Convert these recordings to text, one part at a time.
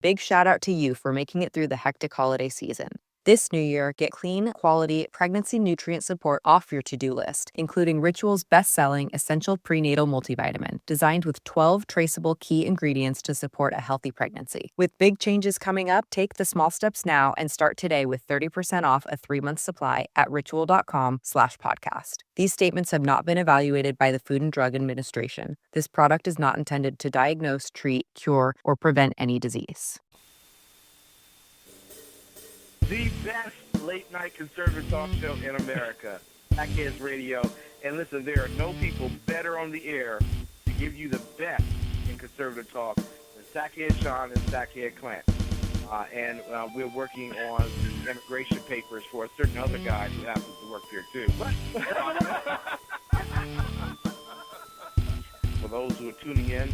big shout out to you for making it through the hectic holiday season. This new year, get clean, quality, pregnancy nutrient support off your to-do list, including Ritual's best-selling Essential Prenatal Multivitamin, designed with 12 traceable key ingredients to support a healthy pregnancy. With big changes coming up, take the small steps now and start today with 30% off a 3-month supply at ritual.com/podcast. These statements have not been evaluated by the Food and Drug Administration. This product is not intended to diagnose, treat, cure, or prevent any disease. The best late-night conservative talk show in America, Sackheads Radio. And listen, there are no people better on the air to give you the best in conservative talk than Sackhead Sean and Sackhead Clint. And we're working on the immigration papers for a certain other guy who happens to work here, too. For those who are tuning in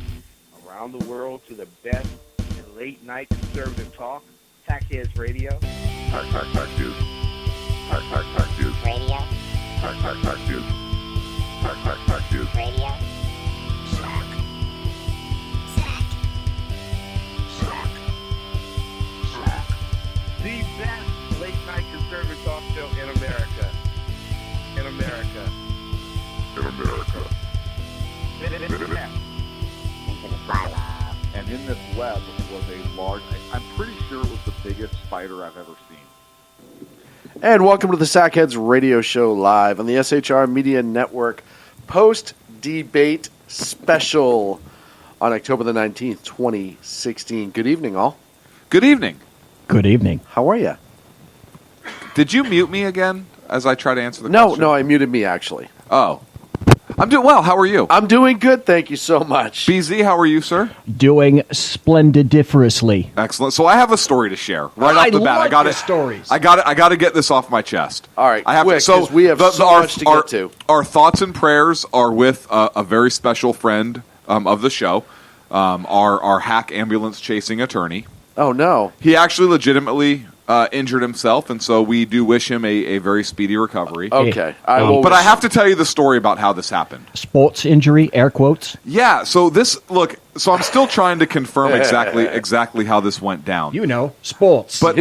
around the world to the best in late-night conservative talk, Sackheads Radio. Hack News. Hack News. Radio. Hack News. Hack News. Radio. Sack. The best late-night conservative talk show in America. In America. And in this web was a large, I'm pretty sure it was the biggest spider I've ever seen. And welcome to the Sackheads Radio Show live on the SHR Media Network post-debate special on October the 19th, 2016. Good evening, all. Good evening. Good evening. How are you? Did you mute me again as I try to answer the No, question? I muted me, actually. Oh. I'm doing well. How are you? I'm doing good, thank you so much. BZ, how are you, sir? Doing splendiferously. Excellent. So I have a story to share right off the bat. like I got the it. stories. I got to get this off my chest. All right, I have quick, 'cause we have so much to get to. Our thoughts and prayers are with a very special friend of the show, our hack ambulance chasing attorney. Oh, no. He actually legitimately injured himself, and so we do wish him a very speedy recovery. Okay. But I have to tell you the story about how this happened. Sports injury, air quotes. Yeah, so so I'm still trying to confirm exactly how this went down. You know, sports. But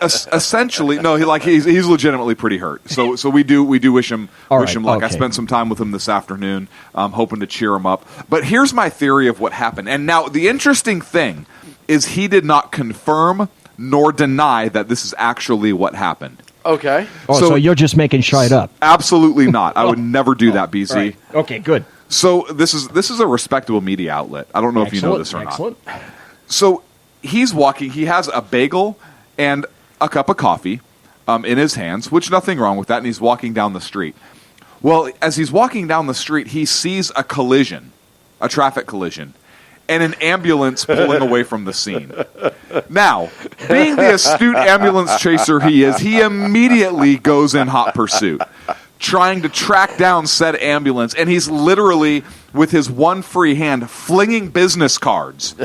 essentially, no, he's legitimately pretty hurt. So we do wish him luck. Okay. I spent some time with him this afternoon, hoping to cheer him up. But here's my theory of what happened. And now the interesting thing is he did not confirm nor deny that this is actually what happened. Okay. So you're just making shit up. Absolutely not. I would never do that, BZ. Right. Okay, good. So this is a respectable media outlet. I don't know if you know this or Excellent. not. So he's walking. He has a bagel and a cup of coffee in his hands, which nothing wrong with that, and he's walking down the street. Well, as he's walking down the street, he sees a traffic collision, and an ambulance pulling away from the scene. Now, being the astute ambulance chaser he is, he immediately goes in hot pursuit, trying to track down said ambulance, and he's literally, with his one free hand, flinging business cards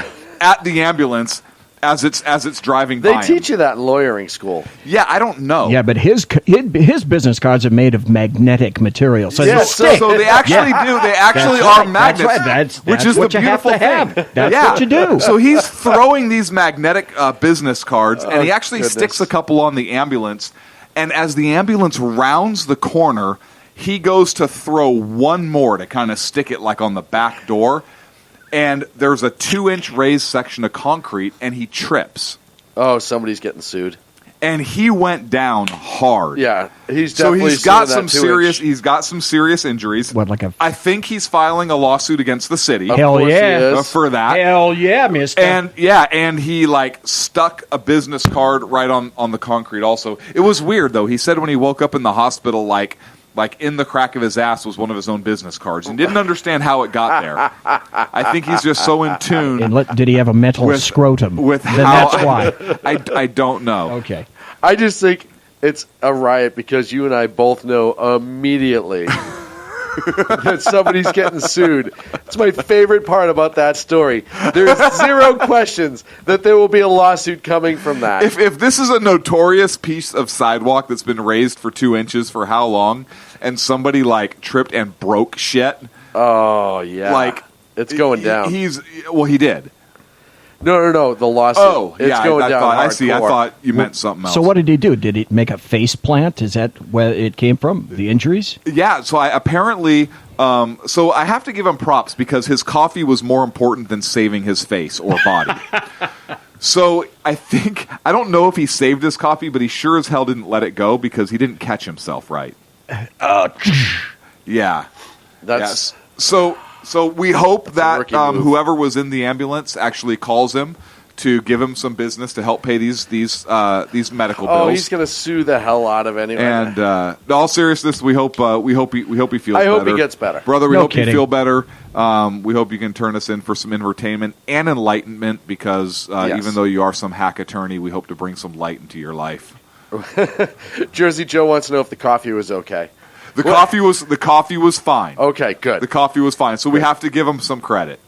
at the ambulance as it's driving by. They teach you that in lawyering school. Yeah, I don't know. Yeah, but his business cards are made of magnetic material. So, Yeah, they stick. So they actually do. They actually That's are right. magnets, That's right. That's which is what the you have beautiful to have. thing. That's Yeah. what you do. So he's throwing these magnetic business cards, and he actually goodness. sticks a couple on the ambulance. And as the ambulance rounds the corner, he goes to throw one more to kind of stick it like on the back door. And there's a 2-inch raised section of concrete, and he trips. Oh, somebody's getting sued. And he went down hard. Yeah, he's So definitely he's got suing some that 2-inch. serious. He's got some serious injuries. What, like a- I think he's filing a lawsuit against the city. Of Hell course he yeah. is. For that. Hell yeah, mister. And he stuck a business card right on the concrete also. It was weird though. He said when he woke up in the hospital, like in the crack of his ass was one of his own business cards, and didn't understand how it got there. I think he's just so in tune And did he have a mental scrotum? with Then how. that's why. I don't know. Okay. I just think it's a riot because you and I both know immediately that somebody's getting sued. It's my favorite part about that story. There's zero questions that there will be a lawsuit coming from that. If this is a notorious piece of sidewalk that's been raised for 2 inches for how long, and somebody tripped and broke shit, oh, yeah. like it's going down. He did. No. The lawsuit. Oh, it's yeah, going I down thought, I see. I hardcore. thought you meant something else. So what did he do? Did he make a face plant? Is that where it came from? The injuries? Yeah, so I apparently, so I have to give him props because his coffee was more important than saving his face or body. So I don't know if he saved his coffee, but he sure as hell didn't let it go because he didn't catch himself right. Yeah. That's Yes. So we hope a that rookie move. whoever was in the ambulance actually calls him to give him some business to help pay these medical bills. Oh, he's going to sue the hell out of anyone. And in all seriousness, we hope he feels. I hope better. he gets better. Brother. We No hope kidding. you feel better. We hope you can turn us in for some entertainment and enlightenment because Yes. even though you are some hack attorney, we hope to bring some light into your life. Jersey Joe wants to know if the coffee was okay. The coffee was fine. Okay, good. The coffee was fine. So we have to give him some credit.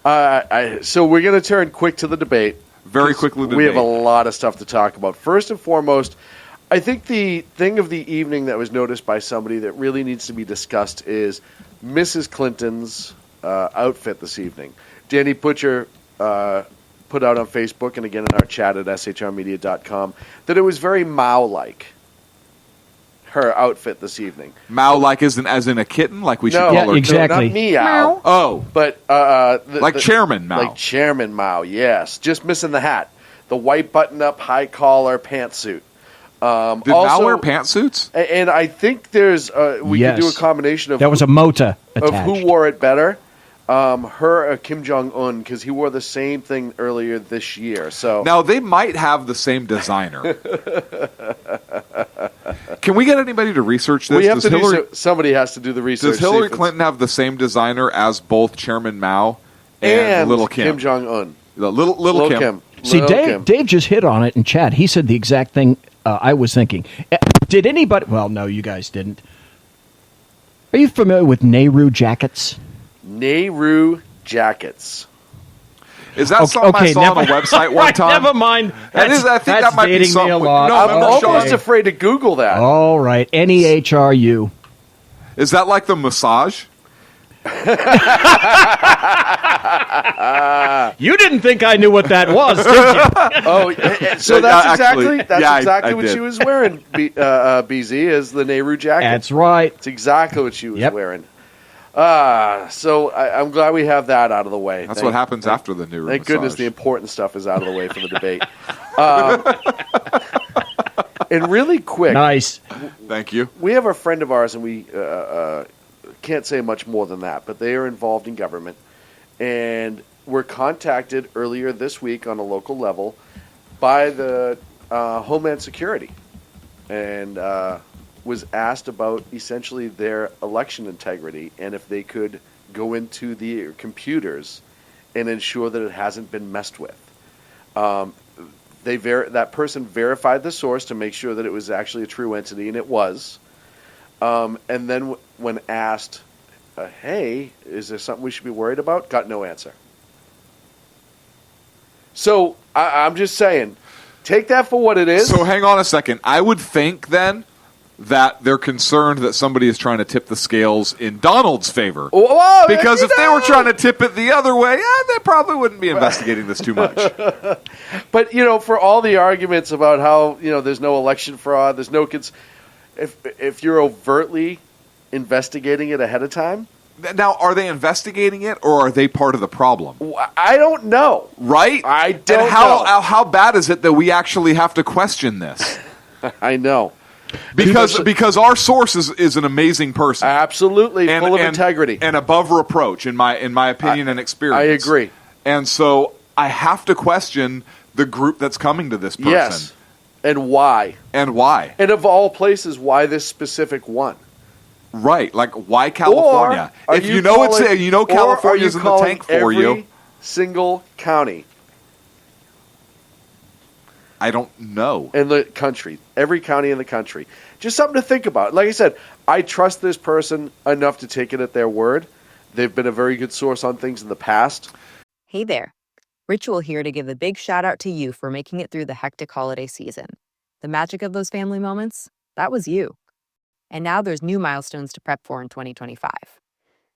So we're going to turn quick to the debate. Very quickly, We have a debate. lot of stuff to talk about. First and foremost, I think the thing of the evening that was noticed by somebody that really needs to be discussed is Mrs. Clinton's outfit this evening. Danny Butcher put out on Facebook and again in our chat at shrmedia.com that it was very Mao-like, her outfit this evening. Mao like as in a kitten, like we should No, call Yeah, her. exactly. not meow. Oh, But like Chairman Mao. Like Chairman Mao, yes. Just missing the hat. The white button-up, high-collar pantsuit. Did Mao wear pantsuits? And I think there's we could do a Yes. combination of That was a motor of attached. who wore it better. Her or Kim Jong Un, because he wore the same thing earlier this year. So Now they might have the same designer. Can we get anybody to research this? we have Does to Hillary, do. Somebody has to do the research. does see Hillary if it's- Clinton have the same designer as both Chairman Mao and Little Kim? Jong Un, The little Kim. See, Lil' Dave, Kim. Dave just hit on it in chat. He said the exact thing I was thinking. Did anybody? Well, no, you guys didn't. Are you familiar with Nehru jackets? Nehru jackets. Is that something I saw on a website one time? Never mind. That is, I think That's that might be dating me something. a lot. No, I'm remember almost showing- afraid to Google that. All right, NEHRU. Is that like the massage? You didn't think I knew what that was, did you? Oh, so that's Actually, exactly yeah, exactly I what did. she was wearing. BZ is the Nehru jacket. That's right. It's exactly what she was Yep. wearing. So I'm glad we have that out of the way. That's what happens after the new Thank massage. goodness the important stuff is out of the way for the debate. And really quick, Nice. Thank you. we have a friend of ours, and we can't say much more than that, but they are involved in government. And were contacted earlier this week on a local level by the Homeland Security and was asked about essentially their election integrity and if they could go into the computers and ensure that it hasn't been messed with. That person verified the source to make sure that it was actually a true entity, and it was. And then when asked, hey, is there something we should be worried about? Got no answer. So I'm just saying, take that for what it is. So hang on a second. I would think then that they're concerned that somebody is trying to tip the scales in Donald's favor. Whoa, Because you if they were know. trying to tip it the other way, they probably wouldn't be investigating this too much. But, for all the arguments about how, there's no election fraud, there's no if you're overtly investigating it ahead of time, Now, are they investigating it or are they part of the problem? I don't know. Right? I don't and how bad is it that we actually have to question this? I know. Because our source is an amazing person. Absolutely, full of integrity. And above reproach, in my opinion and experience. I agree. And so I have to question the group that's coming to this person. Yes. And why? And why. And of all places, why this specific one? Right. Like, why California? Or are If you know calling- California's or in are you the tank calling for every you. single county I don't know. in the country, every county in the country. Just something to think about. Like I said, I trust this person enough to take it at their word. They've been a very good source on things in the past. Hey there. Ritual here to give a big shout out to you for making it through the hectic holiday season. The magic of those family moments, that was you. And now there's new milestones to prep for in 2025.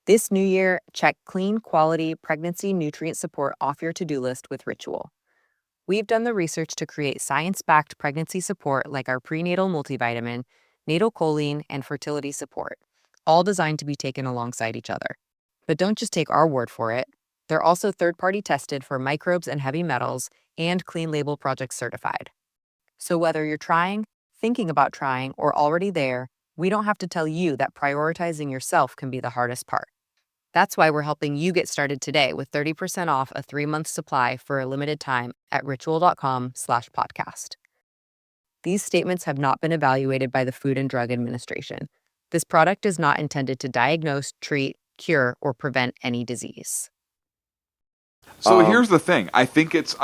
This new year, check clean, quality pregnancy nutrient support off your to-do list with Ritual. We've done the research to create science-backed pregnancy support like our prenatal multivitamin, natal choline, and fertility support, all designed to be taken alongside each other. But don't just take our word for it. They're also third-party tested for microbes and heavy metals and Clean Label Project certified. So whether you're trying, thinking about trying, or already there, we don't have to tell you that prioritizing yourself can be the hardest part. That's why we're helping you get started today with 30% off a 3-month supply for a limited time at ritual.com/podcast. These statements have not been evaluated by the Food and Drug Administration. This product is not intended to diagnose, treat, cure, or prevent any disease. So here's the thing. I think it's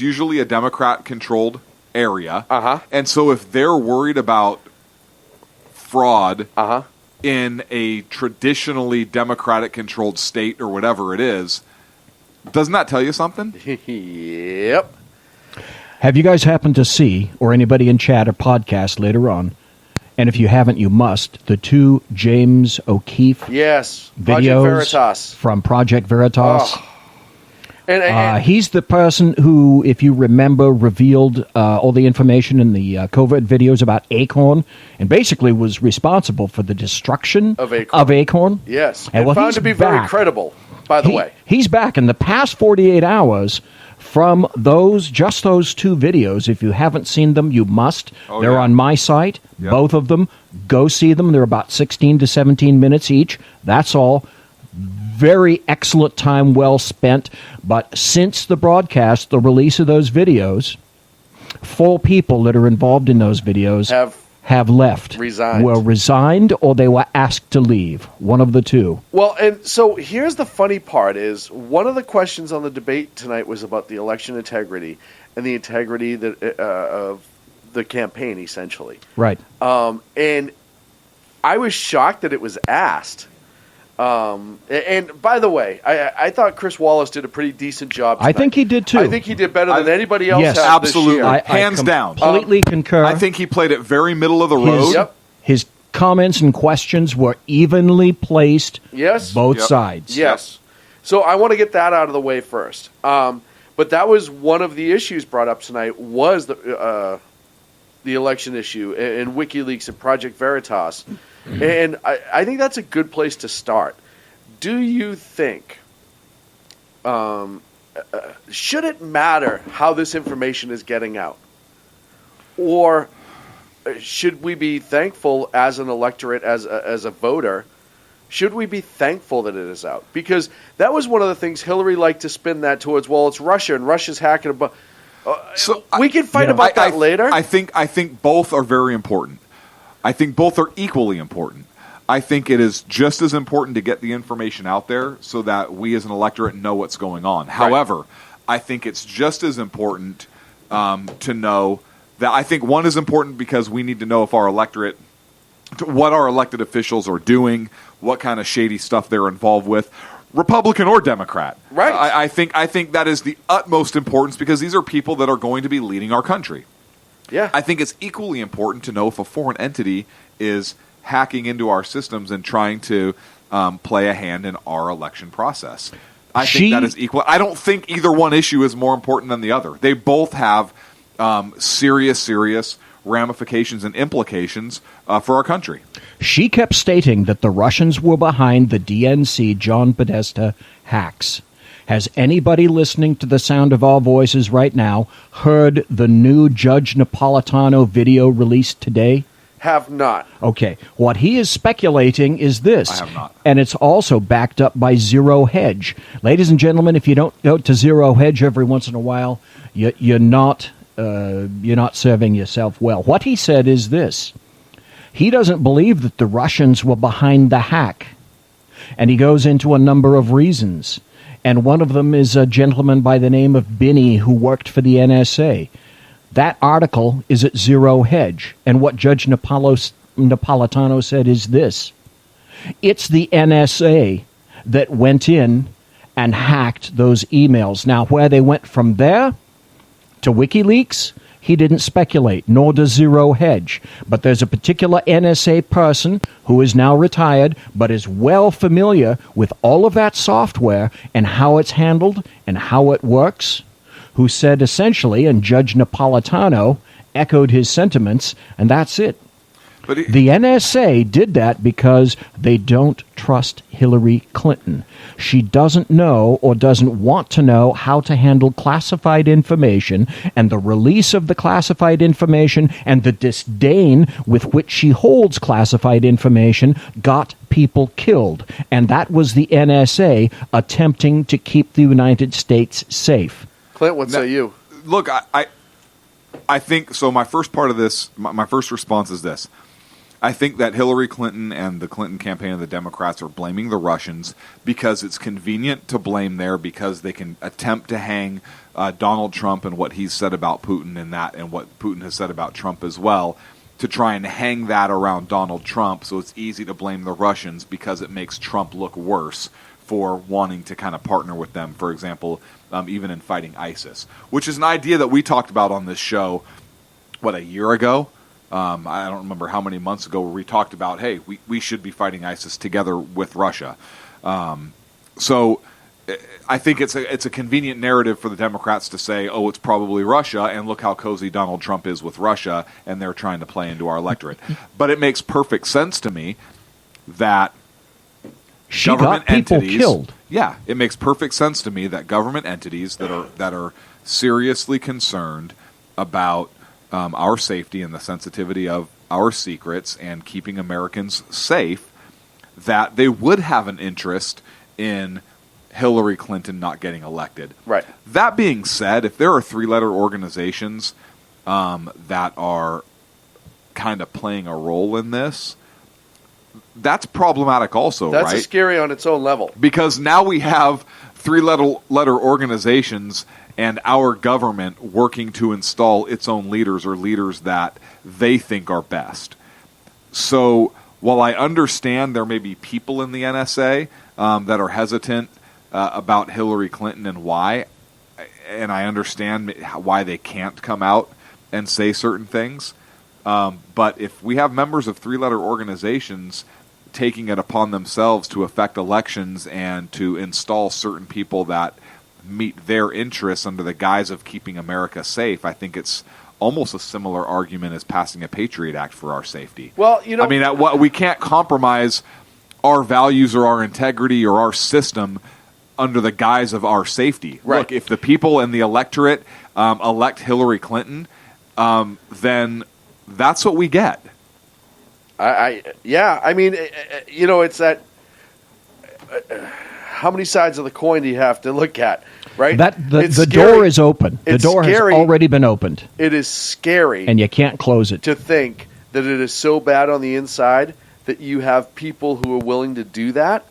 usually a Democrat-controlled area. And so if they're worried about fraud in a traditionally Democratic-controlled state or whatever it is, doesn't that tell you something? Yep. Have you guys happened to see, or anybody in chat or podcast later on, and if you haven't, you must, the 2 James O'Keefe Yes. Project videos Veritas. from Project Veritas? And He's the person who, if you remember, revealed all the information in the COVID videos about Acorn, and basically was responsible for the destruction Of Acorn. Yes. And And found to be very credible, by the way. He's back in the past 48 hours from those 2 videos. If you haven't seen them, you must. They're yeah. on my site, Yep. both of them. Go see them. They're about 16 to 17 minutes each. That's all. Very excellent time well spent. But since the broadcast, the release of those videos, 4 people that are involved in those videos have left. Resigned. Were resigned or they were asked to leave. One of the 2. Well, and so here's the funny part is one of the questions on the debate tonight was about the election integrity and the integrity of the campaign, essentially. Right. And I was shocked that it was asked. And by the way, I thought Chris Wallace did a pretty decent job tonight. I think he did too. I think he did better than anybody else Yes, has absolutely. this year. Hands down. Completely concur. I think he played it very middle of the road. Yep. His comments and questions were evenly placed. Yes. Both Yep. sides. Yes. So I want to get that out of the way first. But that was one of the issues brought up tonight was the election issue and WikiLeaks and Project Veritas. And I think that's a good place to start. Do you think, should it matter how this information is getting out? Or should we be thankful as an electorate, as a voter, should we be thankful that it is out? Because that was one of the things Hillary liked to spin that towards, well, it's Russia and Russia's hacking. We can fight about that later. I think both are very important. I think both are equally important. I think it is just as important to get the information out there so that we as an electorate know what's going on. Right. However, I think it's just as important to know that I think one is important because we need to know if our electorate, what our elected officials are doing, what kind of shady stuff they're involved with, Republican or Democrat. Right. I think that is the utmost importance because these are people that are going to be leading our country. Yeah. I think it's equally important to know if a foreign entity is hacking into our systems and trying to play a hand in our election process. I think that is equal. I don't think either one issue is more important than the other. They both have serious ramifications and implications for our country. She kept stating that the Russians were behind the DNC John Podesta hacks. Has anybody listening to the sound of our voices right now heard the new Judge Napolitano video released today? Have not. Okay. What he is speculating is this. I have not. And it's also backed up by Zero Hedge. Ladies and gentlemen, if you don't go to Zero Hedge every once in a while, you're not serving yourself well. What he said is this. He doesn't believe that the Russians were behind the hack. And he goes into a number of reasons. And one of them is a gentleman by the name of Binney who worked for the NSA. That article is at Zero Hedge. And what Judge Napolitano said is this. It's the NSA that went in and hacked those emails. Now, where they went from there to WikiLeaks, he didn't speculate, nor does Zero Hedge. But there's a particular NSA person who is now retired, but is well familiar with all of that software and how it's handled and how it works, who said essentially, and Judge Napolitano echoed his sentiments, and that's it. But The NSA did that because they don't trust Hillary Clinton. She doesn't know or doesn't want to know how to handle classified information, and the release of the classified information and the disdain with which she holds classified information got people killed. And that was the NSA attempting to keep the United States safe. Clint, what say you? look, I think so. My first part of this, my first response is this. I think that Hillary Clinton and the Clinton campaign of the Democrats are blaming the Russians because it's convenient to blame there, because they can attempt to hang Donald Trump and what he's said about Putin and what Putin has said about Trump as well, to try and hang that around Donald Trump. So it's easy to blame the Russians because it makes Trump look worse for wanting to kind of partner with them, for example, even in fighting ISIS, which is an idea that we talked about on this show, a year ago? I don't remember how many months ago, where we talked about, hey, we should be fighting ISIS together with Russia. So I think it's a convenient narrative for the Democrats to say, oh, it's probably Russia, and look how cozy Donald Trump is with Russia, and they're trying to play into our electorate. But it makes perfect sense to me that She government got people entities, killed. Yeah, it makes perfect sense to me that government entities that are seriously concerned about our safety and the sensitivity of our secrets and keeping Americans safe, that they would have an interest in Hillary Clinton not getting elected. Right. That being said, if there are three-letter organizations that are kind of playing a role in this, that's problematic also, That's right? scary on its own level. Because now we have three-letter organizations and our government working to install its own leaders, or leaders that they think are best. So while I understand there may be people in the NSA that are hesitant about Hillary Clinton and why, and I understand why they can't come out and say certain things, but if we have members of three-letter organizations taking it upon themselves to affect elections and to install certain people that meet their interests under the guise of keeping America safe, I think it's almost a similar argument as passing a Patriot Act for our safety. Well, I mean, we can't compromise our values or our integrity or our system under the guise of our safety. Right. Look, if the people and the electorate elect Hillary Clinton, then that's what we get. I mean, it's that. How many sides of the coin do you have to look at, right? The door is open. The door has already been opened. It is scary, and you can't close it. To think that it is so bad on the inside that you have people who are willing to do that,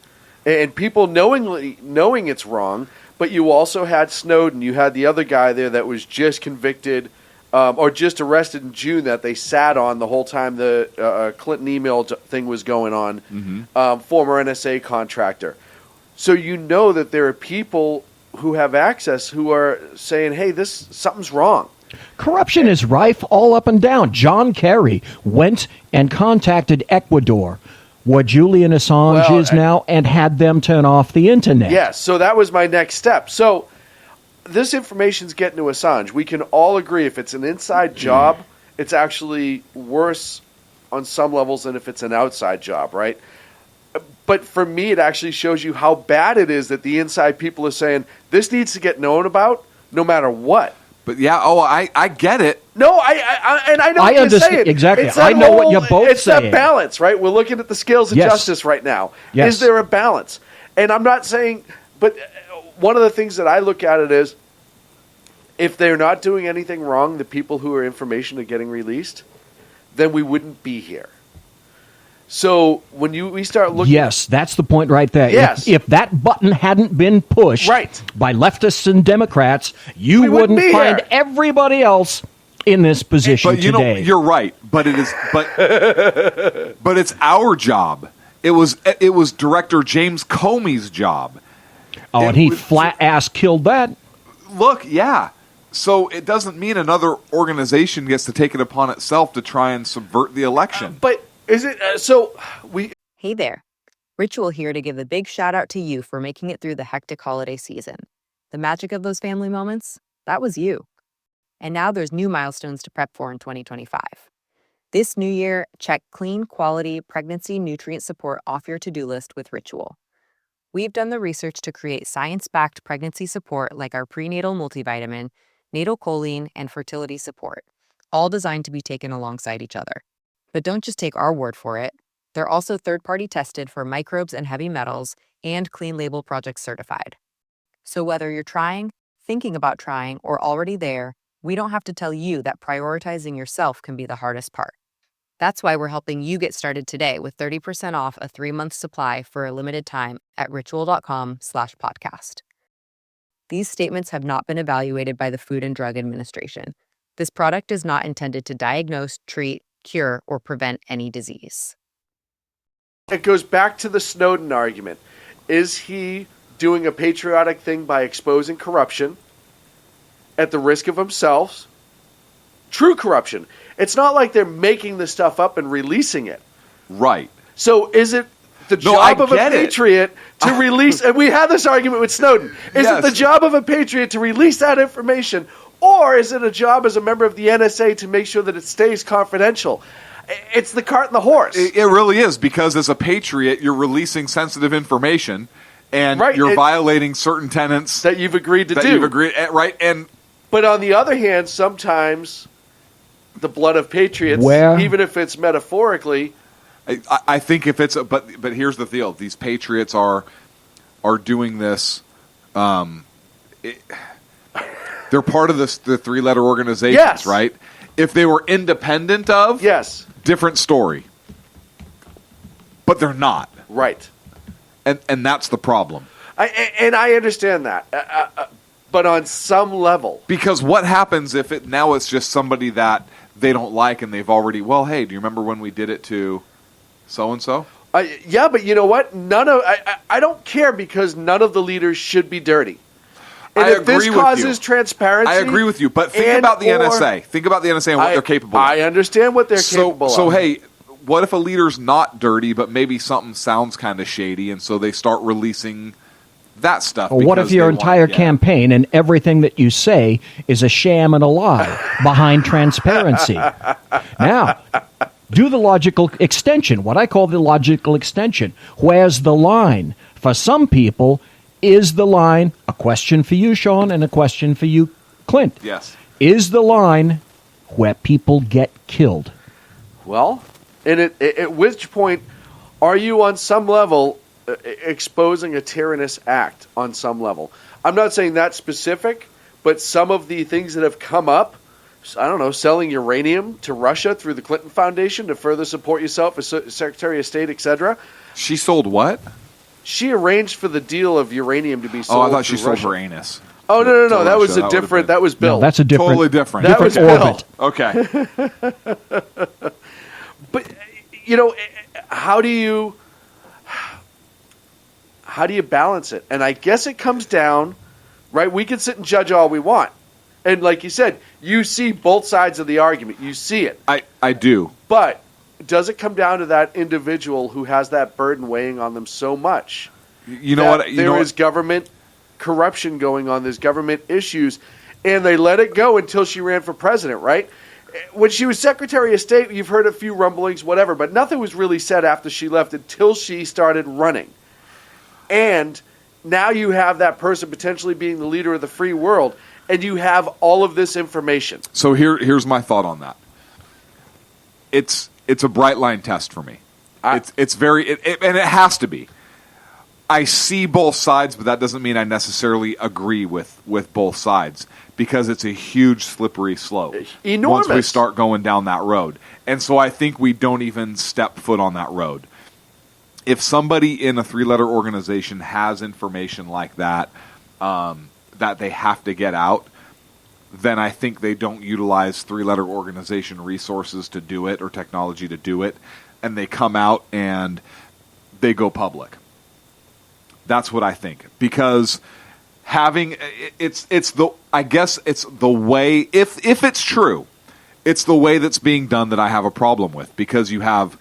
and people knowing it's wrong. But you also had Snowden. You had the other guy there that was just convicted or just arrested in June, that they sat on the whole time the Clinton email thing was going on. Mm-hmm. Former NSA contractor. So you know that there are people who have access who are saying, hey, something's wrong. Corruption is rife all up and down. John Kerry went and contacted Ecuador, where Julian Assange is now, and had them turn off the internet. Yes, so that was my next step. So this information's getting to Assange. We can all agree if it's an inside job, it's actually worse on some levels than if it's an outside job, right? But for me, it actually shows you how bad it is that the inside people are saying, this needs to get known about no matter what. But yeah, I get it. No, I know I what you're understand saying. exactly. It's that I know what you're both it's saying. That balance, right? We're looking at the scales of justice right now. Yes. Is there a balance? And I'm not saying, but one of the things that I look at it is, if they're not doing anything wrong, the people who are information are getting released, then we wouldn't be here. So when we start looking... Yes, that's the point right there. Yes. If that button hadn't been pushed by leftists and Democrats, we wouldn't find everybody else in this position today. But you're right. But it is. But it's our job. It was Director James Comey's job. Oh, and he flat-ass killed that. Look, yeah. So it doesn't mean another organization gets to take it upon itself to try and subvert the election. But is it so? Hey there. Ritual here to give a big shout out to you for making it through the hectic holiday season. The magic of those family moments, that was you. And now there's new milestones to prep for in 2025. This new year, check clean, quality pregnancy nutrient support off your to-do list with Ritual. We've done the research to create science-backed pregnancy support like our prenatal multivitamin, natal choline, and fertility support, all designed to be taken alongside each other. But don't just take our word for it. They're also third-party tested for microbes and heavy metals and Clean Label Project certified. So whether you're trying, thinking about trying, or already there, we don't have to tell you that prioritizing yourself can be the hardest part. That's why we're helping you get started today with 30% off a 3-month supply for a limited time at ritual.com/podcast. These statements have not been evaluated by the Food and Drug Administration. This product is not intended to diagnose, treat, cure, or prevent any disease. It goes back to the Snowden argument. Is he doing a patriotic thing by exposing corruption at the risk of himself? True corruption. It's not like they're making the stuff up and releasing it. Right. So is it the job of a patriot to release, and we had this argument with Snowden, is it the job of a patriot to release that information, or is it a job as a member of the NSA to make sure that it stays confidential? It's the cart and the horse. It really is, because as a patriot, you're releasing sensitive information, and you're violating certain tenets that you've agreed to do. You've agreed, right? But on the other hand, sometimes the blood of patriots, even if it's metaphorically, I think if it's but here's the deal: these patriots are doing this. They're part of the 3-letter organizations, right? If they were independent of, different story. But they're not, right? And that's the problem. I understand that, but on some level, because what happens if it's just somebody that they don't like and they've already, well, hey, do you remember when we did it to so-and-so? Yeah, but you know what? I don't care, because none of the leaders should be dirty. And if this causes transparency, I agree with you. But think about the NSA. Think about the NSA and what they're capable of. I understand what they're capable of. So, hey, what if a leader's not dirty, but maybe something sounds kind of shady, and so they start releasing that stuff? Well, what if your entire campaign and everything that you say is a sham and a lie behind transparency? Now, do the logical extension, what I call the logical extension. Where's the line? For some people, is the line, a question for you, Sean, and a question for you, Clint. Yes. Is the line where people get killed? Well, and at which point are you on some level exposing a tyrannous act on some level? I'm not saying that specific, but some of the things that have come up, I don't know, selling uranium to Russia through the Clinton Foundation to further support yourself as Secretary of State, etc. She sold what? She arranged for the deal of uranium to be sold. Oh, I thought she sold Russia. her anus. Oh, no. That was a different. That was Bill. No, that's a different. Totally different. That was orbit. Bill. Okay. But how do you balance it? And I guess it comes down, right? We can sit and judge all we want, and like you said, you see both sides of the argument. You see it. I do. But does it come down to that individual who has that burden weighing on them so much? You know what? There is government corruption going on. There's government issues, and they let it go until she ran for president, right? When she was Secretary of State, you've heard a few rumblings, whatever, but nothing was really said after she left until she started running. And now you have that person potentially being the leader of the free world, and you have all of this information. So here's my thought on that. It's a bright line test for me. It's very and it has to be. I see both sides, but that doesn't mean I necessarily agree with both sides, because it's a huge slippery slope. Enormous. Once we start going down that road. And so I think we don't even step foot on that road. If somebody in a 3-letter organization has information like that, that they have to get out, then I think they don't utilize 3-letter organization resources to do it or technology to do it, and they come out and they go public. That's what I think. Because having it's the I guess it's the way if it's true, it's the way that's being done that I have a problem with, because you have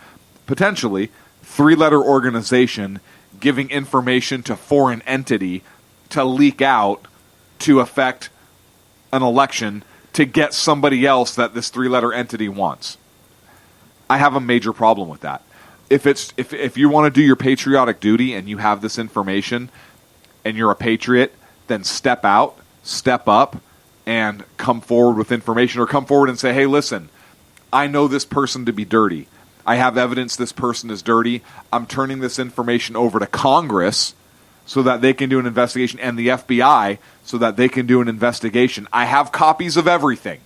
potentially 3-letter organization giving information to foreign entity to leak out to affect an election to get somebody else that this 3-letter entity wants. I have a major problem with that. If you want to do your patriotic duty and you have this information and you're a patriot, then step out, step up, and come forward with information, or come forward and say, hey, listen, I know this person to be dirty. I have evidence this person is dirty. I'm turning this information over to Congress so that they can do an investigation, and the FBI so that they can do an investigation. I have copies of everything,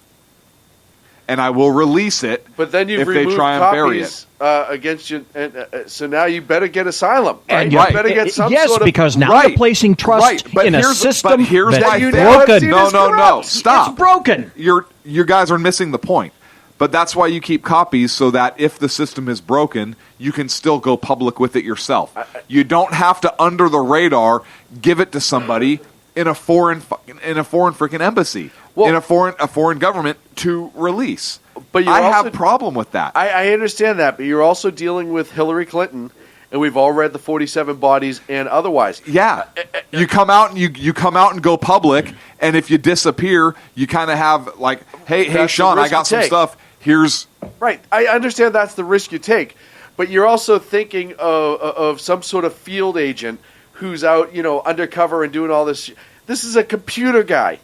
and I will release it. But then you've if they removed try and bury it. copies against you, and so now you better get asylum. Right? And You better get some yes, sort of because now Right. you're placing trust Right, but in a here's- system but here's that my is thing. broken. No, stop. It's broken. You guys are missing the point. But that's why you keep copies, so that if the system is broken, you can still go public with it yourself. You don't have to, under the radar, give it to somebody in a foreign freaking embassy, Well- in a foreign government to release. But you're I also- have a problem with that. I understand that, but you're also dealing with Hillary Clinton, and we've all read the 47 Bodies and otherwise. Yeah, you come out and you come out and go public, and if you disappear, you kind of have like, hey, That's the Sean, I risk got you some take. stuff. Here's Right. I understand that's the risk you take, but you're also thinking of some sort of field agent who's out, undercover and doing all this. This is a computer guy,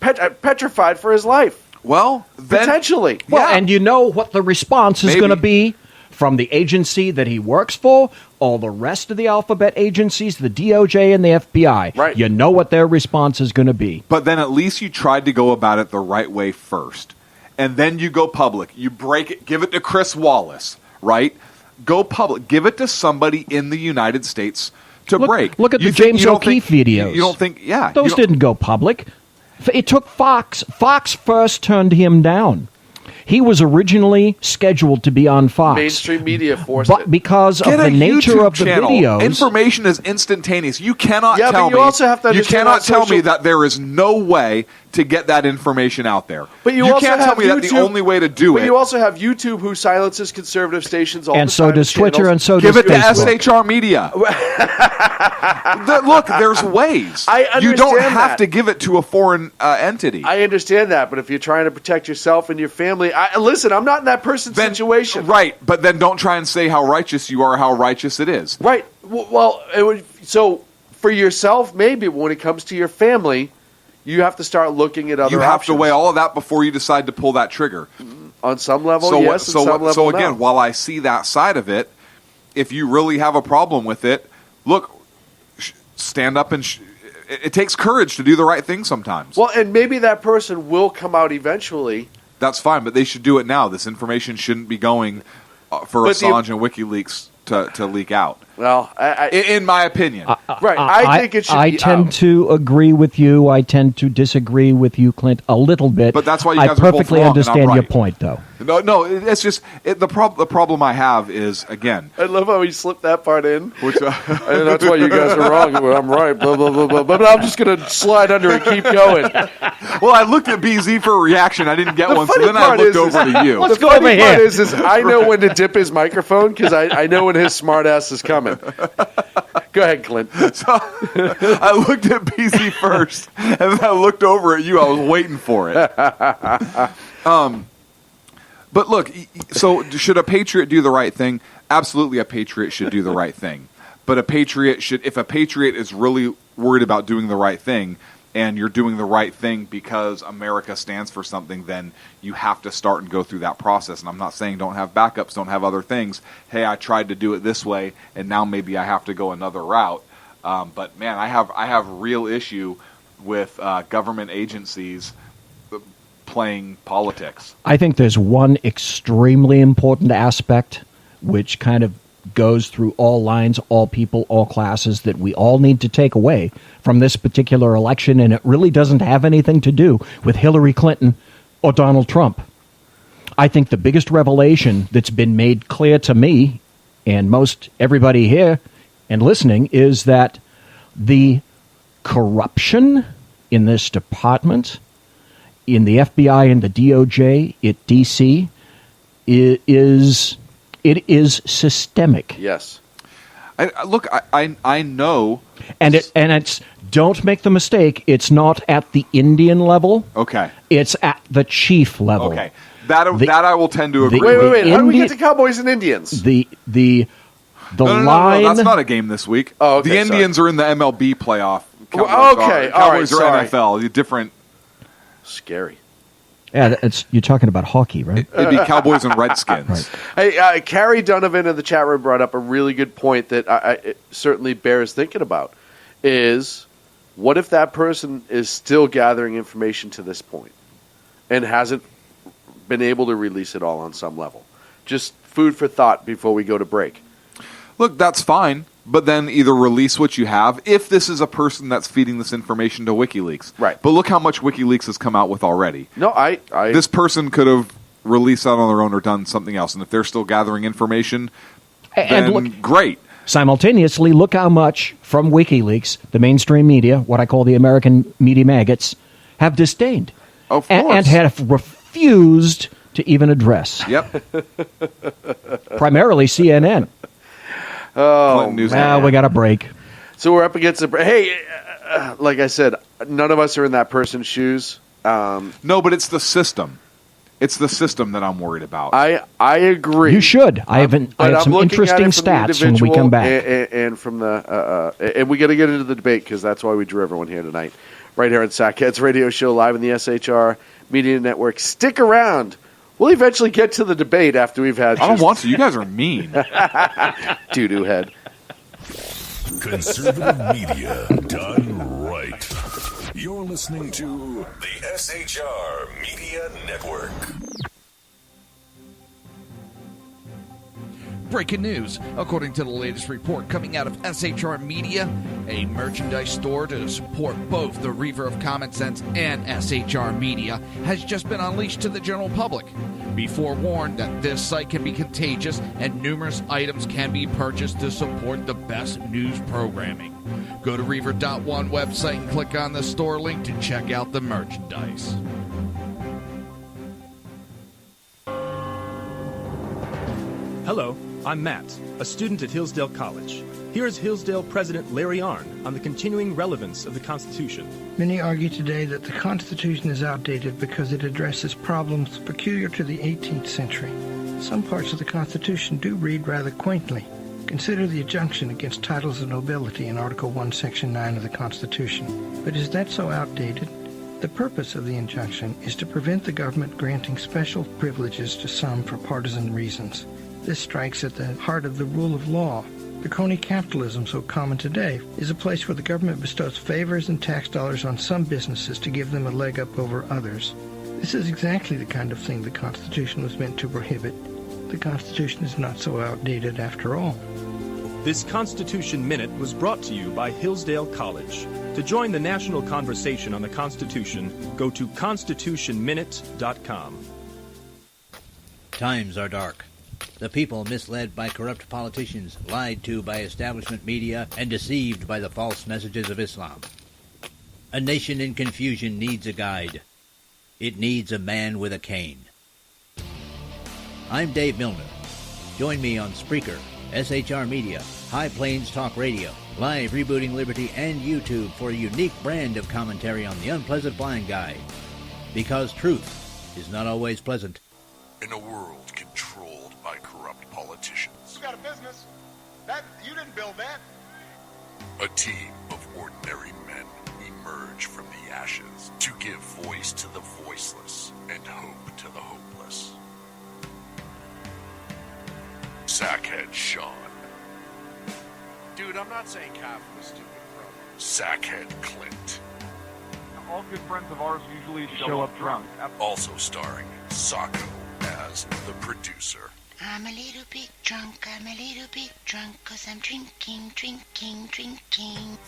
petrified for his life, well, then potentially. Well, Yeah. and you know what the response is Maybe. going to be from the agency that he works for, all the rest of the alphabet agencies, the DOJ and the FBI. Right. You know what their response is going to be. But then at least you tried to go about it the right way first. And then you go public. You break it, give it to Chris Wallace, right? Go public. Give it to somebody in the United States to break. Look at You the think- James you don't O'Keefe think- videos. You don't think, yeah. you Those don't- didn't go public. It took Fox. Fox first turned him down. He was originally scheduled to be on Fox. Mainstream media forced But it. because Get of a the nature YouTube of the channel. videos, Information is instantaneous. You cannot Yeah, but tell you me. also have to you understand cannot that tell me social- that there is no way to get that information out there. But you also can't tell have me that the YouTube- only way to do But it. you also have YouTube, who silences conservative stations all and the so time. does Twitter, channels. and so Give does it to Facebook. SHR Media. Look, there's ways. I You don't understand have that. to give it to a foreign entity. I understand that, but if you're trying to protect yourself and your family, listen, I'm not in that person's Then- situation. Right, but then don't try and say how righteous you are, how righteous it is. Right. Well, so for yourself, maybe when it comes to your family, you have to start looking at other You have options. to weigh all of that before you decide to pull that trigger. On some level, So, yes. so, on some level, so again, no. while I see that side of it, if you really have a problem with it, look, stand up and it takes courage to do the right thing sometimes. Well, and maybe that person will come out eventually. That's fine, but they should do it now. This information shouldn't be going for But the- Assange and WikiLeaks to leak out. Well, In my opinion. right. I think it should I be tend out. to agree with you. I tend to disagree with you, Clint, a little bit. But that's why you I guys are both perfectly wrong and I'm understand your right. point, though. No, it's just the problem I have is, again, I love how he slipped that part in. which And that's why you guys are wrong. I'm right. Blah, blah, blah, blah. But I'm just going to slide under and keep going. well, I looked at BZ for a reaation. I didn't get The one, so funny then I part looked is- over to you. Let's The go funny over part here. is I know when to dip his microphone because I know when his smart ass is coming. Go ahead, Clint. So I looked at BZ first, and then I looked over at you. I was waiting for it. But look, so should a patriot do the right thing? Absolutely, a patriot should do the right thing. But a patriot should, if a patriot is really worried about doing the right thing, and you're doing the right thing because America stands for something, then you have to start and go through that process. And I'm not saying don't have backups, don't have other things. Hey, I tried to do it this way, and now maybe I have to go another route. But man, I have real issue with government agencies playing politics. I think there's one extremely important aspect which kind of goes through all lines, all people, all classes that we all need to take away from this particular election, and it really doesn't have anything to do with Hillary Clinton or Donald Trump. I think the biggest revelation that's been made clear to me and most everybody here and listening is that the corruption in this department, in the FBI and the DOJ at DC, it is systemic. Yes. I know. And it's, don't make the mistake, it's not at the Indian level. Okay. It's at the chief level. Okay. That I will tend to agree Wait. with. How do we get to Cowboys and Indians? The No, line. that's not a game this week. Oh, okay, the Indians are in the MLB playoff. Well, Cowboys okay, are. all right, Cowboys are sorry. NFL. Different. Scary. Yeah, you're talking about hockey, right? It'd be Cowboys and Redskins. Hey, Carrie Donovan in the chat room brought up a really good point that it certainly bears thinking about. Is what if that person is still gathering information to this point and hasn't been able to release it all on some level? Just food for thought before we go to break. Look, that's fine, but then either release what you have if this is a person that's feeding this information to WikiLeaks. Right. But look how much WikiLeaks has come out with already. No, This person could have released that on their own or done something else, and if they're still gathering information, then And look, great. simultaneously, look how much from WikiLeaks, the mainstream media, what I call the American media maggots, have disdained. Of And course. have refused to even address. Yep. Primarily CNN. Clinton News Well, we got a break. So we're up against the break. Hey, like I said, none of us are in that person's shoes. No, but it's the system. It's the system that I'm worried about. I agree. You should. I have But some I'm looking at interesting it from the stats when we individual come back. and from the and we got to get into the debate because that's why we drew everyone here tonight, right here on Sackheads Radio Show live in the SHR Media Network. Stick around. We'll eventually get to the debate after we've had. I don't want to. You guys are mean. doo-doo head. Conservative media done right. You're listening to the SHR Media Network. Breaking news. According to the latest report coming out of SHR Media, a merchandise store to support both the Reaver of Common Sense and SHR Media has just been unleashed to the general public. Be forewarned that this site can be contagious and numerous items can be purchased to support the best news programming. Go to Reaver.one website and click on the store link to check out the merchandise. Hello, I'm Matt, a student at Hillsdale College. Here is Hillsdale President Larry Arnn on the continuing relevance of the Constitution. Many argue today that the Constitution is outdated because it addresses problems peculiar to the 18th century. Some parts of the Constitution do read rather quaintly. Consider the injunction against titles of nobility in Article 1, Section 9 of the Constitution. But is that so outdated? The purpose of the injunction is to prevent the government granting special privileges to some for partisan reasons. This strikes at the heart of the rule of law. The crony capitalism so common today is a place where the government bestows favors and tax dollars on some businesses to give them a leg up over others. This is exactly the kind of thing the Constitution was meant to prohibit. The Constitution is not so outdated after all. This Constitution Minute was brought to you by Hillsdale College. To join the national conversation on the Constitution, go to constitutionminute.com. Times are dark. The people misled by corrupt politicians, lied to by establishment media, and deceived by the false messages of Islam. A nation in confusion needs a guide. It needs a man with a cane. I'm Dave Milner. Join me on Spreaker, SHR Media, High Plains Talk Radio, Live Rebooting Liberty, and YouTube for a unique brand of commentary on the unpleasant blind guide. Because truth is not always pleasant. In a world controlled by corrupt politicians. You got a business. You didn't build that. A team of ordinary men emerge from the ashes to give voice to the voiceless and hope to the hopeless. Sackhead Sean. Dude, I'm not saying Kyle was stupid, bro. Sackhead Clint. All good friends of ours usually show up drunk. Also starring Sacco as the producer. I'm a little bit drunk, 'cause I'm drinking.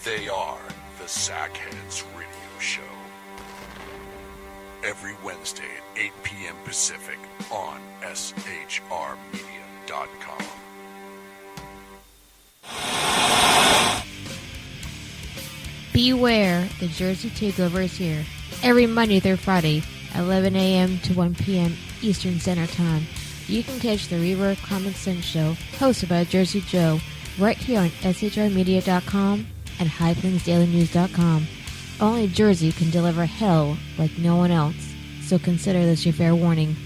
They are the Sackheads Radio Show. Every Wednesday at 8 p.m. Pacific on Beware, the Jersey Takeover is here. Every Monday through Friday, 11 a.m. to 1 p.m. Eastern Standard Time. You can catch the Reaver of Common Sense show, hosted by Jersey Joe, right here on shrmedia.com and highplains.dailynews.com. Only Jersey can deliver hell like no one else, so consider this your fair warning.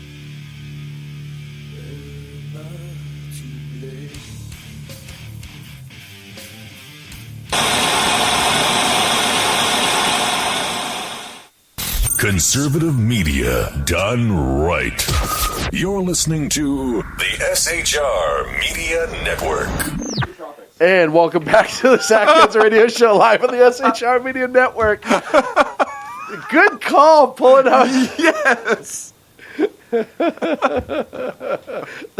Conservative media done right. You're listening to the SHR Media Network. And welcome back to the Zach Cancer Radio Show live on the SHR Media Network. Good call, pulling out. Yes. The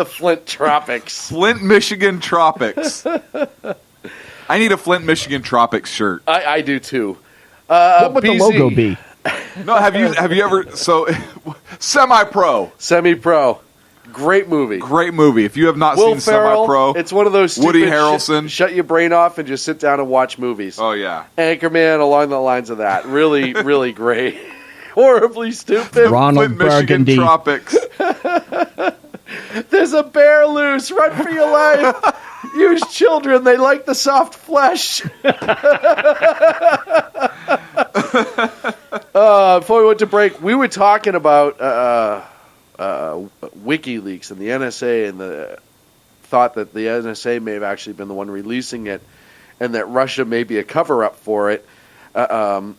Flint Tropics. Flint, Michigan Tropics. I need a Flint, Michigan Tropics shirt. I do too. What would the logo be? No, have you ever Semi-Pro. Semi-Pro. Great movie. Great movie. If you have not Will seen Ferrell, Semi-Pro, it's one of those stupid Woody Harrelson. Shut your brain off and just sit down and watch movies. Oh yeah. Anchorman, along the lines of that. Really, really great. Horribly stupid. Ronald Flint, Michigan Burgundy. Tropics. There's a bear loose. Run for your life. Use children. They like the soft flesh. Before we went to break, we were talking about WikiLeaks and the NSA and the thought that the NSA may have actually been the one releasing it and that Russia may be a cover-up for it. And,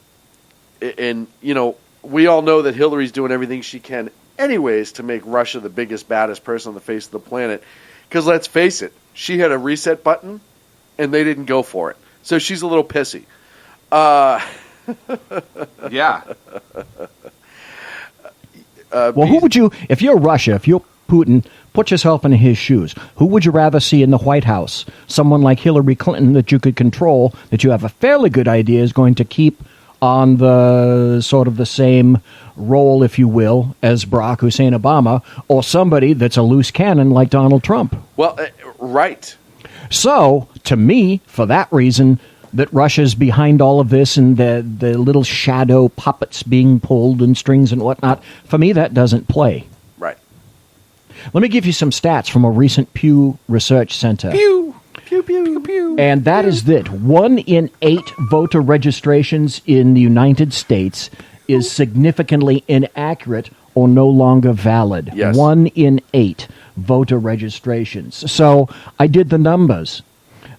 you know, we all know that Hillary's doing everything she can anyways to make Russia the biggest, baddest person on the face of the planet. Because let's face it, she had a reset button, and they didn't go for it. So she's a little pissy. Yeah. Well, who would you, if you're Russia, if you're Putin, put yourself in his shoes. Who would you rather see in the White House? Someone like Hillary Clinton that you could control, that you have a fairly good idea is going to keep on the sort of the same role, if you will, as Barack Hussein Obama, or somebody that's a loose cannon like Donald Trump? Well, right. So, to me, for that reason, that Russia's behind all of this and the little shadow puppets being pulled and strings and whatnot, for me, that doesn't play. Right. Let me give you some stats from a recent Pew Research Center. Pew! Pew, pew, pew. And that is that 1 in 8 voter registrations in the United States is significantly inaccurate or no longer valid. Yes. 1 in 8 voter registrations. So I did the numbers.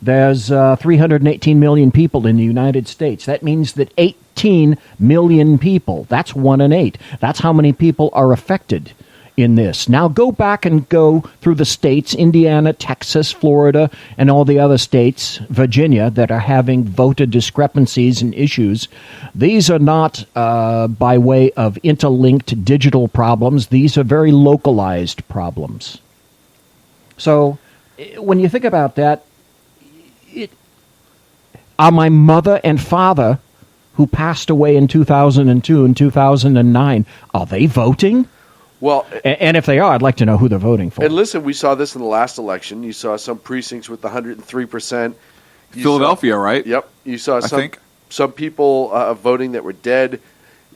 There's 318 million people in the United States. That means that 18 million people, that's 1 in 8. That's how many people are affected in this. Now go back and go through the states, Indiana, Texas, Florida, and all the other states, Virginia, that are having voter discrepancies and issues. These are not by way of interlinked digital problems. These are very localized problems. So when you think about that, are my mother and father, who passed away in 2002 and 2009, are they voting? Well, and if they are, I'd like to know who they're voting for. And listen, we saw this in the last election. You saw some precincts with 103%. Philadelphia, right? Yep. You saw I think. some people voting that were dead.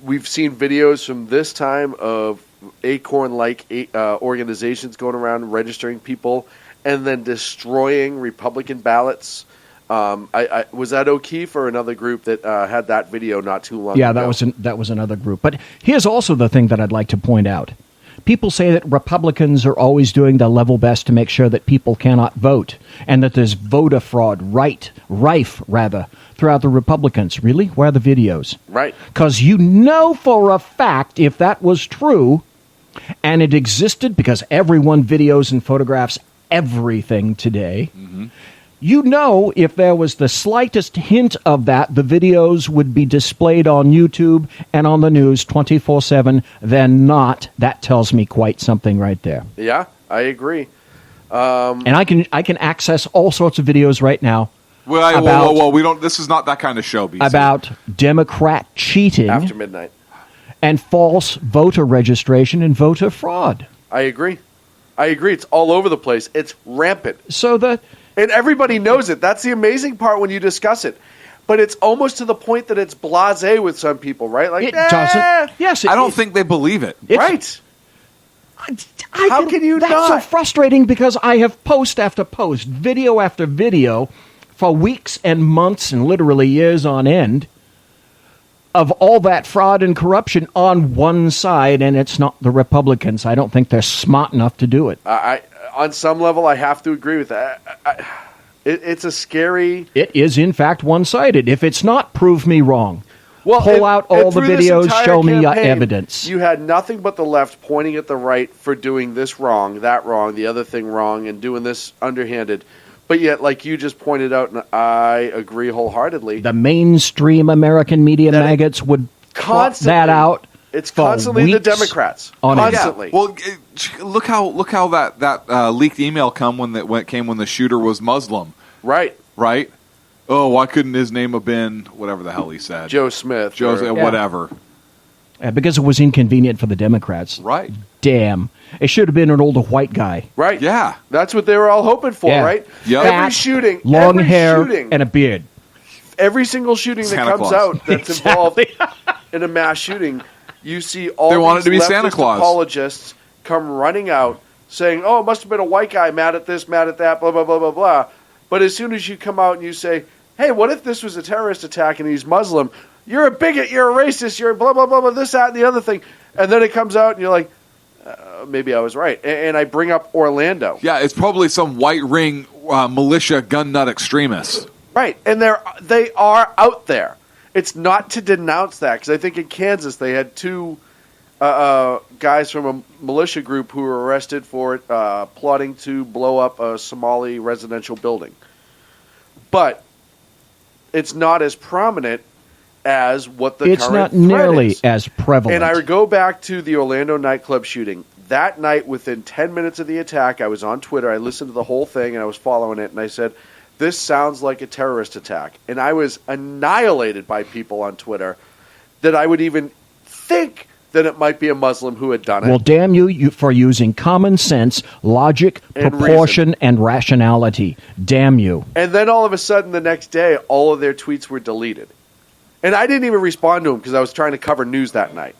We've seen videos from this time of Acorn-like organizations going around registering people and then destroying Republican ballots. Was that O'Keefe or another group that had that video not too long ago? Yeah, that was another group. But here's also the thing that I'd like to point out. People say that Republicans are always doing their level best to make sure that people cannot vote and that there's voter fraud rife throughout the Republicans. Really? Where are the videos? Right. Because you know for a fact if that was true and it existed, because everyone videos and photographs everything today, you know if there was the slightest hint of that, the videos would be displayed on YouTube and on the news 24/7. Then not. That tells me quite something right there. Yeah, I agree. And I can access all sorts of videos right now. Well, we don't. This is not that kind of show. BC. About Democrat cheating after midnight and false voter registration and voter fraud. I agree. It's all over the place. It's rampant. And everybody knows it. That's the amazing part when you discuss it. but it's almost to the point that it's blasé with some people, right? Like, It doesn't. Yes, I don't think they believe it. Right. How can you That's not? so frustrating because I have post after post, video after video, for weeks and months and literally years on end, of all that fraud and corruption on one side, and it's not the Republicans. I don't think they're smart enough to do it. On some level, I have to agree with that. It's a scary. It is, in fact, one-sided. If it's not, prove me wrong. Well, pull out all the through this videos, entire show me campaign, evidence. You had nothing but the left pointing at the right for doing this wrong, that wrong, the other thing wrong, and doing this underhanded. But yet, like you just pointed out, and I agree wholeheartedly, The mainstream American media maggots would plot that out. It's for constantly the weeks Democrats. on end. Constantly. Well, look how that leaked email came when the shooter was Muslim. Right. Right. Oh, why couldn't his name have been whatever the hell he said? Joe Smith. Whatever. Because it was inconvenient for the Democrats. Right. Damn. It should have been an older white guy. Right. Yeah. That's what they were all hoping for, Yeah. right? Yep. Every Fat, shooting, long every hair, shooting, and a beard. every single shooting Santa that comes Claus. out that's involved in a mass shooting, you see all They want it these to be leftist Santa Claus. apologists come running out saying, "Oh, it must have been a white guy mad at this, mad at that, blah blah blah blah blah." But as soon as you come out and you say, "Hey, what if this was a terrorist attack and he's Muslim? You're a bigot, you're a racist, you're blah blah blah blah this, that, and the other thing," and then it comes out and you're like, "Maybe I was right." And I bring up Orlando. Yeah, it's probably some white ring militia gun nut extremists. Right, and they are out there. It's not to denounce that, because I think in Kansas they had two guys from a militia group who were arrested for plotting to blow up a Somali residential building. But it's not as prominent as what the It's current not threat nearly is. as prevalent. And I go back to the Orlando nightclub shooting. That night, within 10 minutes of the attack, I was on Twitter. I listened to the whole thing, and I was following it, and I said, "This sounds like a terrorist attack." And I was annihilated by people on Twitter that I would even think that it might be a Muslim who had done it. Well, damn you for using common sense, logic, And proportion, and rationality. Damn you. And then all of a sudden, the next day, all of their tweets were deleted. And I didn't even respond to them because I was trying to cover news that night.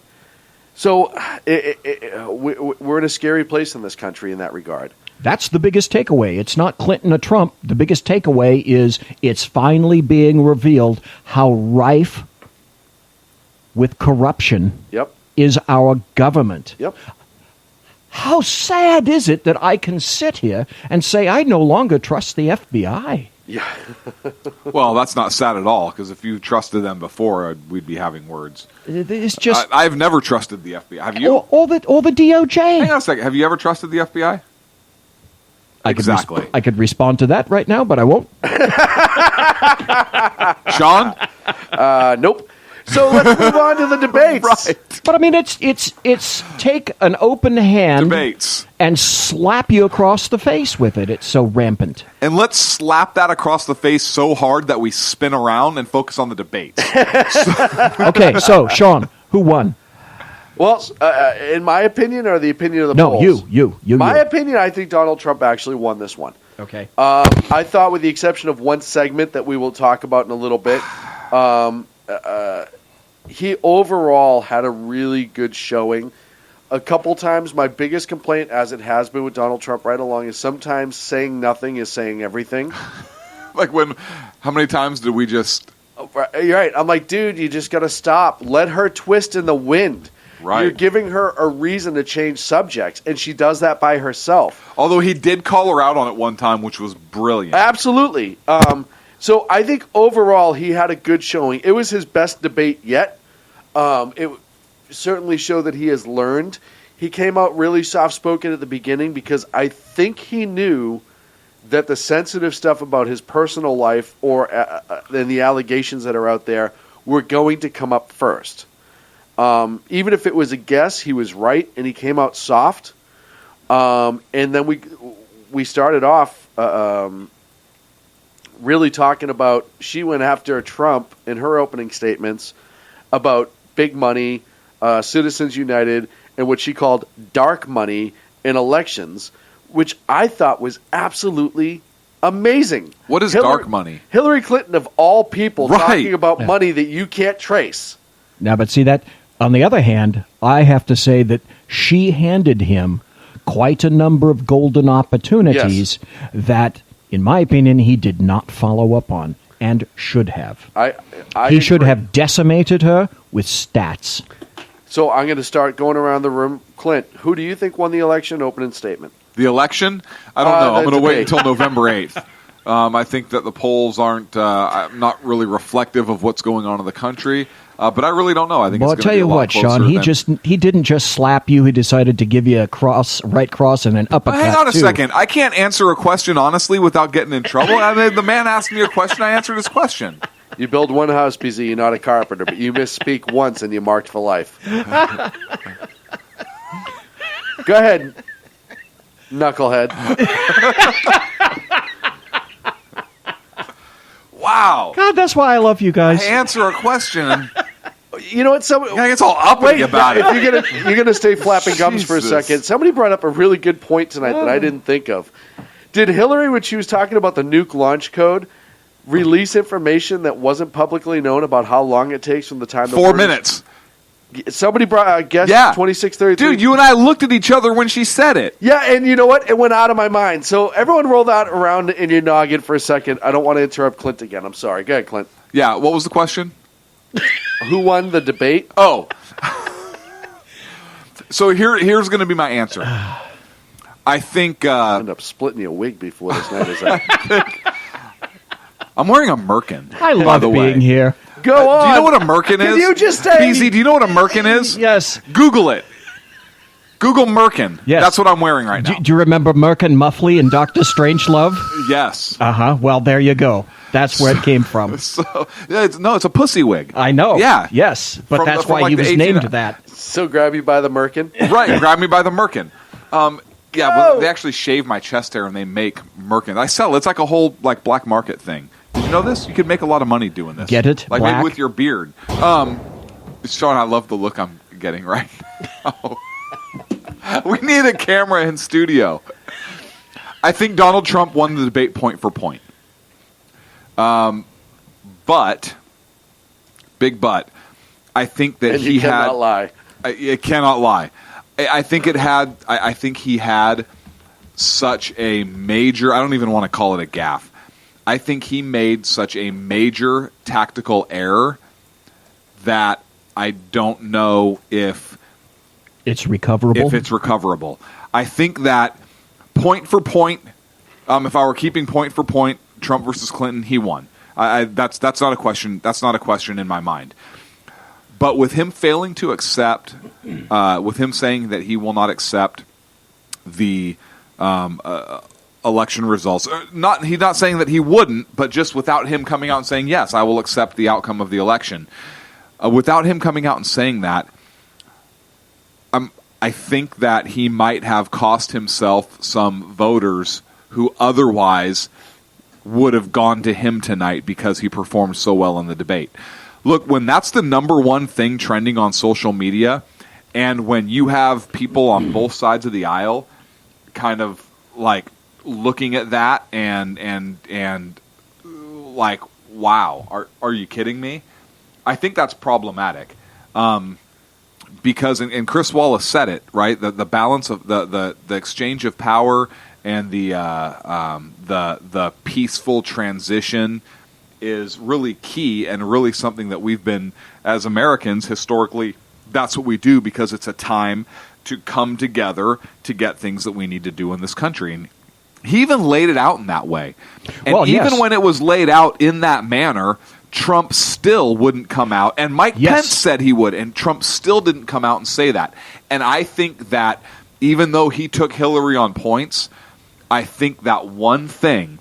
So we're in a scary place in this country in that regard. That's the biggest takeaway. It's not Clinton or Trump. The biggest takeaway is it's finally being revealed how rife with corruption is our government. Yep. How sad is it that I can sit here and say I no longer trust the FBI? Yeah. Well, that's not sad at all, because if you trusted them before, we'd be having words. It's just I've never trusted the FBI. Have you? or the DOJ. Hang on a second. Have you ever trusted the FBI? Exactly. I could respond to that right now, but I won't. Sean? Nope. So let's move on to the debates. Right. But I mean, it's take an open hand Debates. and slap you across the face with it. It's so rampant. And let's slap that across the face so hard that we spin around and focus on the debates. Okay, so Sean, who won? Well, in my opinion, or the opinion of the No, polls? you. My opinion, I think Donald Trump actually won this one. Okay. I thought, with the exception of one segment that we will talk about in a little bit, he overall had a really good showing. A couple times, my biggest complaint, as it has been with Donald Trump right along, is sometimes saying nothing is saying everything. Like how many times did we just... You're right. I'm like, dude, you just got to stop. Let her twist in the wind. Right. You're giving her a reason to change subjects, and she does that by herself. Although he did call her out on it one time, which was brilliant. Absolutely. So I think overall he had a good showing. It was his best debate yet. It certainly showed that he has learned. He came out really soft-spoken at the beginning because I think he knew that the sensitive stuff about his personal life or and the allegations that are out there were going to come up first. Even if it was a guess, he was right, and he came out soft. And then we started off really talking about, she went after Trump in her opening statements about big money, Citizens United, and what she called dark money in elections, which I thought was absolutely Amazing. What is dark money? Hillary Clinton, of all people, Right. talking about Yeah. money that you can't trace. Now, but see that, on the other hand, I have to say that she handed him quite a number of golden opportunities that, in my opinion, he did not follow up on and should have. I He should agree. have decimated her with stats. So I'm going to start going around the room. Clint, who do you think won the election? Opening statement. The election? I don't know. I'm the going to wait debate. until November 8th. I think that the polls aren't not really reflective of what's going on in the country. But I really don't know. I think Well, I'll it's tell going to be you a lot what, closer Sean. than- He didn't just slap you. He decided to give you a right cross and an uppercut. Hang on a too. second. I can't answer a question honestly without getting in trouble. I mean, the man asked me a question. I answered his question. You build one house, BZ. You're not a carpenter, but you misspeak once and you marked for life. Go ahead, knucklehead. Wow. God, that's why I love you guys. I answer a question. You know what? I gets all uppity about it. If you're gonna stay flapping gums for a Jesus. second. Somebody brought up a really good point tonight that I didn't think of. Did Hillary, when she was talking about the nuke launch code, release information that wasn't publicly known about how long it takes from the time? 4 minutes. Somebody brought, I guess, Yeah. 2633. Dude, you and I looked at each other when she said it. Yeah, and you know what? It went out of my mind. So everyone roll that around in your noggin for a second. I don't want to interrupt Clint again. I'm sorry. Go ahead, Clint. Yeah, what was the question? Who won the debate? Oh. So here's going to be my answer. I think... I'll end up splitting you a wig before this night is out. I'm wearing a merkin. I by love the way. being here. Go on. Do you know what a merkin is? Can you just say... PZ, do you know what a merkin is? Yes. Google it. Google merkin. Yes. That's what I'm wearing right now. Do you remember Merkin Muffley and Dr. Strangelove? Yes. Uh-huh. Well, there you go. That's where it came from. So, it's a pussy wig. I know. Yeah. Yes, but From- that's from why like he the was 18 named that. So grab you by the merkin? Right, grab me by the merkin. Yeah, but they actually shave my chest hair and they make merkin. I sell it. It's like a whole black market thing. Did you know this? You could make a lot of money doing this. Get it? Like Black? maybe with your beard. Sean, I love the look I'm getting right now. We need a camera in studio. I think Donald Trump won the debate point for point. But, big but, I think that And he you had... cannot lie. It cannot lie. I think it had. I think he had such a major. I don't even want to call it a gaffe. I think he made such a major tactical error that I don't know if It's recoverable. if it's recoverable. I think that point for point, if I were keeping point for point, Trump versus Clinton, he won. That's not a question. That's not a question in my mind. But with him failing to accept, with him saying that he will not accept the election results, he's not saying that he wouldn't, but just without him coming out and saying, yes, I will accept the outcome of the election. Without him coming out and saying that, I think that he might have cost himself some voters who otherwise would have gone to him tonight because he performed so well in the debate. Look, when that's the number one thing trending on social media, and when you have people on both sides of the aisle kind of like looking at that and like, wow, are you kidding me? I think that's problematic. Because and Chris Wallace said it, right? The balance of the exchange of power and the peaceful transition is really key and really something that we've been, as Americans, historically, that's what we do because it's a time to come together to get things that we need to do in this country. And he even laid it out in that way. And Well, yes. even when it was laid out in that manner, Trump still wouldn't come out. And Mike Pence said he would, and Trump still didn't come out and say that. And I think that even though he took Hillary on points, I think that one thing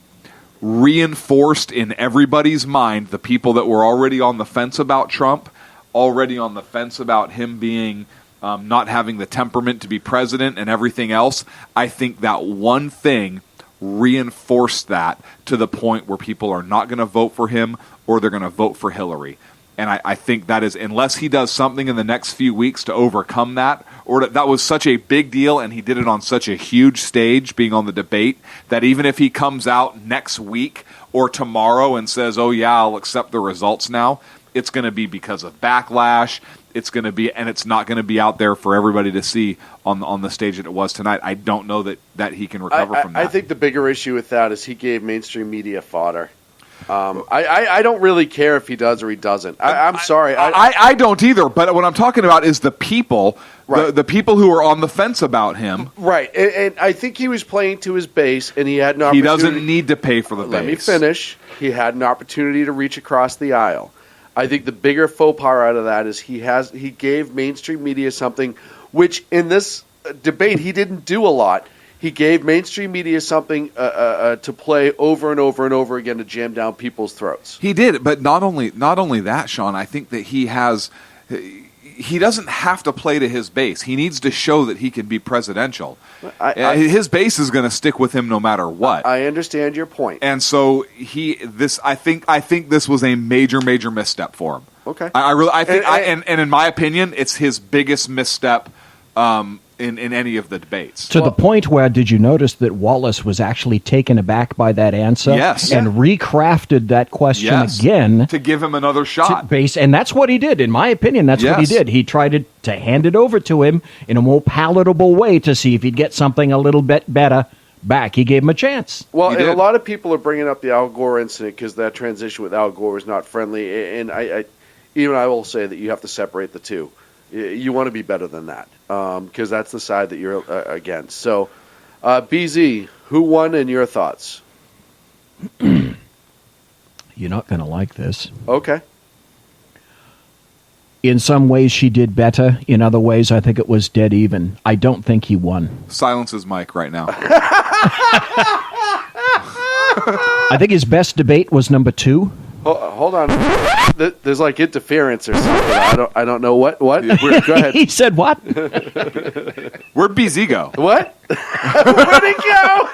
reinforced in everybody's mind, the people that were already on the fence about Trump, already on the fence about him being not having the temperament to be president and everything else, I think that one thing reinforced that to the point where people are not going to vote for him or they're going to vote for Hillary. And I think that is, unless he does something in the next few weeks to overcome that or that was such a big deal, and he did it on such a huge stage, being on the debate, that even if he comes out next week or tomorrow and says, "Oh yeah, I'll accept the results now," it's going to be because of backlash. It's going to be, and it's not going to be out there for everybody to see on the stage that it was tonight. I don't know that he can recover from that. I think the bigger issue with that is he gave mainstream media fodder. I don't really care if he does or he doesn't. I'm sorry. I don't either. But what I'm talking about is the people, Right. the people who are on the fence about him. Right, and I think he was playing to his base, and he had an He opportunity. doesn't need to pay for the Let me base. finish. He had an opportunity to reach across the aisle. I think the bigger faux pas out of that is he gave mainstream media something which in this debate he didn't do a lot. He gave mainstream media something to play over and over and over again to jam down people's throats. He did, but not only that, Sean. I think that he doesn't have to play to his base. He needs to show that he can be presidential. His base is going to stick with him no matter what. I understand your point. And so I think this was a major misstep for him. Okay. I think and in my opinion, it's his biggest misstep in any of the debates. To the point where, did you notice that Wallace was actually taken aback by that answer? Yes. And recrafted that question again. To give him another shot. And that's what he did. In my opinion, that's what he did. He tried to hand it over to him in a more palatable way to see if he'd get something a little bit better back. He gave him a chance. Well, and a lot of people are bringing up the Al Gore incident because that transition with Al Gore was not friendly. And I will say that you have to separate the two. You want to be better than that because that's the side that you're against. So, BZ, who won and your thoughts? You're not going to like this. Okay. In some ways, she did better. In other ways, I think it was dead even. I don't think he won. Silence his mic right now. I think his best debate was number 2. Hold on. There's like interference or something. I don't know what. Go ahead. He said what? Where'd BZ go? What? Where'd he go?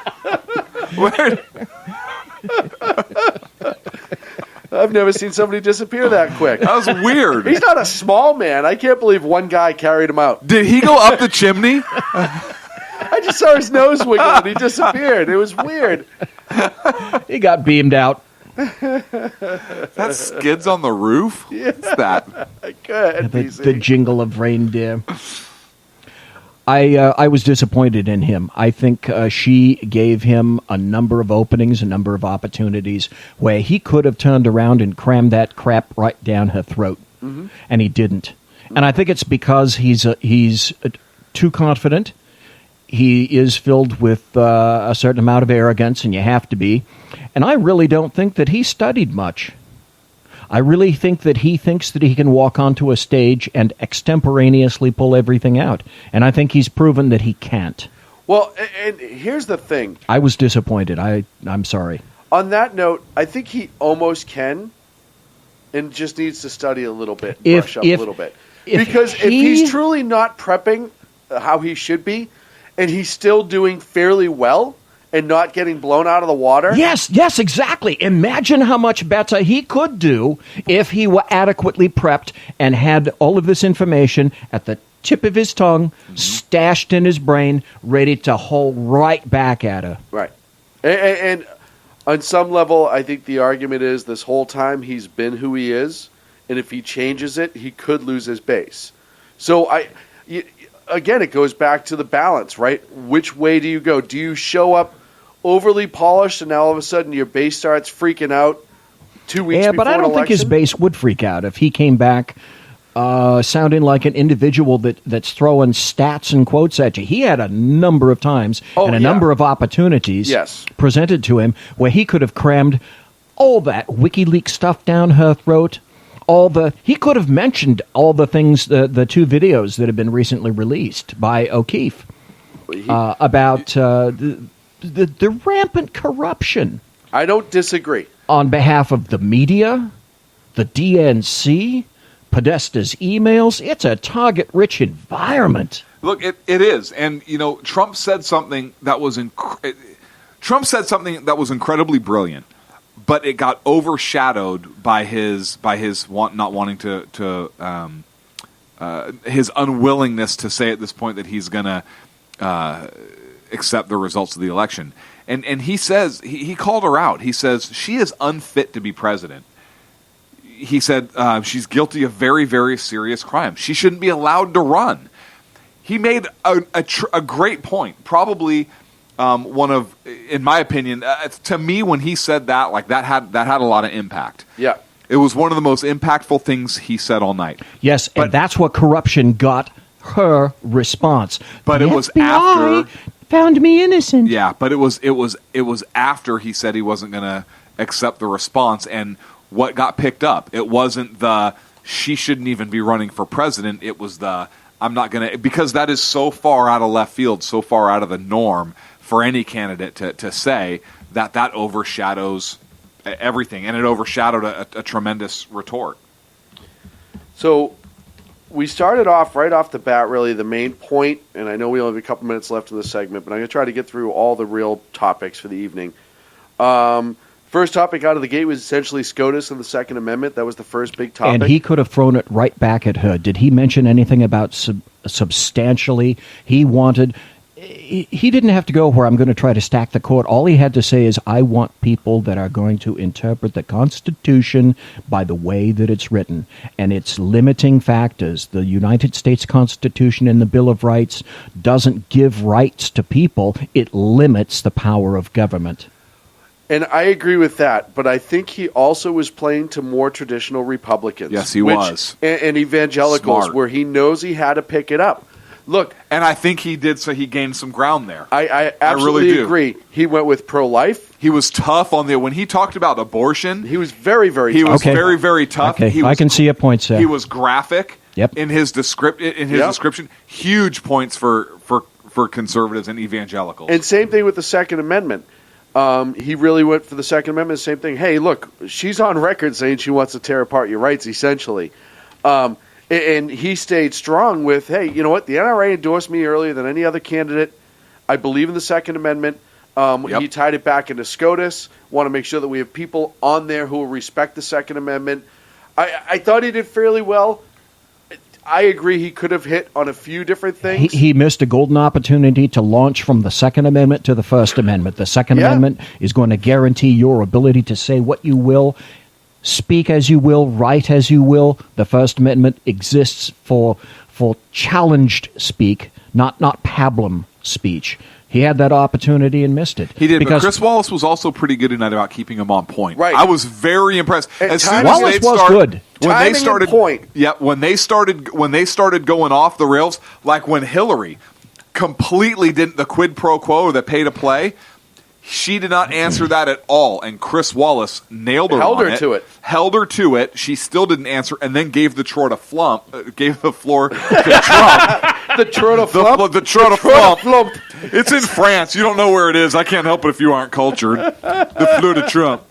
I've never seen somebody disappear that quick. That was weird. He's not a small man. I can't believe one guy carried him out. Did he go up the chimney? I just saw his nose wiggle and he disappeared. It was weird. He got beamed out. That skids on the roof? Yeah. What's that? Go ahead, The jingle of reindeer. I was disappointed in him. I think she gave him a number of openings, a number of opportunities where he could have turned around and crammed that crap right down her throat, and he didn't. And I think it's because he's too confident. He is filled with a certain amount of arrogance, and you have to be. And I really don't think that he studied much. I really think that he thinks that he can walk onto a stage and extemporaneously pull everything out. And I think he's proven that he can't. Well, and here's the thing. I was disappointed. I'm sorry. On that note, I think he almost can and just needs to study a little bit, If- brush up if- a little bit. if Because if he's truly not prepping how he should be, and he's still doing fairly well and not getting blown out of the water. Yes, exactly. Imagine how much better he could do if he were adequately prepped and had all of this information at the tip of his tongue, stashed in his brain, ready to haul right back at her. Right. And on some level, I think the argument is this whole time he's been who he is, and if he changes it, he could lose his base. So again, it goes back to the balance, right? Which way do you go? Do you show up overly polished and now all of a sudden your base starts freaking out 2 weeks Yeah, before but I an don't think his election? base would freak out if he came back sounding like an individual that's throwing stats and quotes at you. He had a number of times and a number of opportunities presented to him where he could have crammed all that WikiLeaks stuff down her throat. He could have mentioned all the things, the 2 videos that have been recently released by O'Keefe about the rampant corruption. I don't disagree. On behalf of the media, the DNC, Podesta's emails, it's a target-rich environment. Look, it is, and Trump said something that was incredibly brilliant, but it got overshadowed by his not wanting to his unwillingness to say at this point that he's going to accept the results of the election. And he says, he called her out. He says, she is unfit to be president. He said she's guilty of very, very serious crimes. She shouldn't be allowed to run. He made a great point. Probably one of, in my opinion, to me, when he said that, like that had a lot of impact. Yeah. It was one of the most impactful things he said all night. Yes, and that's what corruption got her response. But The it was FBI after found me innocent. Yeah, but it was after he said he wasn't going to accept the response, and what got picked up. It wasn't the she shouldn't even be running for president. It was the I'm not going to, because that is so far out of left field, so far out of the norm for any candidate to say that overshadows everything, and it overshadowed a tremendous retort. So we started off right off the bat, really the main point, and I know we only have a couple minutes left in the segment, but I'm going to try to get through all the real topics for the evening. First topic out of the gate was essentially SCOTUS and the Second Amendment. That was the first big topic. And he could have thrown it right back at her. Did he mention anything about substantially? He wanted... He didn't have to go where I'm going to try to stack the court. All he had to say is, I want people that are going to interpret the Constitution by the way that it's written. And its limiting factors. The United States Constitution and the Bill of Rights doesn't give rights to people. It limits the power of government. And I agree with that, but I think he also was playing to more traditional Republicans. Yes, he was. And evangelicals, Smart. where he knows he had to pick it up. Look, and I think he did, so he gained some ground there. I absolutely really do. agree. He went with pro-life. He was tough when he talked about abortion. He was very, very tough. tough. He was very, very tough. Okay, He I was, can see a point, sir. He was graphic Yep. in his description. Huge points for conservatives and evangelicals. And same thing with the Second Amendment. He really went for the Second Amendment. Same thing. Hey, look, she's on record saying she wants to tear apart your rights, essentially. And he stayed strong with, hey, you know what? The NRA endorsed me earlier than any other candidate. I believe in the Second Amendment. He tied it back into SCOTUS. Want to make sure that we have people on there who will respect the Second Amendment. I thought he did fairly well. I agree he could have hit on a few different things. He missed a golden opportunity to launch from the Second Amendment to the First Amendment. The Second Amendment is going to guarantee your ability to say what you will, speak as you will, write as you will. The First Amendment exists for challenged speak, not pablum speech. He had that opportunity and missed it. He did, but Chris Wallace was also pretty good tonight about keeping him on point. Right. I was very impressed. And Wallace was good. When they started point. Yeah, when they started going off the rails, like when Hillary completely didn't the quid pro quo or the pay to play, she did not answer that at all, and Chris Wallace nailed her Held on her it. to it. Held her to it. She still didn't answer, and then gave the floor to Trump. The Trot of Flump? The Trot of Flump. It's in France. You don't know where it is. I can't help it if you aren't cultured. The floor to Trump.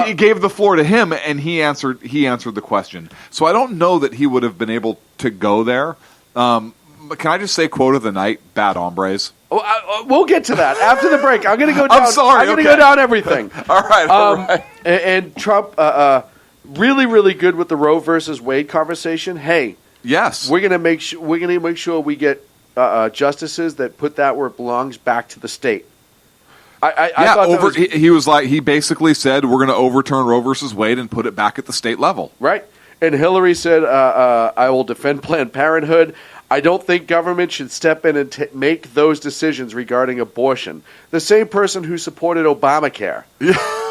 She gave the floor to him, and he answered the question. So I don't know that he would have been able to go there. Can I just say quote of the night? Bad hombres. We'll get to that after the break. I'm going to go down. I'm sorry. I'm going to go down everything. All right. And Trump, really, really good with the Roe versus Wade conversation. Hey, yes, we're going to make sure we get justices that put that where it belongs back to the state. I thought that was, he basically said we're going to overturn Roe versus Wade and put it back at the state level. Right. And Hillary said, I will defend Planned Parenthood. I don't think government should step in and make those decisions regarding abortion. The same person who supported Obamacare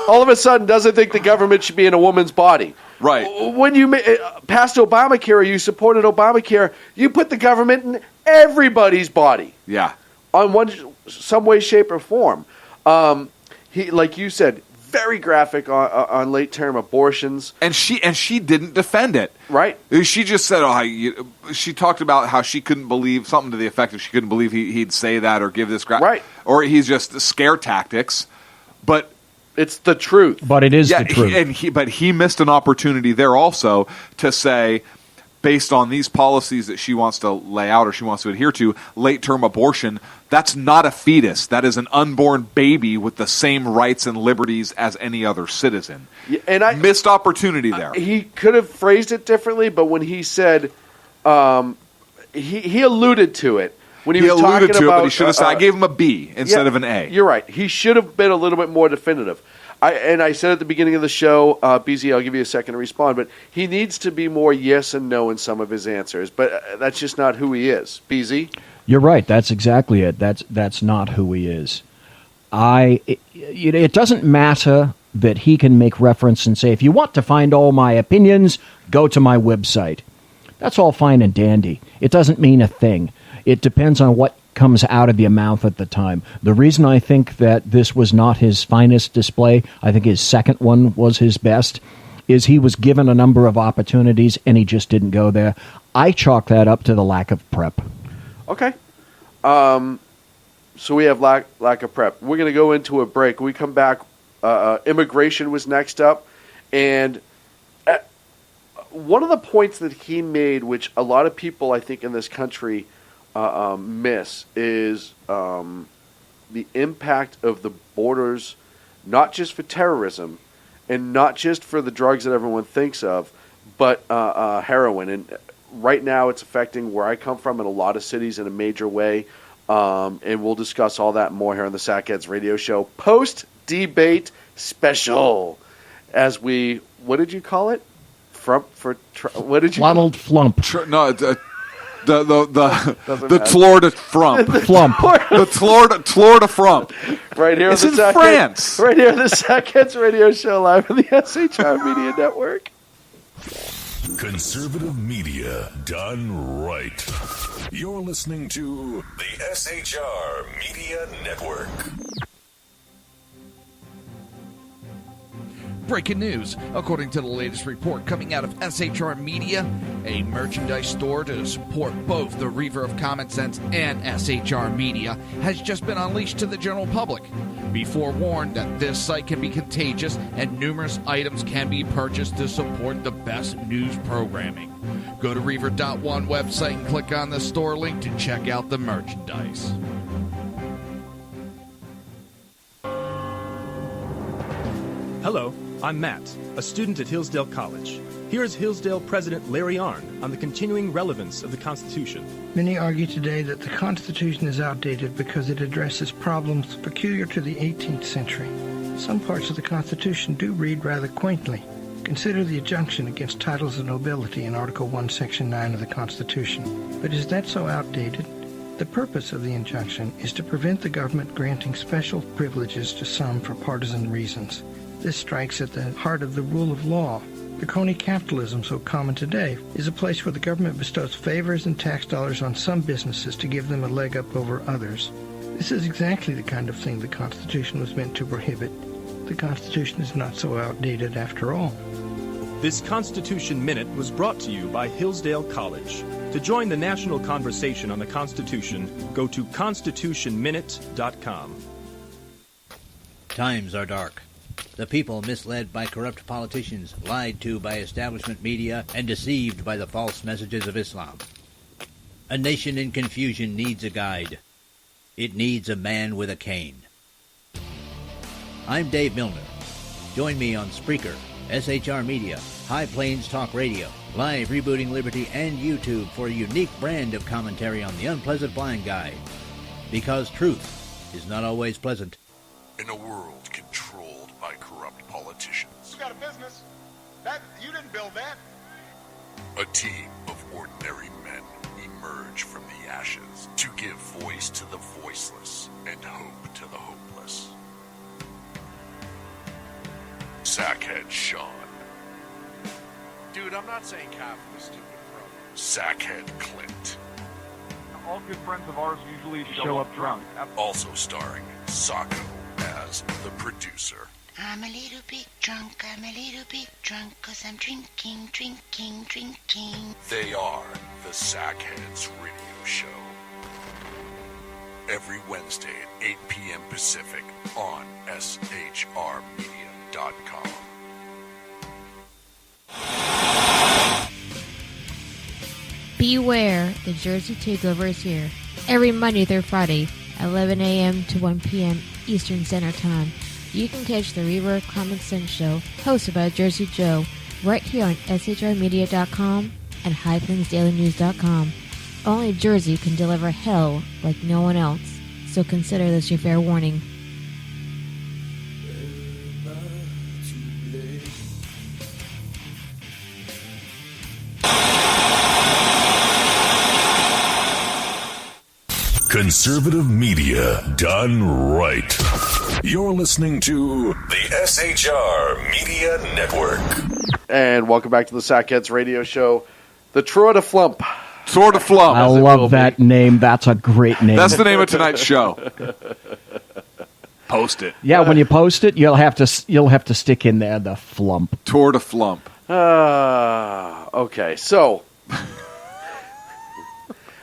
all of a sudden doesn't think the government should be in a woman's body. Right. When you passed Obamacare or you supported Obamacare, you put the government in everybody's body. Yeah. On some way, shape, or form. He, like you said, very graphic on late-term abortions. And she didn't defend it. Right. She just said, she talked about how she couldn't believe, something to the effect of she couldn't believe he'd say that or give this right. Or he's just scare tactics. But it's the truth. But it is the truth. But he missed an opportunity there also to say, based on these policies that she wants to lay out or she wants to adhere to, late-term abortion, that's not a fetus. That is an unborn baby with the same rights and liberties as any other citizen. And missed opportunity there. He could have phrased it differently, but when he said, he alluded to it when he was alluded talking to about. it, but he should have said, I gave him a B instead of an A. You're right. He should have been a little bit more definitive. I said at the beginning of the show, BZ, I'll give you a second to respond, but he needs to be more yes and no in some of his answers. But that's just not who he is. BZ? You're right. That's exactly it. That's not who he is. It doesn't matter that he can make reference and say, if you want to find all my opinions, go to my website. That's all fine and dandy. It doesn't mean a thing. It depends on what comes out of your mouth at the time. The reason I think that this was not his finest display, I think his second one was his best, is he was given a number of opportunities and he just didn't go there. I chalk that up to the lack of prep. Okay. So we have lack of prep. We're going to go into a break. When we come back, immigration was next up. And one of the points that he made, which a lot of people, I think, in this country miss, is the impact of the borders, not just for terrorism and not just for the drugs that everyone thinks of, but heroin. And right now it's affecting where I come from in a lot of cities in a major way. And we'll discuss all that and more here on the Sackheads Radio Show post-debate special. As we, what did you call it? What did you? Donald Flump. The Florida Frump. The Florida Frump. Right here. It's in France. Right here on the Sackheads Radio Show live on the SHR Media Network. Conservative media done right. You're listening to the SHR Media Network. Breaking news. According to the latest report coming out of SHR Media, a merchandise store to support both the Reaver of Common Sense and SHR Media has just been unleashed to the general public. Be forewarned that this site can be contagious and numerous items can be purchased to support the best news programming. Go to Reaver.one website and click on the store link to check out the merchandise. Hello, I'm Matt, a student at Hillsdale College. Here is Hillsdale President Larry Arnn on the continuing relevance of the Constitution. Many argue today that the Constitution is outdated because it addresses problems peculiar to the 18th century. Some parts of the Constitution do read rather quaintly. Consider the injunction against titles of nobility in Article 1, Section 9 of the Constitution. But is that so outdated? The purpose of the injunction is to prevent the government granting special privileges to some for partisan reasons. This strikes at the heart of the rule of law. The crony capitalism so common today is a place where the government bestows favors and tax dollars on some businesses to give them a leg up over others. This is exactly the kind of thing the Constitution was meant to prohibit. The Constitution is not so outdated after all. This Constitution Minute was brought to you by Hillsdale College. To join the national conversation on the Constitution, go to constitutionminute.com. Times are dark. The people misled by corrupt politicians, lied to by establishment media, and deceived by the false messages of Islam. A nation in confusion needs a guide. It needs a man with a cane. I'm Dave Milner. Join me on Spreaker, SHR Media, High Plains Talk Radio, Live Rebooting Liberty, and YouTube for a unique brand of commentary on the unpleasant blind guide. Because truth is not always pleasant. In a world controlled by corrupt politicians. You got a business. You didn't build that. A team of ordinary men emerge from the ashes to give voice to the voiceless and hope to the hopeless. Sackhead Sean. Dude, I'm not saying Kaufman is stupid, bro. Sackhead Clint. All good friends of ours usually show up drunk. Also starring Sacco as the producer. I'm a little bit drunk, 'cause I'm drinking. They are the Sackheads Radio Show. Every Wednesday at 8 p.m. Pacific on SHRmedia.com. Beware, the Jersey Takeover is here. Every Monday through Friday, 11 a.m. to 1 p.m. Eastern Standard Time. You can catch the Reaver of Common Sense Show, hosted by Jersey Joe, right here on SHRmedia.com and highplains.dailynews.com. Only Jersey can deliver hell like no one else, so consider this your fair warning. Conservative media done right. You're listening to the SHR Media Network. And welcome back to the Sackheads Radio Show, the Tour de Flump. Tour de Flump. I love that name. That's a great name. That's the name of tonight's show. Post it. Yeah, when you post it, you'll have to stick in there the flump. Tour de Flump. Okay, so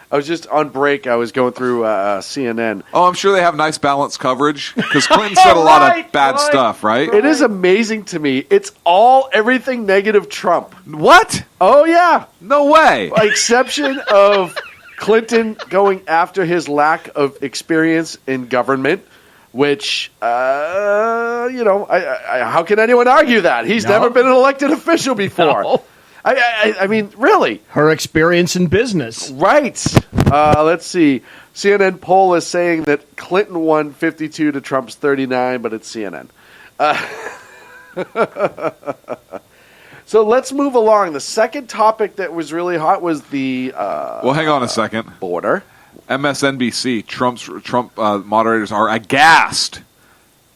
I was just on break. I was going through CNN. Oh, I'm sure they have nice balanced coverage because Clinton said a lot of bad stuff, right? It is amazing to me. It's everything negative Trump. What? Oh, yeah. No way. By exception of Clinton going after his lack of experience in government, which, how can anyone argue that? He's never been an elected official before. No. I mean, really. Her experience in business. Right. Let's see. CNN poll is saying that Clinton won 52 to Trump's 39, but it's CNN. So let's move along. The second topic that was really hot was the well, hang on a second. Border. MSNBC, Trump moderators are aghast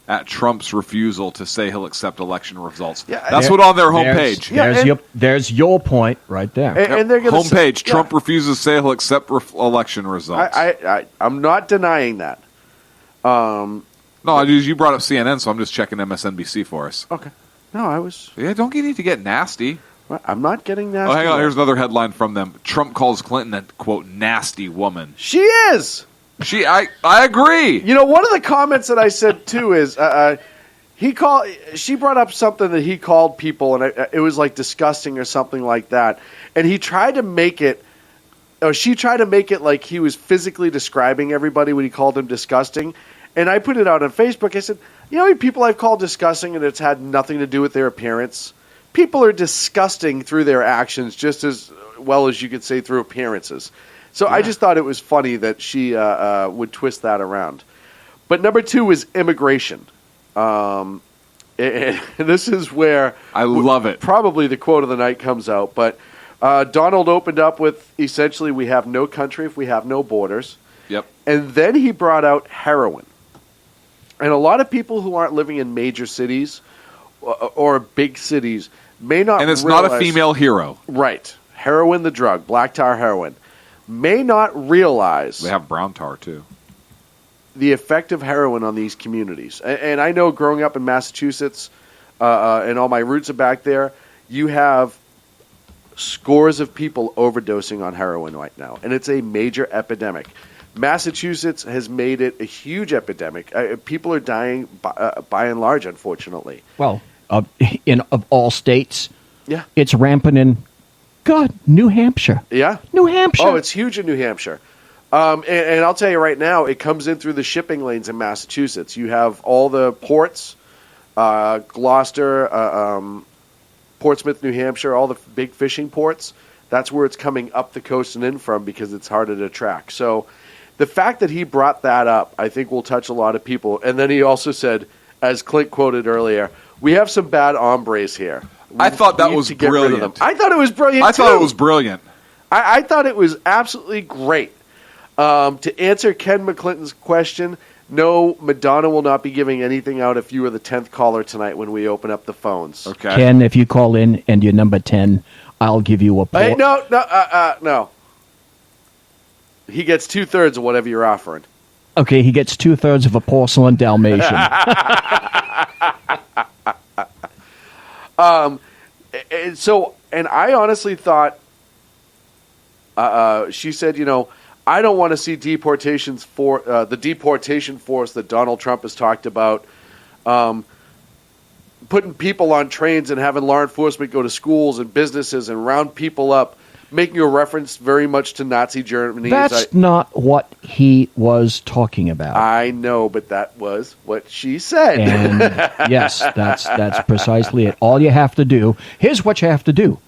at Trump's refusal to say he'll accept election results. Yeah, that's what on their homepage. There's your point right there. And they're going to homepage. Trump refuses to say he'll accept election results. I'm not denying that. No, you brought up CNN, so I'm just checking MSNBC for us. Okay. No, I was. Yeah, don't you need to get nasty? I'm not getting nasty. Oh, hang on. Here's another headline from them. Trump calls Clinton a quote nasty woman. She is. I agree. You know, one of the comments that I said too is she brought up something that he called people, and it was like disgusting or something like that. And he tried to make it, or she tried to make it like he was physically describing everybody when he called them disgusting. And I put it out on Facebook. I said, you know, people I've called disgusting, and it's had nothing to do with their appearance. People are disgusting through their actions just as well as you could say through appearances. So I just thought it was funny that she would twist that around. But number 2 was immigration. And this is where I love it. Probably the quote of the night comes out. But Donald opened up with essentially, we have no country if we have no borders. Yep. And then he brought out heroin. And a lot of people who aren't living in major cities or big cities may not And it's realize, not a female hero. Right. Heroin, the drug, black tar heroin. May not realize they have brown tar too. The effect of heroin on these communities. And I know growing up in Massachusetts, and all my roots are back there, you have scores of people overdosing on heroin right now. And it's a major epidemic. Massachusetts has made it a huge epidemic. People are dying by and large, unfortunately. Well, of all states, yeah, it's rampant in New Hampshire. Yeah, New Hampshire. Oh, it's huge in New Hampshire. And I'll tell you right now, it comes in through the shipping lanes in Massachusetts. You have all the ports, Gloucester, Portsmouth, New Hampshire, all the big fishing ports. That's where it's coming up the coast and in from because it's harder to track. So the fact that he brought that up, I think, will touch a lot of people. And then he also said, as Clint quoted earlier, we have some bad hombres here. I thought that was brilliant. I thought it was brilliant, I thought it was brilliant. I thought it was absolutely great. To answer Ken McClinton's question, no, Madonna will not be giving anything out if you are the 10th caller tonight when we open up the phones. Okay. Ken, if you call in and you're number 10, I'll give you a point. Hey, no. He gets 2/3 of whatever you're offering. Okay, he gets 2/3 of a porcelain Dalmatian. And I honestly thought, she said, I don't want to see deportations for the deportation force that Donald Trump has talked about, putting people on trains and having law enforcement go to schools and businesses and round people up, making a reference very much to Nazi Germany. That's not what he was talking about. I know, but that was what she said. And yes, that's precisely it. All you have to do, here's what you have to do.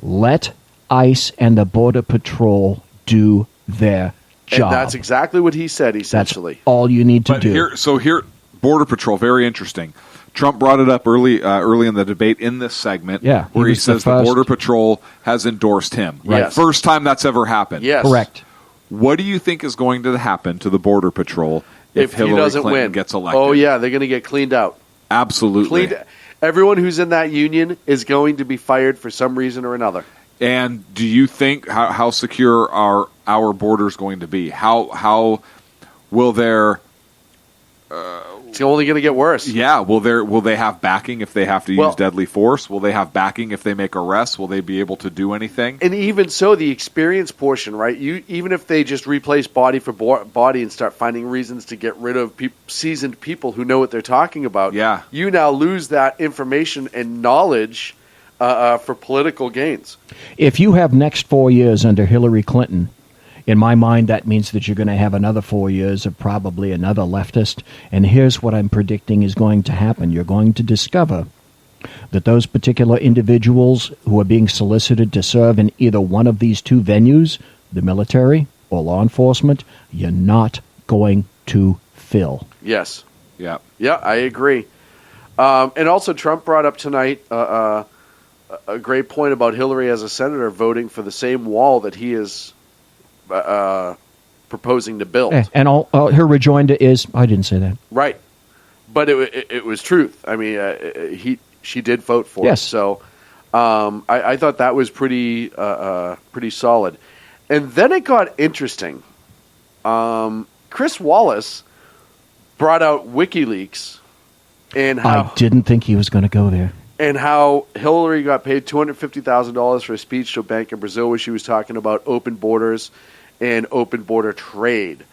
Let ICE and the Border Patrol do their job. And that's exactly what he said, essentially. That's all you need to But do. Here, Border Patrol, very interesting. Trump brought it up early in the debate in this segment, Yeah, he where he was the says the first. Border Patrol has endorsed him. Right. Yes. First time that's ever happened. Yes. Correct. What do you think is going to happen to the Border Patrol if he Hillary doesn't Clinton win. gets elected? Oh, yeah, they're going to get cleaned out. Absolutely. Everyone who's in that union is going to be fired for some reason or another. And do you think how secure are our borders going to be? How will their it's only going to get worse. Yeah, will they have backing if they have to Well- use deadly force? Will they have backing if they make arrests? Will they be able to do anything? And even so, the experience portion, right? Even if they just replace body for body and start finding reasons to get rid of seasoned people who know what they're talking about, Yeah. you now lose that information and knowledge for political gains. If you have next 4 years under Hillary Clinton, in my mind, that means that you're going to have another 4 years of probably another leftist. And here's what I'm predicting is going to happen. You're going to discover that those particular individuals who are being solicited to serve in either one of these two venues, the military or law enforcement, you're not going to fill. Yes. Yeah. Yeah, I agree. And also, Trump brought up tonight a great point about Hillary as a senator voting for the same wall that he is proposing to build. And her rejoinder is, I didn't say that. Right. But it was truth. I mean, she did vote for Yes. it. So I thought that was pretty solid. And then it got interesting. Chris Wallace brought out WikiLeaks and how I didn't think he was going to go there. and how Hillary got paid $250,000 for a speech to a bank in Brazil where she was talking about open borders and open border trade.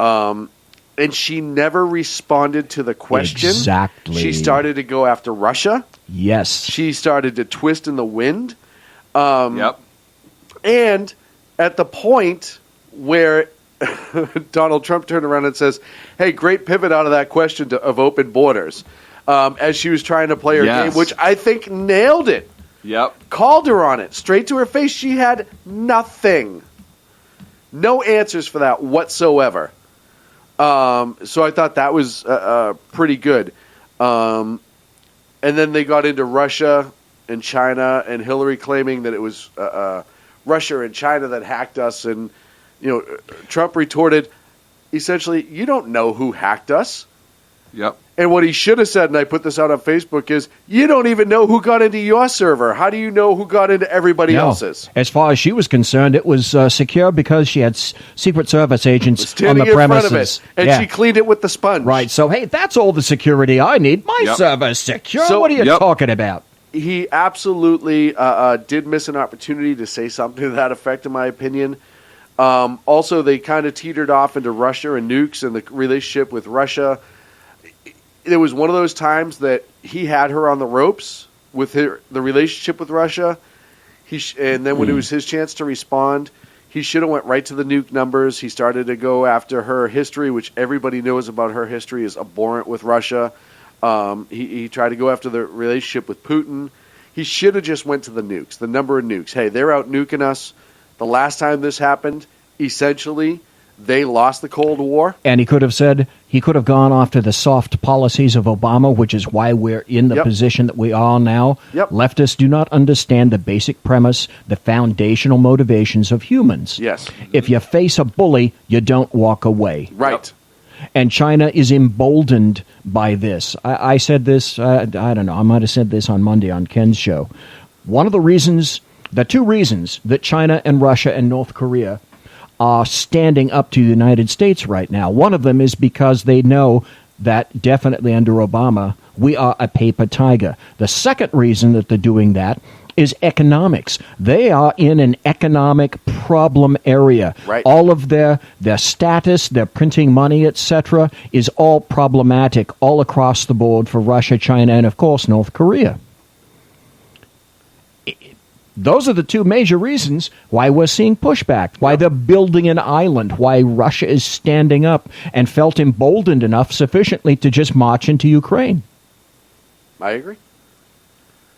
And she never responded to the question. Exactly. She started to go after Russia. Yes. She started to twist in the wind. Yep. And at the point where Donald Trump turned around and says, hey, great pivot out of that question of open borders, as she was trying to play her Yes. game, which I think nailed it. Yep. Called her on it. Straight to her face. She had nothing. No answers for that whatsoever. So I thought that was pretty good. And then they got into Russia and China, and Hillary claiming that it was Russia and China that hacked us. And Trump retorted, essentially, you don't know who hacked us. Yep. And what he should have said, and I put this out on Facebook, is you don't even know who got into your server. How do you know who got into everybody No. else's? As far as she was concerned, it was secure because she had Secret Service agents on Standing the in premises. front of it, and Yeah. she cleaned it with the sponge. Right, so hey, that's all the security I need. My Yep. server's secure. So- What are you Yep. talking about? He absolutely did miss an opportunity to say something to that effect, in my opinion. Also, they kind of teetered off into Russia and nukes and the relationship with Russia. It was one of those times that he had her on the ropes with the relationship with Russia. And then when it was his chance to respond, he should have went right to the nuke numbers. He started to go after her history, which everybody knows about her history is abhorrent with Russia. He tried to go after the relationship with Putin. He should have just went to the nukes, the number of nukes. Hey, they're out nuking us. The last time this happened, essentially, they lost the Cold War. And he could have gone after the soft policies of Obama, which is why we're in the Yep. position that we are now. Yep. Leftists do not understand the basic premise, the foundational motivations of humans. Yes. If you face a bully, you don't walk away. Right. And China is emboldened by this. I said this, I don't know, I might have said this on Monday on Ken's show. The two reasons that China and Russia and North Korea are standing up to the United States right now, one of them is because they know that definitely under Obama, we are a paper tiger. The second reason that they're doing that is economics. They are in an economic problem area. Right. All of their status, their printing money, etc., is all problematic all across the board for Russia, China, and of course North Korea. Those are the two major reasons why we're seeing pushback, why they're building an island, why Russia is standing up and felt emboldened enough sufficiently to just march into Ukraine. I agree.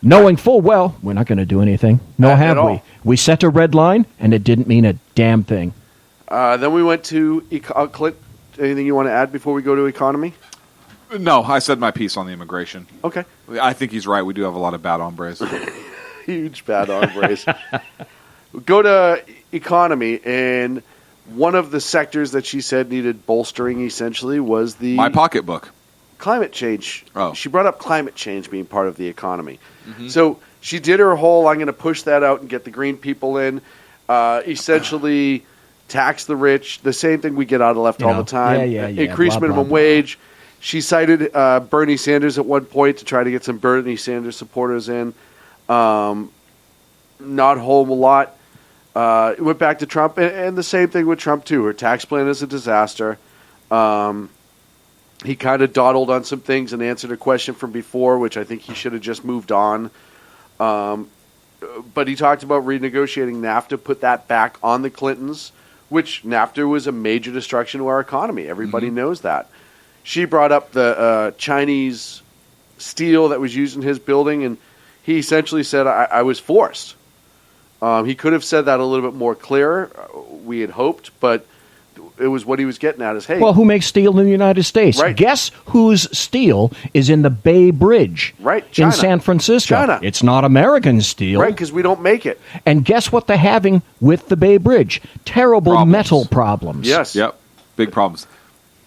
knowing full well we're not going to do anything. Nor At have we. all. We set a red line, and it didn't mean a damn thing. Then we went to Clint. Anything you want to add before we go to economy? No, I said my piece on the immigration. Okay. I think he's right. We do have a lot of bad hombres. Huge bad hombres. Go to economy, and one of the sectors that she said needed bolstering essentially was the My pocketbook. climate change. Oh. She brought up climate change being part of the economy. So she did her whole, I'm going to push that out and get the green people in, essentially tax the rich, the same thing we get out of left all the time. Increase blah, minimum blah, blah. wage. She cited Bernie Sanders at one point to try to get some Bernie Sanders supporters in. Not a whole lot. It went back to Trump, and the same thing with Trump, too. Her tax plan is a disaster. He kind of dawdled on some things and answered a question from before, which I think he should have just moved on. But he talked about renegotiating NAFTA, put that back on the Clintons, which NAFTA was a major destruction to our economy. Everybody knows that. She brought up the Chinese steel that was used in his building, and he essentially said, I was forced. He could have said that a little bit more clear, we had hoped, but it was what he was getting at is, hey. Well, who makes steel in the United States? Right. Guess whose steel is in the Bay Bridge Right, China. in San Francisco? China. It's not American steel. Right, because we don't make it. And guess what they're having with the Bay Bridge? Terrible Problems. metal problems. Yes. Yep. Big problems.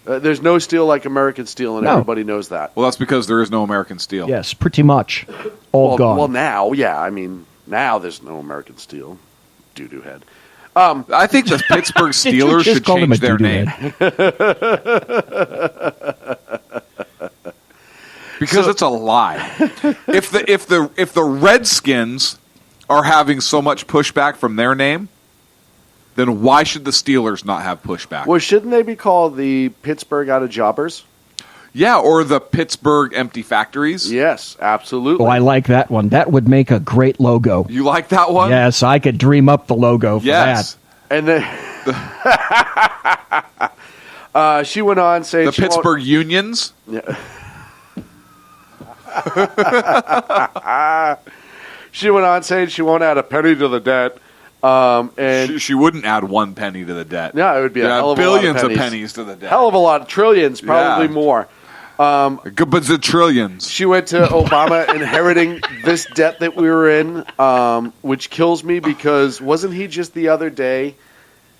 There's no steel like American steel, and No. everybody knows that. Well, that's because there is no American steel. Yes, pretty much. All gone. Well, now, yeah. I mean, now there's no American steel. Doo-doo head. I think the Pittsburgh Did you Steelers just should call him change a their doo-doo name. head? Because it's a lie. If the Redskins are having so much pushback from their name, then why should the Steelers not have pushback? Well, shouldn't they be called the Pittsburgh Out of Jobbers? Yeah, or the Pittsburgh Empty Factories. Yes, absolutely. Oh, I like that one. That would make a great logo. You like that one? Yes, I could dream up the logo for Yes. And then she went on saying The she won't- Pittsburgh Unions. She went on saying she won't add a penny to the debt. And She wouldn't add 1 penny to the debt. yeah, it would be a Yeah, hell of billions a lot of of pennies to the debt. Hell of a lot, trillions, probably Yeah. more. Bazillions. She went to Obama inheriting this debt that we were in, which kills me because wasn't he just the other day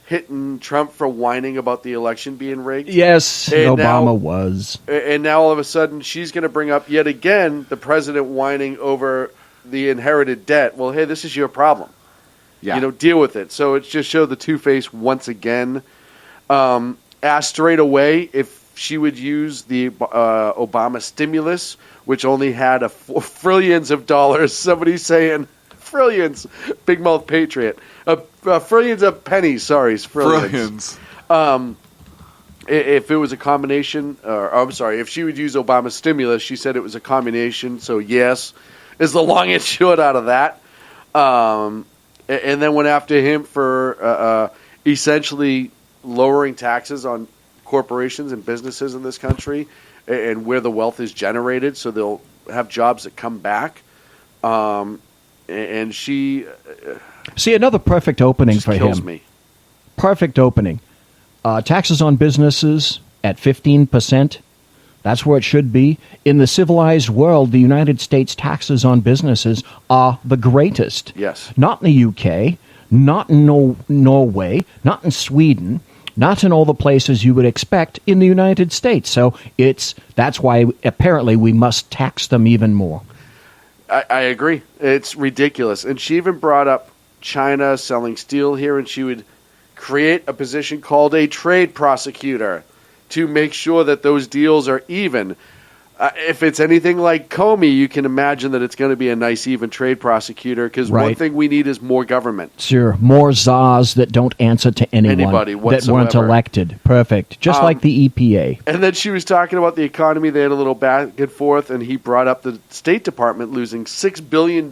hitting Trump for whining about the election being rigged? Yes, And Obama was. And now all of a sudden she's going to bring up yet again the president whining over the inherited debt. Well, hey, this is your problem. Yeah. You know, deal with it. So it just showed the two-face once again. Asked straight away if she would use the Obama stimulus, which only had trillions of dollars. Somebody's saying trillions. Big mouth patriot. Trillions of pennies. Sorry, trillions. If it was a combination, if she would use Obama's stimulus, she said it was a combination. So yes, is the long and short out of that. And then went after him for essentially lowering taxes on corporations and businesses in this country and where the wealth is generated, so they'll have jobs that come back. And she See, another perfect opening just for kills him. me. Perfect opening. Taxes on businesses at 15%. That's where it should be. In the civilized world, the United States taxes on businesses are the greatest. Yes. Not in the UK, not in Norway, not in Sweden, not in all the places you would expect in the United States. So that's why apparently we must tax them even more. I agree. It's ridiculous. And she even brought up China selling steel here, and she would create a position called a trade prosecutor to make sure that those deals are even. If it's anything like Comey, you can imagine that it's going to be a nice, even trade prosecutor, because one Right. thing we need is more government. Sure, more czars that don't answer to anyone Anybody that weren't whatsoever. elected. Perfect. Just like the EPA. And then she was talking about the economy. They had a little back and forth, and he brought up the State Department losing $6 billion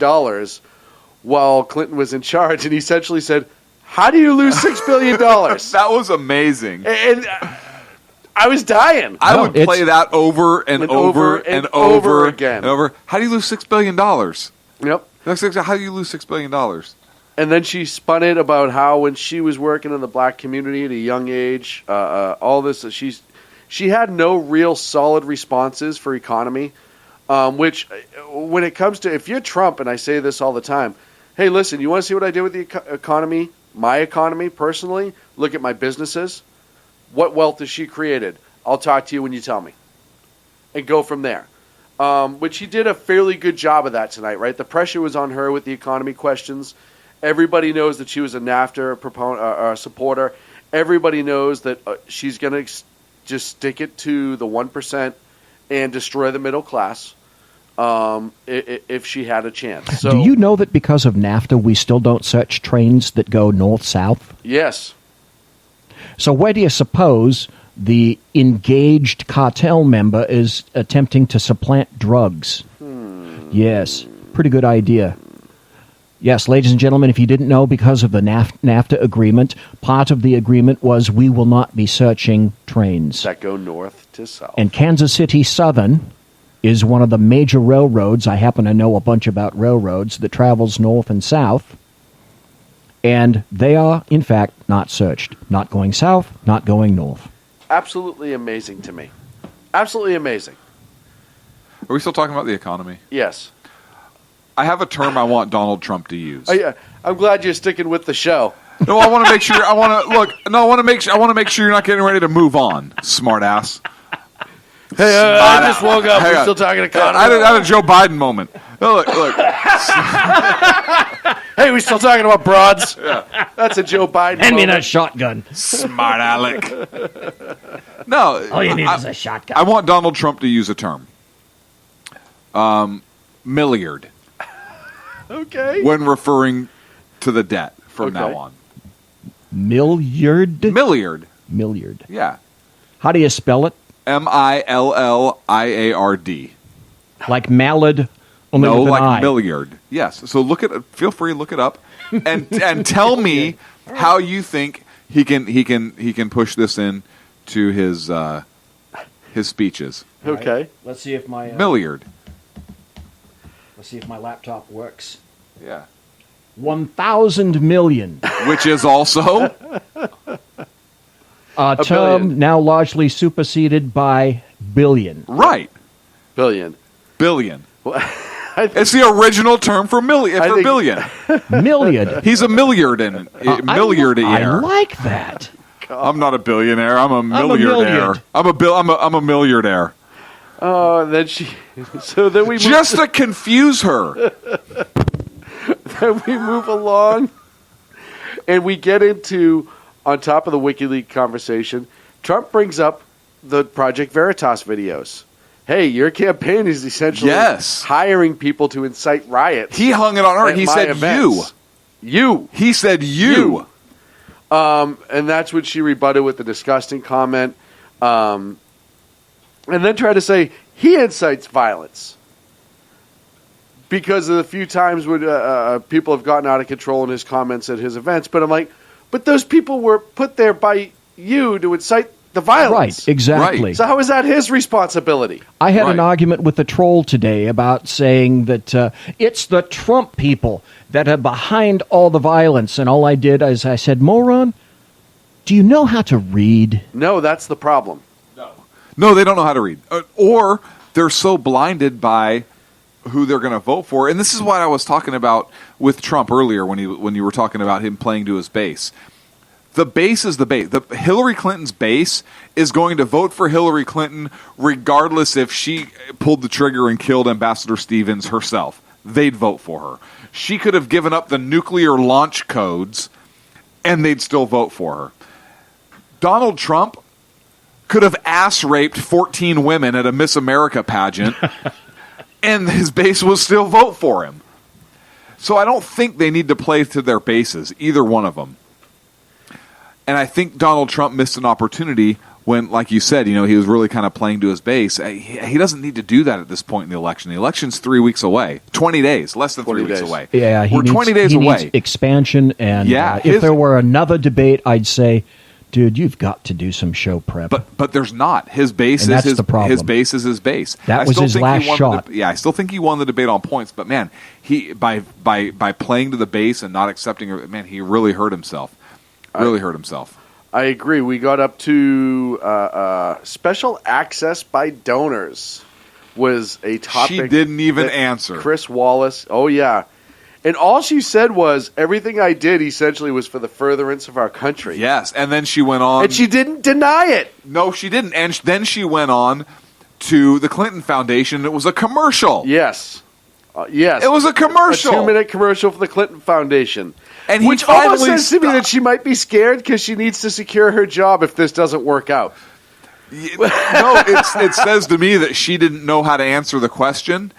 while Clinton was in charge. And he essentially said, how do you lose $6 billion? That was amazing. And I was dying. I would play that over and over and over again. and over. How do you lose $6 billion? Yep. That's exactly how you lose $6 billion. And then she spun it about how when she was working in the black community at a young age, all this, she had no real solid responses for economy, which when it comes to, if you're Trump, and I say this all the time, hey, listen, you want to see what I did with the economy, my economy personally? Look at my businesses. What wealth has she created? I'll talk to you when you tell me. And go from there. Which she did a fairly good job of that tonight, right? The pressure was on her with the economy questions. Everybody knows that she was a NAFTA supporter. Everybody knows that she's going to just stick it to the 1% and destroy the middle class if she had a chance. So, do you know that because of NAFTA, we still don't search trains that go north-south? Yes. So where do you suppose the engaged cartel member is attempting to supplant drugs? Yes, pretty good idea. Yes, ladies and gentlemen, if you didn't know, because of the NAFTA agreement, part of the agreement was we will not be searching trains that go north to south. And Kansas City Southern is one of the major railroads. I happen to know a bunch about railroads that travels north and south. And they are, in fact, not searched. Not going south, not going north. Absolutely amazing to me. Absolutely amazing. Are we still talking about the economy? Yes. I have a term I want Donald Trump to use. I'm glad you're sticking with the show. No, I want to make sure. I want to make sure you're not getting ready to move on, smartass. Hey, I just woke up. We're still talking economy. I had a Joe Biden moment. Oh, look. Hey, we still talking about broads? Yeah. That's a Joe Biden Hand me moment. that shotgun. Smart aleck. No. All you need is a shotgun. I want Donald Trump to use a term. Milliard. Okay. When referring to the debt from now on. Milliard? Milliard. Milliard. Yeah. How do you spell it? Milliard. Like mallard, only no, with an like I. milliard. Yes. So feel free to look it up, and tell me how you think he can push this in to his speeches. Okay. Let's see if my milliard. Let's see if my laptop works. Yeah. 1,000 million. Which is also a term billion. now largely superseded by billion. Right. Billion. It's the original term for billion. Milliard. He's a milliardaire. I like that. I'm not a billionaire. I'm a milliardaire. I'm a milliardaire. Oh, and then then we just to confuse her. Then we move along, and we get into, on top of the WikiLeaks conversation, Trump brings up the Project Veritas videos. Hey, your campaign is essentially hiring people to incite riots. He hung it on her. He said events. You. He said you. And that's what she rebutted with the disgusting comment. And then tried to say he incites violence because of the few times when people have gotten out of control in his comments at his events. But I'm like, but those people were put there by you to incite the violence. Right, exactly. Right. So how is that his responsibility? I had an argument with the troll today about saying that it's the Trump people that are behind all the violence. And all I did is I said, moron, do you know how to read? No, that's the problem. No, they don't know how to read. Or they're so blinded by who they're going to vote for. And this is what I was talking about with Trump earlier when you were talking about him playing to his base. The base is the base. Hillary Clinton's base is going to vote for Hillary Clinton regardless if she pulled the trigger and killed Ambassador Stevens herself. They'd vote for her. She could have given up the nuclear launch codes and they'd still vote for her. Donald Trump could have ass-raped 14 women at a Miss America pageant and his base will still vote for him. So I don't think they need to play to their bases, either one of them. And I think Donald Trump missed an opportunity when, like you said, he was really kind of playing to his base. He doesn't need to do that at this point in the election. The election's 3 weeks away. 20 days. Less than 3 weeks away. Yeah, we're 20 days he away. Needs expansion. And yeah, if there were another debate, I'd say Dude, you've got to do some show prep. But there's not. His base And is that's his the problem. His base is his base. That I was still his think last he won shot. I still think he won the debate on points. But man, he by playing to the base and not accepting, man, he really hurt himself. Hurt himself. I agree. We got up to special access by donors was a topic. She didn't even that answer. Chris Wallace. Oh, yeah. And all she said was, everything I did essentially was for the furtherance of our country. Yes, and then she went on. And she didn't deny it. No, she didn't. And then she went on to the Clinton Foundation. It was a commercial. Yes. Yes. It was a commercial. A 2-minute commercial for the Clinton Foundation. And he which almost finally says to me that she might be scared because she needs to secure her job if this doesn't work out. No, it says to me that she didn't know how to answer the question,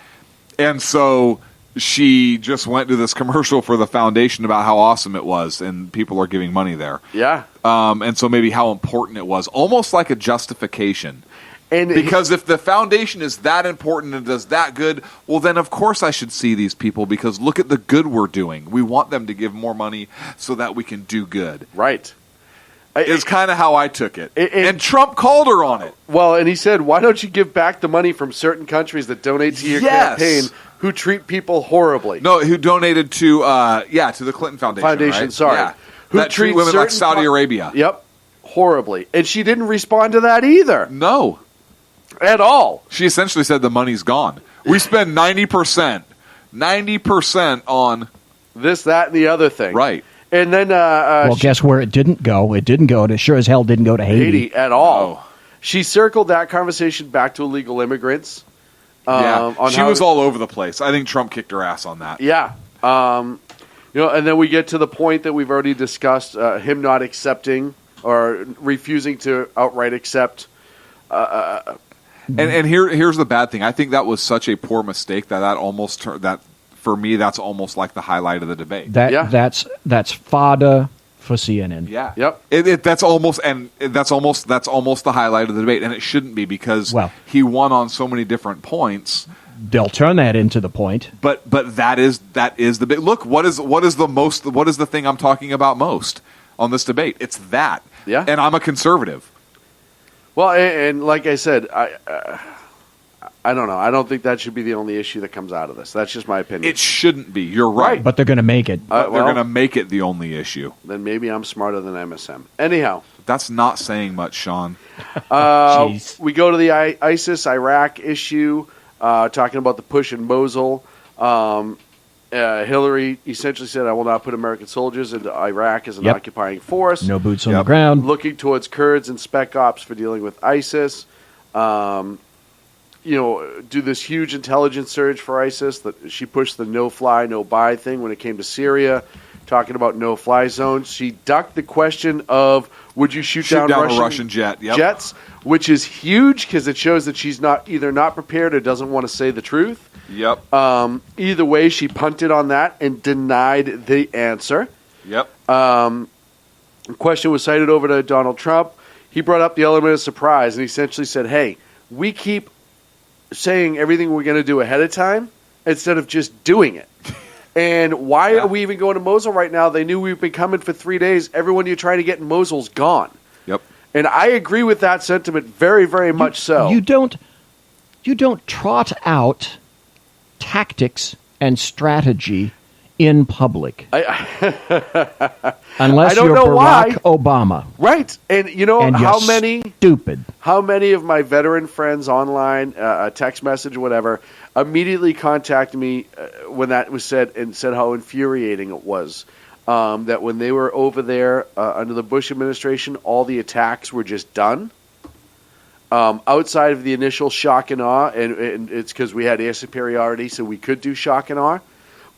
and so she just went to this commercial for the foundation about how awesome it was, and people are giving money there. Yeah. And so maybe how important it was, almost like a justification. And because if the foundation is that important and does that good, well, then of course I should see these people because look at the good we're doing. We want them to give more money so that we can do good. Right. Is kind of how I took it. And Trump called her on it. Well, and he said, why don't you give back the money from certain countries that donate to your campaign who treat people horribly? No, who donated to the Clinton Foundation. Right? Sorry. Yeah. Who that treat women like Saudi Arabia. Yep. Horribly. And she didn't respond to that either. No. At all. She essentially said the money's gone. We spend 90% on this, that, and the other thing. Right. And then well, guess where it didn't go? It didn't go to, sure as hell didn't go to Haiti. At all. She circled that conversation back to illegal immigrants. She was all over the place. I think Trump kicked her ass on that. Yeah. And then we get to the point that we've already discussed, him not accepting or refusing to outright accept. And here's the bad thing. I think that was such a poor mistake that almost that for me that's almost like the highlight of the debate. That's fodder for CNN. Yeah. Yep. That's almost the highlight of the debate, and it shouldn't be because he won on so many different points. They'll turn that into the point. But that is the big look. What is the thing I'm talking about most on this debate? It's that. Yeah. And I'm a conservative. Well, and like I said, I don't know. I don't think that should be the only issue that comes out of this. That's just my opinion. It shouldn't be. You're right. But they're going to make it. They're going to make it the only issue. Then maybe I'm smarter than MSM. Anyhow. That's not saying much, Sean. We go to the ISIS-Iraq issue, talking about the push in Mosul. Hillary essentially said, I will not put American soldiers into Iraq as an occupying force. No boots on the ground. Looking towards Kurds and spec ops for dealing with ISIS. Do this huge intelligence surge for ISIS. That she pushed the no-fly, no-buy thing when it came to Syria, talking about no-fly zones. She ducked the question of, would you shoot down a Russian jet? Yep. Jets, which is huge because it shows that she's either not prepared or doesn't want to say the truth. Yep. Either way, she punted on that and denied the answer. Yep. The question was cited over to Donald Trump. He brought up the element of surprise and essentially said, hey, we keep saying everything we're going to do ahead of time instead of just doing it. And why are we even going to Mosul right now? They knew we've been coming for 3 days. Everyone you're trying to get in Mosul's gone. Yep. And I agree with that sentiment very, very much so. You don't trot out tactics and strategy in public. Unless you're Barack Obama. Right. And and how you're many stupid. How many of my veteran friends online, a text message, whatever, immediately contacted me when that was said and said how infuriating it was. That when they were over there under the Bush administration, all the attacks were just done. Outside of the initial shock and awe, and it's because we had air superiority, so we could do shock and awe.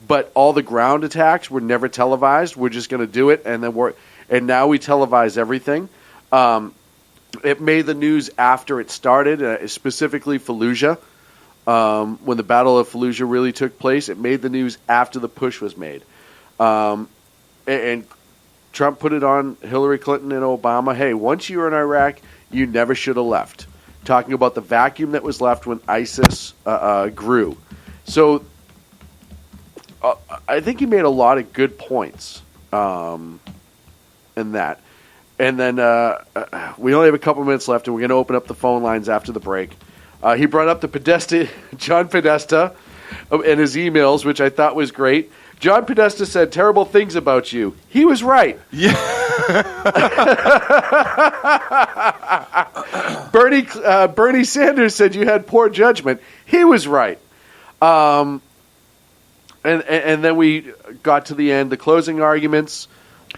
But all the ground attacks were never televised. We're just going to do it, and now we televise everything. It made the news after it started, specifically Fallujah. When the Battle of Fallujah really took place, it made the news after the push was made. And Trump put it on Hillary Clinton and Obama. Hey, once you were in Iraq, you never should have left. Talking about the vacuum that was left when ISIS grew. So I think he made a lot of good points in that. And then we only have a couple minutes left, and we're going to open up the phone lines after the break. He brought up the Podesta, John Podesta, in his emails, which I thought was great. John Podesta said terrible things about you. He was right. Yeah. Bernie Sanders said you had poor judgment. He was right. And then we got to the end, the closing arguments.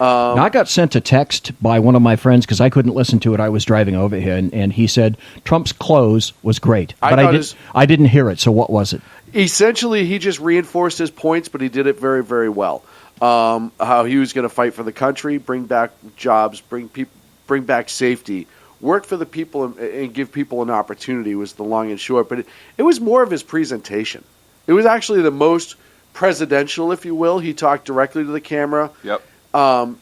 Now, I got sent a text by one of my friends because I couldn't listen to it. I was driving over here, and he said Trump's close was great. But I didn't hear it, so what was it? Essentially, he just reinforced his points, but he did it very, very well. How he was going to fight for the country, bring back jobs, bring back safety, work for the people, and give people an opportunity was the long and short. But it was more of his presentation. It was actually the most presidential, if you will. He talked directly to the camera. Yep.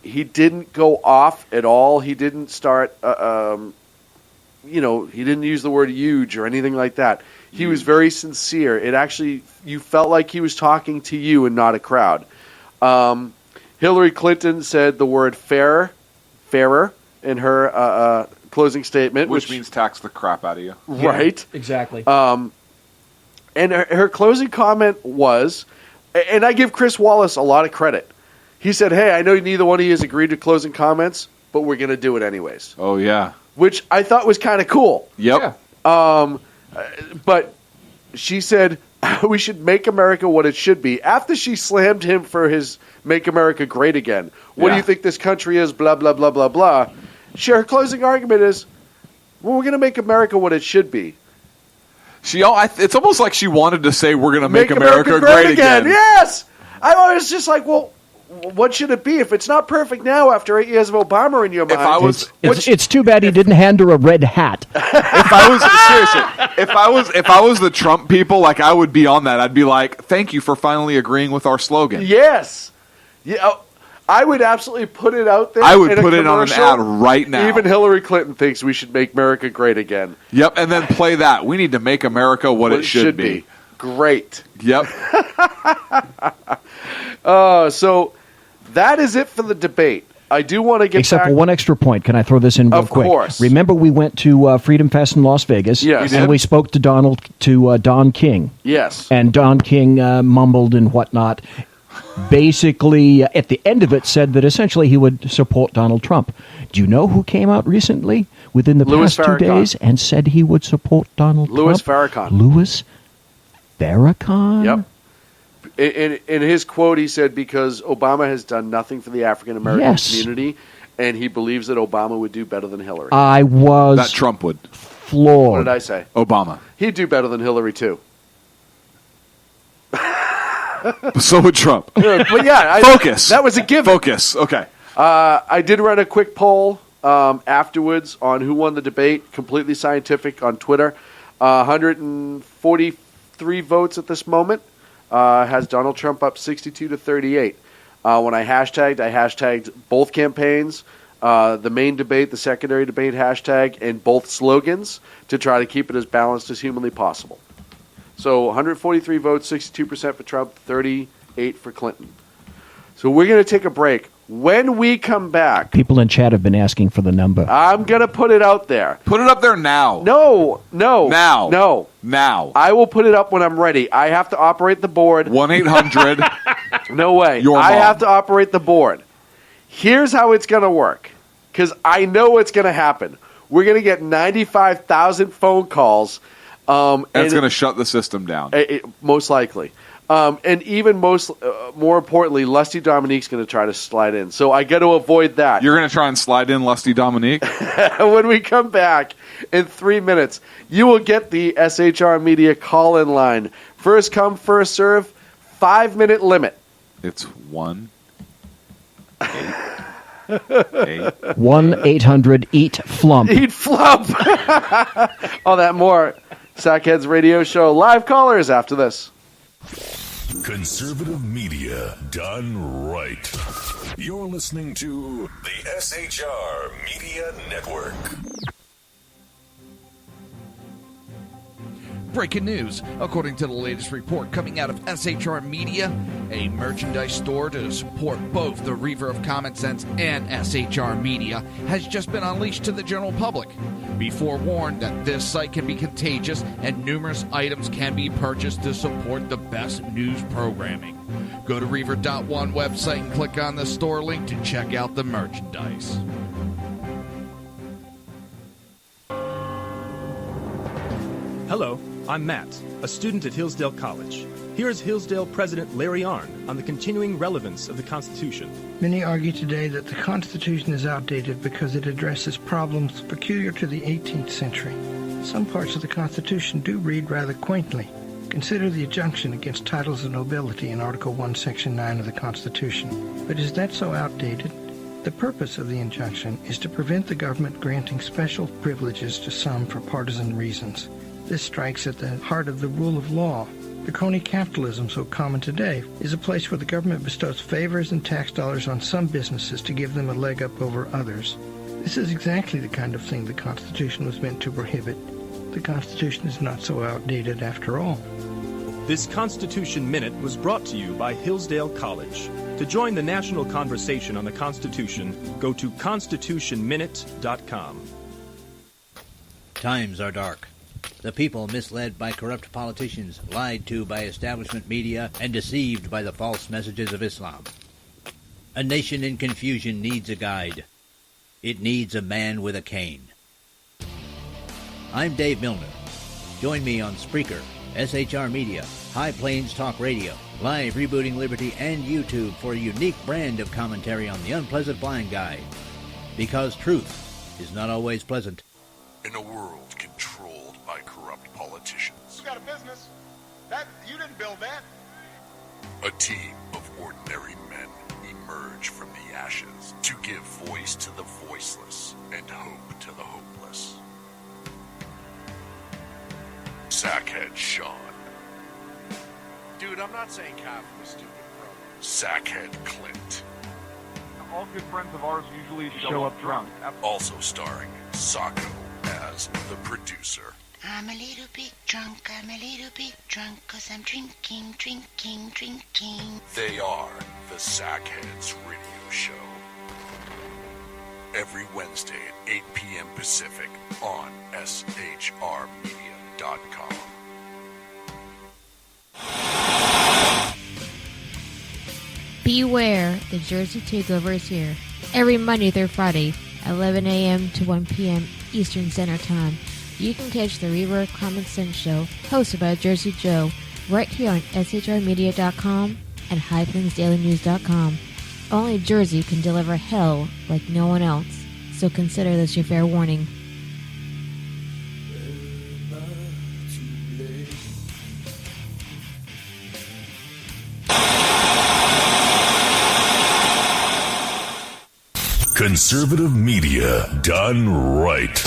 He didn't go off at all. He didn't start, he didn't use the word huge or anything like that. He was very sincere. It actually, you felt like he was talking to you and not a crowd. Hillary Clinton said the word fairer in her closing statement. Which means tax the crap out of you. Right. Yeah, exactly. And her closing comment was, and I give Chris Wallace a lot of credit. He said, hey, I know neither one of you has agreed to closing comments, but we're going to do it anyways. Oh, yeah. Which I thought was kind of cool. Yep. Yeah. But she said, we should make America what it should be. After she slammed him for his Make America Great Again. What do you think this country is? Blah, blah, blah, blah, blah. Her closing argument is, well, we're going to make America what it should be. It's almost like she wanted to say, we're going to make America great again. Yes! I was just like, well, what should it be? If it's not perfect now after 8 years of Obama in your mind. It's too bad he didn't hand her a red hat. If I was the Trump people, like I would be on that. I'd be like, thank you for finally agreeing with our slogan. Yes. Yeah. I would absolutely put it out there. I would put it on an ad right now. Even Hillary Clinton thinks we should make America great again. Yep, and then play that. We need to make America what it should be. Great. Yep. So that is it for the debate. I do want to get Except back... for one extra point. Can I throw this in real quick? Of course. Remember we went to Freedom Fest in Las Vegas? Yes. And we spoke to Don King. Yes. And Don King mumbled and whatnot. Basically, at the end of it, said that essentially he would support Donald Trump. Do you know who came out recently, within the Louis past 2 days, and said he would support Donald Louis Trump? Farrakhan. Louis Farrakhan? Yep. In his quote, he said, because Obama has done nothing for the African-American community, and he believes that Obama would do better than Hillary. That Trump would. Floored. What did I say? Obama. He'd do better than Hillary, too. So would Trump. But yeah, Focus. That was a given. Focus. Okay. I did run a quick poll afterwards on who won the debate, completely scientific, on Twitter. 143 votes at this moment. Has Donald Trump up 62-38. When I hashtagged both campaigns, the main debate, the secondary debate hashtag, and both slogans to try to keep it as balanced as humanly possible. So 143 votes, 62% for Trump, 38 for Clinton. So we're going to take a break. When we come back... People in chat have been asking for the number. I'm going to put it out there. Put it up there now. No. Now. No. Now. I will put it up when I'm ready. I have to operate the board. 1-800. No way. Your mom. I have to operate the board. Here's how it's going to work, because I know what's going to happen. We're going to get 95,000 phone calls. That's going to shut the system down. Most likely. And even more importantly, Lusty Dominique's going to try to slide in. So I got to avoid that. You're going to try and slide in Lusty Dominique? When we come back in 3 minutes, you will get the SHR Media call-in line. First come, first serve, 5-minute limit. It's 1-8. 1-800-EAT-FLUMP. Eat flump. All that more. Sackheads Radio Show. Live callers after this. Conservative media done right. You're listening to the SHR Media Network. Breaking news. According to the latest report coming out of SHR Media, a merchandise store to support both the Reaver of Common Sense and SHR Media has just been unleashed to the general public. Be forewarned that this site can be contagious and numerous items can be purchased to support the best news programming. Go to Reaver.one website and click on the store link to check out the merchandise. Hello, I'm Matt, a student at Hillsdale College. Here is Hillsdale President Larry Arnn on the continuing relevance of the Constitution. Many argue today that the Constitution is outdated because it addresses problems peculiar to the 18th century. Some parts of the Constitution do read rather quaintly. Consider the injunction against titles of nobility in Article 1, Section 9 of the Constitution. But is that so outdated? The purpose of the injunction is to prevent the government granting special privileges to some for partisan reasons. This strikes at the heart of the rule of law. The crony capitalism so common today is a place where the government bestows favors and tax dollars on some businesses to give them a leg up over others. This is exactly the kind of thing the Constitution was meant to prohibit. The Constitution is not so outdated after all. This Constitution Minute was brought to you by Hillsdale College. To join the national conversation on the Constitution, go to constitutionminute.com. Times are dark. The people misled by corrupt politicians, lied to by establishment media, and deceived by the false messages of Islam. A nation in confusion needs a guide. It needs a man with a cane. I'm Dave Milner. Join me on Spreaker, SHR Media, High Plains Talk Radio, Live Rebooting Liberty, and YouTube for a unique brand of commentary on the unpleasant blind guide. Because truth is not always pleasant. In a world controlled by corrupt politicians, You got a business. That you didn't build that. a team of ordinary men emerge from the ashes to give voice to the voiceless and hope to the hopeless. Sackhead Sean, Dude, I'm not saying Kafka was stupid, bro. Sackhead Clint, All good friends of ours usually show up drunk. also starring Sacco as the producer. I'm a little bit drunk, I'm a little bit drunk, 'cause I'm drinking, drinking, drinking. They are the Sackheads Radio Show. Every Wednesday at 8 p.m. Pacific on SHRmedia.com. Beware, the Jersey Takeover is here. Every Monday through Friday, 11 a.m. to 1 p.m. Eastern Standard Time. You can catch the Reaver of Common Sense show, hosted by Jersey Joe, right here on SHRmedia.com and HighPlainsDailyNews.com. Only Jersey can deliver hell like no one else, so consider this your fair warning. Conservative media done right.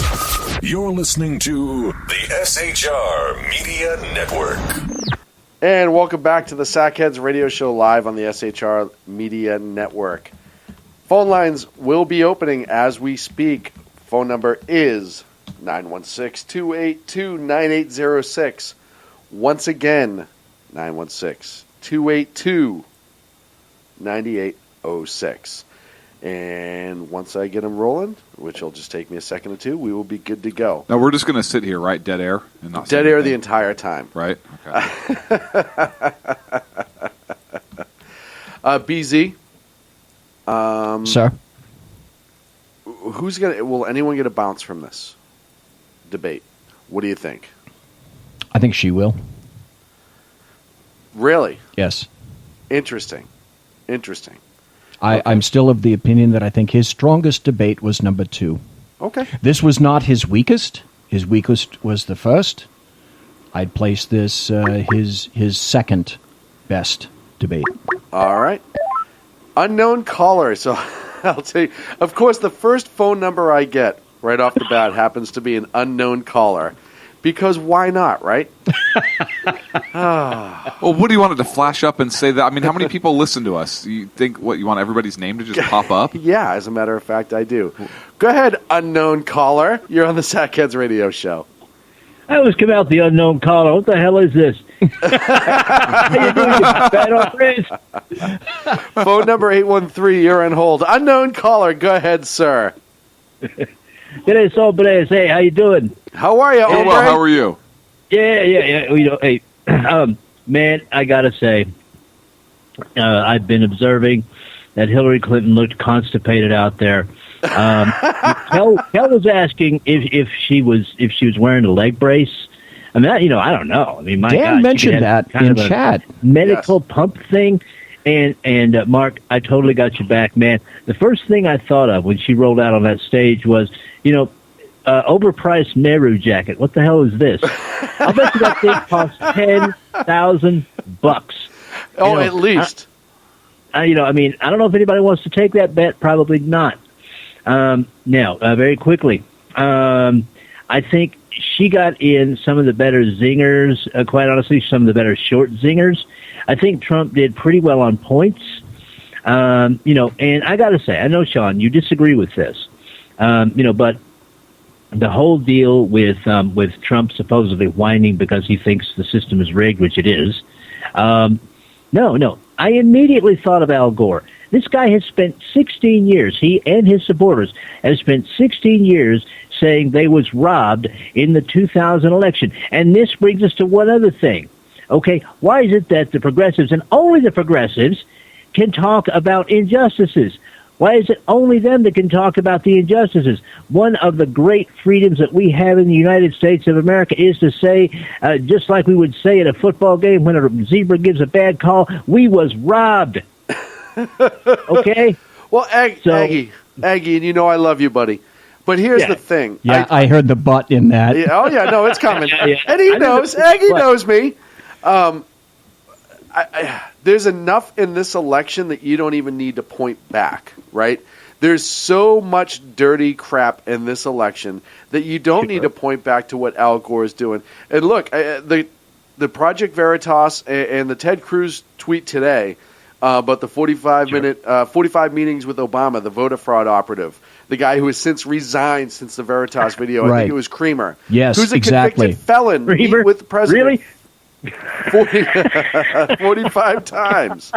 You're listening to the SHR Media Network. And welcome back to the Sackheads Radio Show live on the SHR Media Network. Phone lines will be opening as we speak. Phone number is 916-282-9806. Once again, 916-282-9806. And once I get them rolling, which will just take me a second or two, we will be good to go. Now we're just going to sit here, right? Dead air? And not Dead air the entire time. Right? Okay. BZ. Sir? Will anyone get a bounce from this debate? What do you think? I think she will. Really? Yes. Interesting. I'm still of the opinion that I think his strongest debate was number 2. Okay. This was not his weakest. His weakest was the first. I'd place this his second best debate. All right. Unknown caller. So I'll tell you. Of course, the first phone number I get right off the bat happens to be an unknown caller. Because why not, right? Well, what do you want it to flash up and say that? I mean, how many people listen to us? You think you want everybody's name to just pop up? Yeah, as a matter of fact, I do. Go ahead, unknown caller. You're on the Sackheads Radio Show. I always come out the unknown caller. What the hell is this? How you doing, you fat old Chris? Phone number 813, you're on hold. Unknown caller, go ahead, sir. G'day, Sobres. Hey, how you doing? How are you, Oh, well, how are you? Yeah. You know, hey, man, I gotta say, I've been observing that Hillary Clinton looked constipated out there. Kel was asking if she was wearing a leg brace. I mean, I don't know. I mean, my Dan God, mentioned that in chat. Medical pump thing. And Mark, I totally got your back, man. The first thing I thought of when she rolled out on that stage was, overpriced Meru jacket. What the hell is this? I'll bet you that thing costs $10,000. At least. I mean, I don't know if anybody wants to take that bet. Probably not. Now, very quickly, I think she got in some of the better zingers, quite honestly, some of the better short zingers. I think Trump did pretty well on points. And I got to say, I know, Sean, you disagree with this, but the whole deal with Trump supposedly whining because he thinks the system is rigged, which it is. No. I immediately thought of Al Gore. This guy has spent 16 years, he and his supporters have spent 16 years saying they was robbed in the 2000 election. And this brings us to one other thing. Okay, why is it that the progressives, and only the progressives, can talk about injustices? Why is it only them that can talk about the injustices? One of the great freedoms that we have in the United States of America is to say, just like we would say at a football game when a zebra gives a bad call, we was robbed. Okay? Well, Aggie, and you know I love you, buddy. But here's the thing. Yeah, I heard the butt in that. No, it's coming. And he knows. Aggie knows me. There's enough in this election that you don't even need to point back, right? There's so much dirty crap in this election that you don't need to point back to what Al Gore is doing. And look, the Project Veritas and the Ted Cruz tweet today about the 45 meetings with Obama, the voter fraud operative, the guy who has since resigned since the Veritas video. I think it was Creamer. Yes, who's a exactly. convicted felon Creamer? with the president. Really? 45 times.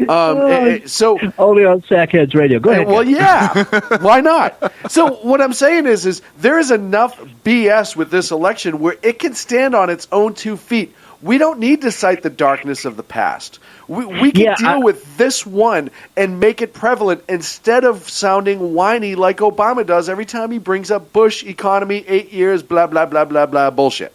So only on Sackheads Radio. Go ahead. Well, yeah. Why not? So what I'm saying is there is enough BS with this election where it can stand on its own 2 feet. We don't need to cite the darkness of the past. We can deal with this one and make it prevalent instead of sounding whiny like Obama does every time he brings up Bush, economy, 8 years, blah, blah, blah, blah, blah, bullshit.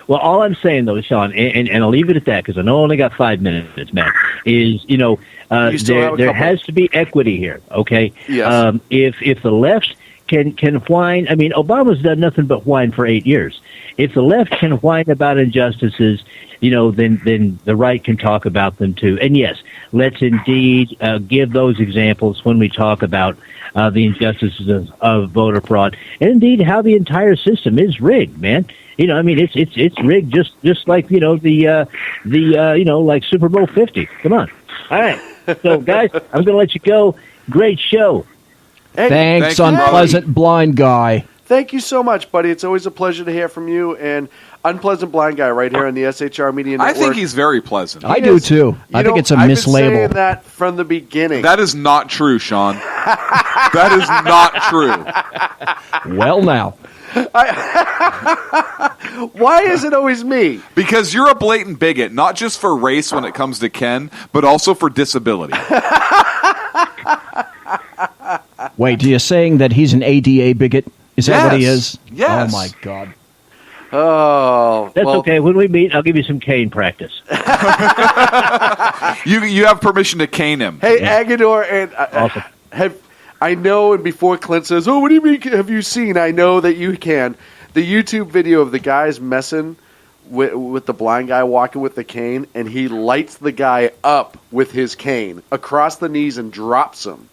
Well, all I'm saying, though, Sean, and I'll leave it at that because I know I only got 5 minutes, man, is, there has to be equity here, okay? Yes. If the left can whine, I mean, Obama's done nothing but whine for 8 years. If the left can whine about injustices, then the right can talk about them too. And yes, let's indeed give those examples when we talk about the injustices of voter fraud, and indeed how the entire system is rigged, man. It's rigged just like like Super Bowl 50. Come on. All right. So guys, I'm going to let you go. Great show. Hey, Thanks, Unpleasant Blind Guy. Thank you so much, buddy. It's always a pleasure to hear from you and Unpleasant Blind Guy right here on the SHR Media Network. I think he's very pleasant. I do too. I think it's a I've mislabel. been saying that from the beginning. That is not true, Sean. That is not true. Well, now. Why is it always me? Because you're a blatant bigot, not just for race when it comes to Ken, but also for disability. Wait, you're saying that he's an ADA bigot? Is that what he is? Yes. Oh, my God. Oh, that's okay. When we meet, I'll give you some cane practice. You have permission to cane him. Hey, Agador, and awesome. I know, and before Clint says, "Oh, what do you mean? Have you seen?" I know that you can. The YouTube video of the guys messing with the blind guy walking with the cane, and he lights the guy up with his cane across the knees and drops him.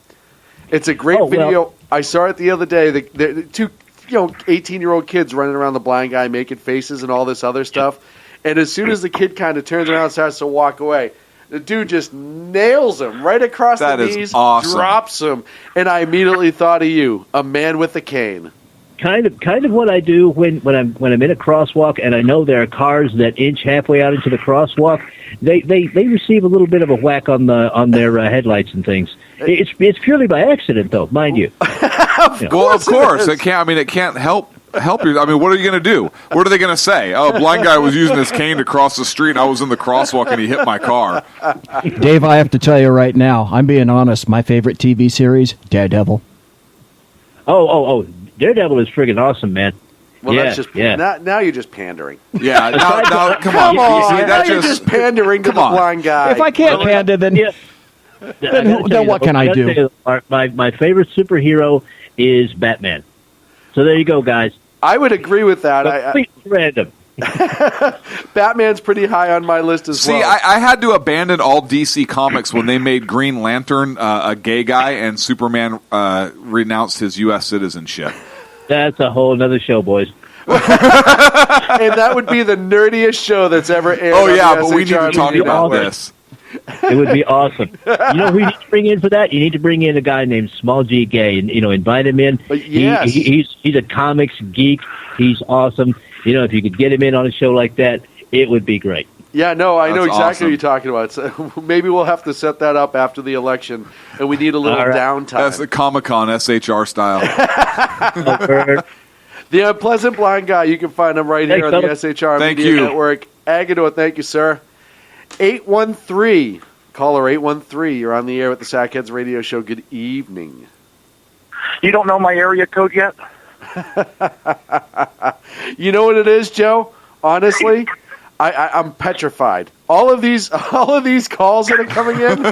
It's a great video. I saw it the other day. The two 18-year-old kids running around the blind guy making faces and all this other stuff. And as soon as the kid kind of turns around and starts to walk away, the dude just nails him right across the knees, awesome. drops him. And I immediately thought of you, a man with a cane. kind of what I do when I'm in a crosswalk and I know there are cars that inch halfway out into the crosswalk. They receive a little bit of a whack on their headlights and things. It's purely by accident, though, mind you. Well, of course it can't. I mean, it can't help you. I mean, what are you going to do? What are they going to say? Oh, a blind guy was using his cane to cross the street, and I was in the crosswalk, and he hit my car. Dave, I have to tell you right now, I'm being honest. My favorite TV series, Daredevil. Oh, Daredevil is friggin' awesome, man. Well, yeah, that's just now you're just pandering. Yeah, now come on. Now you're just pandering to the blind guy. If I can't pander, then what can I do? My favorite superhero is Batman. So there you go, guys. I would agree with that. Random. Batman's pretty high on my list as well. See, I had to abandon all DC Comics when they made Green Lantern a gay guy and Superman renounced his U.S. citizenship. That's a whole other show, boys. And that would be the nerdiest show that's ever aired. Oh, yeah, on the but we need to talk SHR about Network. this. It would be awesome. You know who you need to bring in for that? You need to bring in a guy named Small G Gay, and invite him in. Yes. He's a comics geek. He's awesome. If you could get him in on a show like that, it would be great. Yeah, no, I know That's exactly awesome. what you're talking about. So maybe we'll have to set that up after the election, and we need a little downtime. That's the Comic-Con SHR style. The Unpleasant Blind Guy, you can find him right here on the SHR Thank Media you. Network. Agador, thank you, sir. 813, caller 813, you're on the air with the Sackheads Radio Show. Good evening. You don't know my area code yet? You know what it is, Joe? Honestly, I'm petrified. All of these calls that are coming in,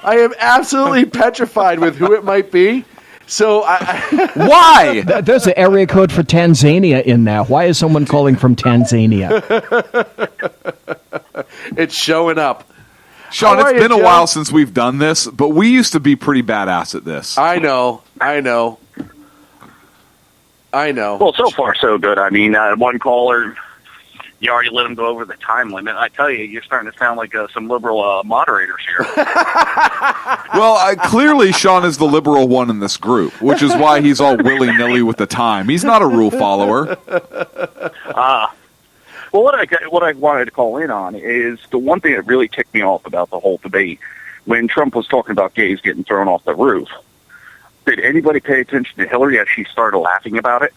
I am absolutely petrified with who it might be. So why? There's an area code for Tanzania in there. Why is someone calling from Tanzania? It's showing up. Sean, How are it's you, been a Joe? while since we've done this, but we used to be pretty badass at this. I know. Well, so far so good. I mean, one caller, you already let him go over the time limit. I tell you, you're starting to sound like some liberal moderators here. Well, clearly Sean is the liberal one in this group, which is why he's all willy-nilly with the time. He's not a rule follower. Well, what I wanted to call in on is the one thing that really ticked me off about the whole debate when Trump was talking about gays getting thrown off the roof. Did anybody pay attention to Hillary as she started laughing about it?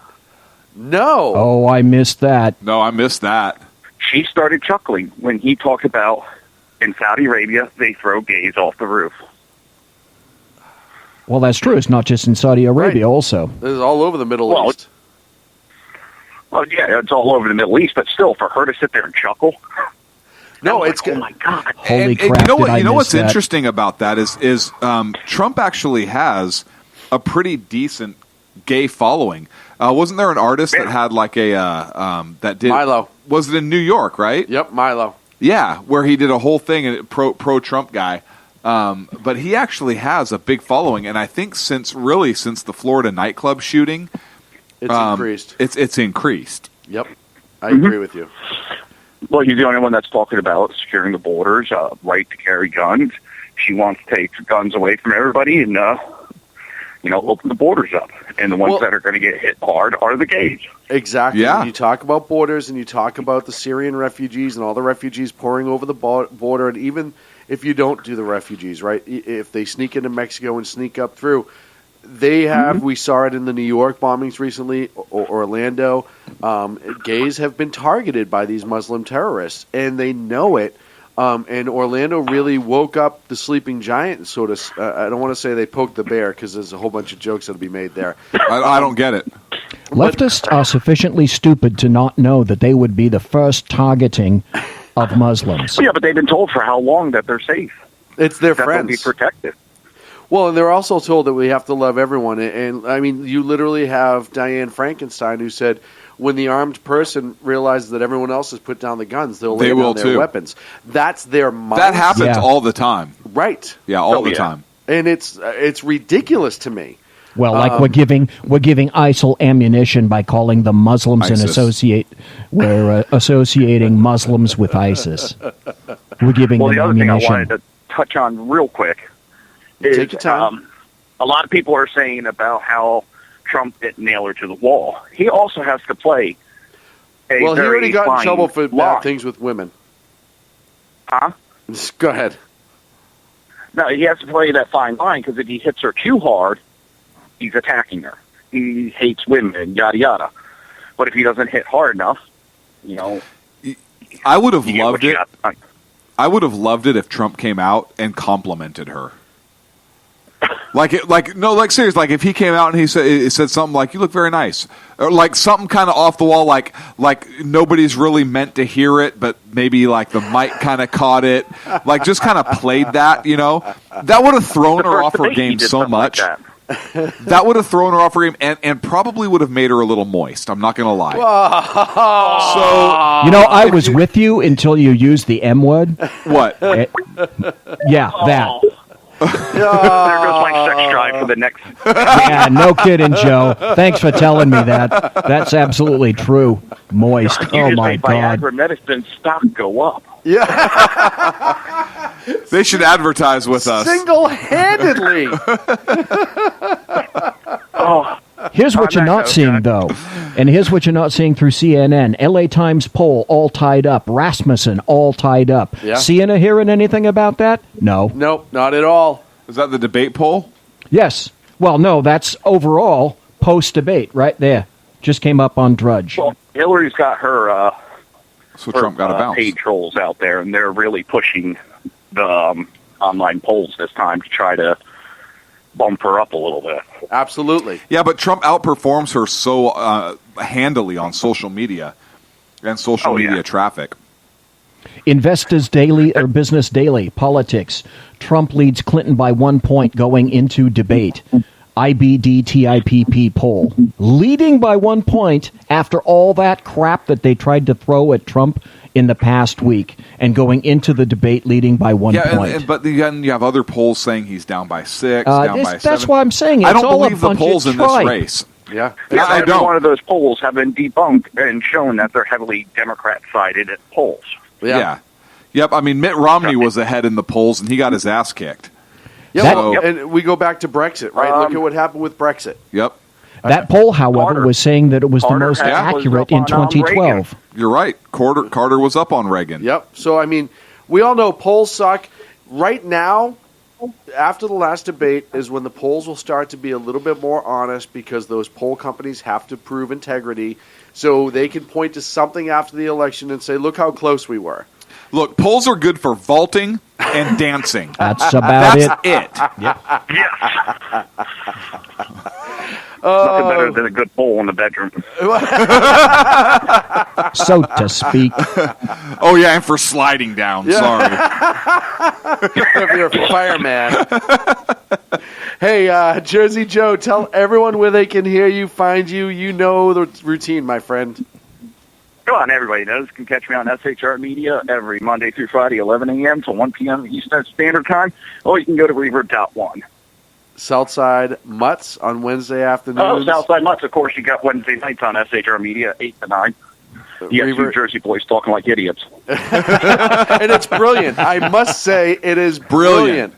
No. Oh, I missed that. No, I missed that. She started chuckling when he talked about in Saudi Arabia they throw gays off the roof. Well, that's true. It's not just in Saudi Arabia, also. This is all over the Middle East. Well, yeah, it's all over the Middle East, but still, for her to sit there and chuckle. No, it's good. Oh my God! Holy And crap! you know what? did I You know miss what's that. interesting about that is Trump actually has a pretty decent gay following. Wasn't there an artist that had like a that did Milo? Was it in New York? Right? Yep, Milo. Yeah, where he did a whole thing and pro Trump guy. But he actually has a big following, and I think since the Florida nightclub shooting, It's increased. It's increased. Yep, I agree with you. Well, he's the only one that's talking about securing the borders, right to carry guns. She wants to take guns away from everybody and, open the borders up. And the ones that are going to get hit hard are the gays. Exactly. Yeah. When you talk about borders and you talk about the Syrian refugees and all the refugees pouring over the border, and even if you don't do the refugees, right, if they sneak into Mexico and sneak up through, they have, we saw it in the New York bombings recently, Orlando, gays have been targeted by these Muslim terrorists, and they know it. And Orlando really woke up the sleeping giant, sort of. I don't want to say they poked the bear, because there's a whole bunch of jokes that'll be made there. I don't get it. Leftists are sufficiently stupid to not know that they would be the first targeting of Muslims. Yeah, but they've been told for how long that they're safe. It's their that friends. they'll be protected. Well, and they're also told that we have to love everyone. And I mean, you literally have Diane Frankenstein who said, when the armed person realizes that everyone else has put down the guns, they'll lay down their weapons. That's their mindset. That happens all the time. Right. Yeah, all the time. And it's ridiculous to me. Well, like we're giving ISIL ammunition by calling them Muslims ISIS. and we're associating Muslims with ISIS. We're giving Well, them the other thing I ammunition. wanted to touch on real quick is Take your time. a lot of people are saying about how Trump didn't nail her to the wall. He also has to play a Well, he very already got in fine trouble for line. bad things with women. Huh? Go ahead. No, he has to play that fine line because if he hits her too hard, he's attacking her. He hates women, yada yada. But if he doesn't hit hard enough, I would have you get what loved you it. got. I would have loved it if Trump came out and complimented her. Seriously, like if he came out and he said something like, "You look very nice," or like something kind of off the wall, like nobody's really meant to hear it, but maybe like the mic kind of caught it, like just kind of played that, that would have thrown her off her game so much. That would have thrown her off her game and probably would have made her a little moist. I'm not going to lie. So I was with you until you used the M word. What? Yeah, that. There goes my sex drive for the next. Yeah, no kidding, Joe. Thanks for telling me that. That's absolutely true. Moist. You Oh just my made God. Viagra medicine stock go up. They should advertise with us. Single-handedly. Here's what you're not seeing, though. And here's what you're not seeing through CNN. LA Times poll, all tied up. Rasmussen, all tied up. Yeah. Sienna hearing anything about that? No. Nope, not at all. Is that the debate poll? Yes. Well, no, that's overall post-debate right there. Just came up on Drudge. Well, Hillary's got her, so Trump got a bounce. Paid trolls out there, and they're really pushing the online polls this time to try to bump her up a little bit. Absolutely. Yeah, but Trump outperforms her so handily on social media and social media traffic. Investors Daily or Business Daily, politics. Trump leads Clinton by 1 point going into debate. IBD-TIPP poll. Leading by 1 point after all that crap that they tried to throw at Trump in the past week, and going into the debate leading by 1 point. But then you have other polls saying he's down by 6, down by 7. That's why I'm saying it. I It's don't all a believe the bunch polls of in this tripe. race. Yeah. I Every don't. one of those polls have been debunked and shown that they're heavily Democrat-sided at polls. Yeah. Yep, I mean, Mitt Romney was ahead in the polls, and he got his ass kicked. Yeah, and we go back to Brexit, right? Look at what happened with Brexit. Yep. That poll, however, was saying that it was the most accurate in 2012. You're right. Carter was up on Reagan. Yep. So, I mean, we all know polls suck. Right now, after the last debate is when the polls will start to be a little bit more honest because those poll companies have to prove integrity so they can point to something after the election and say, look how close we were. Look, polls are good for vaulting and dancing. That's about That's it. Yep. Nothing better than a good poll in the bedroom. So to speak. Oh, yeah, and for sliding down. Sorry. If you're a fireman. Hey, Jersey Joe, tell everyone where they can hear you, find you. You know the routine, my friend. Come on, everybody knows. You can catch me on SHR Media every Monday through Friday, 11 a.m. to 1 p.m. Eastern Standard Time. Or you can go to Reverb.1. Southside Mutts on Wednesday afternoons. Oh, Southside Mutts, of course. You got Wednesday nights on SHR Media, 8 to 9. You got two Jersey boys talking like idiots. And it's brilliant. I must say, it is brilliant.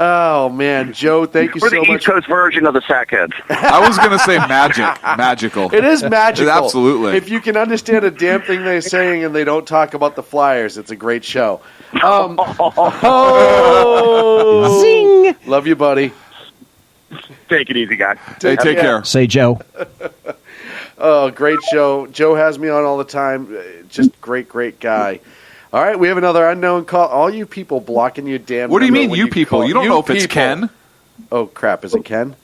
Oh, man. Joe, thank you We're so the much. East Coast version of the Sackheads. I was going to say magical. It is magical. Absolutely. If you can understand a damn thing they're saying and they don't talk about the Flyers, it's a great show. Zing! Love you, buddy. Take it easy, guys. Hey, take care. Say, Joe. Oh, great show. Joe has me on all the time. Just great, great guy. All right, we have another unknown call. All you people blocking your damn What do you number mean, when you people? call. You don't know if it's people. Ken. Oh, crap. Is it Ken?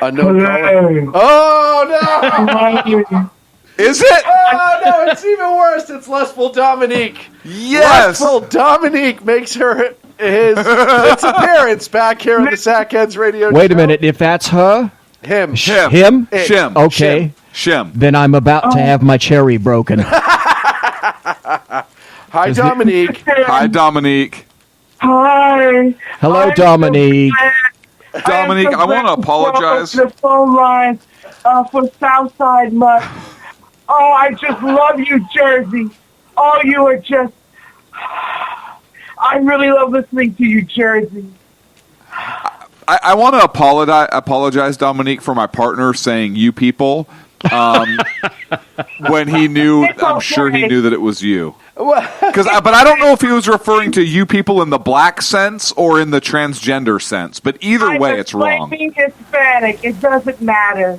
Unknown caller. Oh, no! Is it? Oh, no, it's even worse. It's Lustful Dominique. Yes! Lustful Dominique makes his appearance back here on the Sackheads Radio Wait Show. a minute. If that's her? Him. Him? Shim. Okay. Shim. Then I'm about to have my cherry broken. Hi, Dominique. Hi, Dominique. Hi. Hello, Dominique. Dominique, I want to apologize. The phone line for Southside Mutt. Oh, I just love you, Jersey. Oh, you are just... I really love listening to you, Jersey. I want to apologize, Dominique, for my partner saying "you people" when he knew. I'm sure he knew that it was you. But I don't know if he was referring to you people in the black sense or in the transgender sense. But either way, it's wrong. I'm Hispanic. It doesn't matter.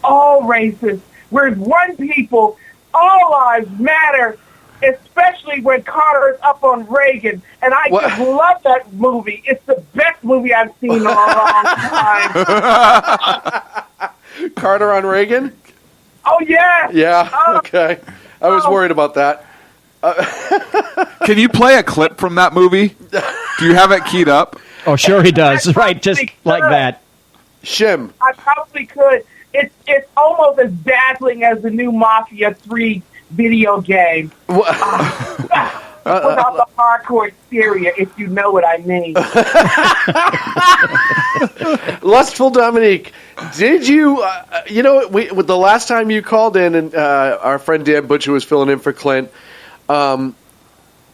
All races. We're one people. All lives matter. Especially when Carter's up on Reagan. And I just love that movie. It's the best movie I've seen in a long time. Carter on Reagan? Oh, yeah. Yeah, okay. I was worried about that. Can you play a clip from that movie? Do you have it keyed up? Oh, sure he does. Right, just like that. Shim. I probably could. It's almost as dazzling as the new Mafia 3 video game. Without the hardcore exterior, if you know what I mean. Lustful Dominique, did you, with the last time you called in and our friend Dan Butcher was filling in for Clint,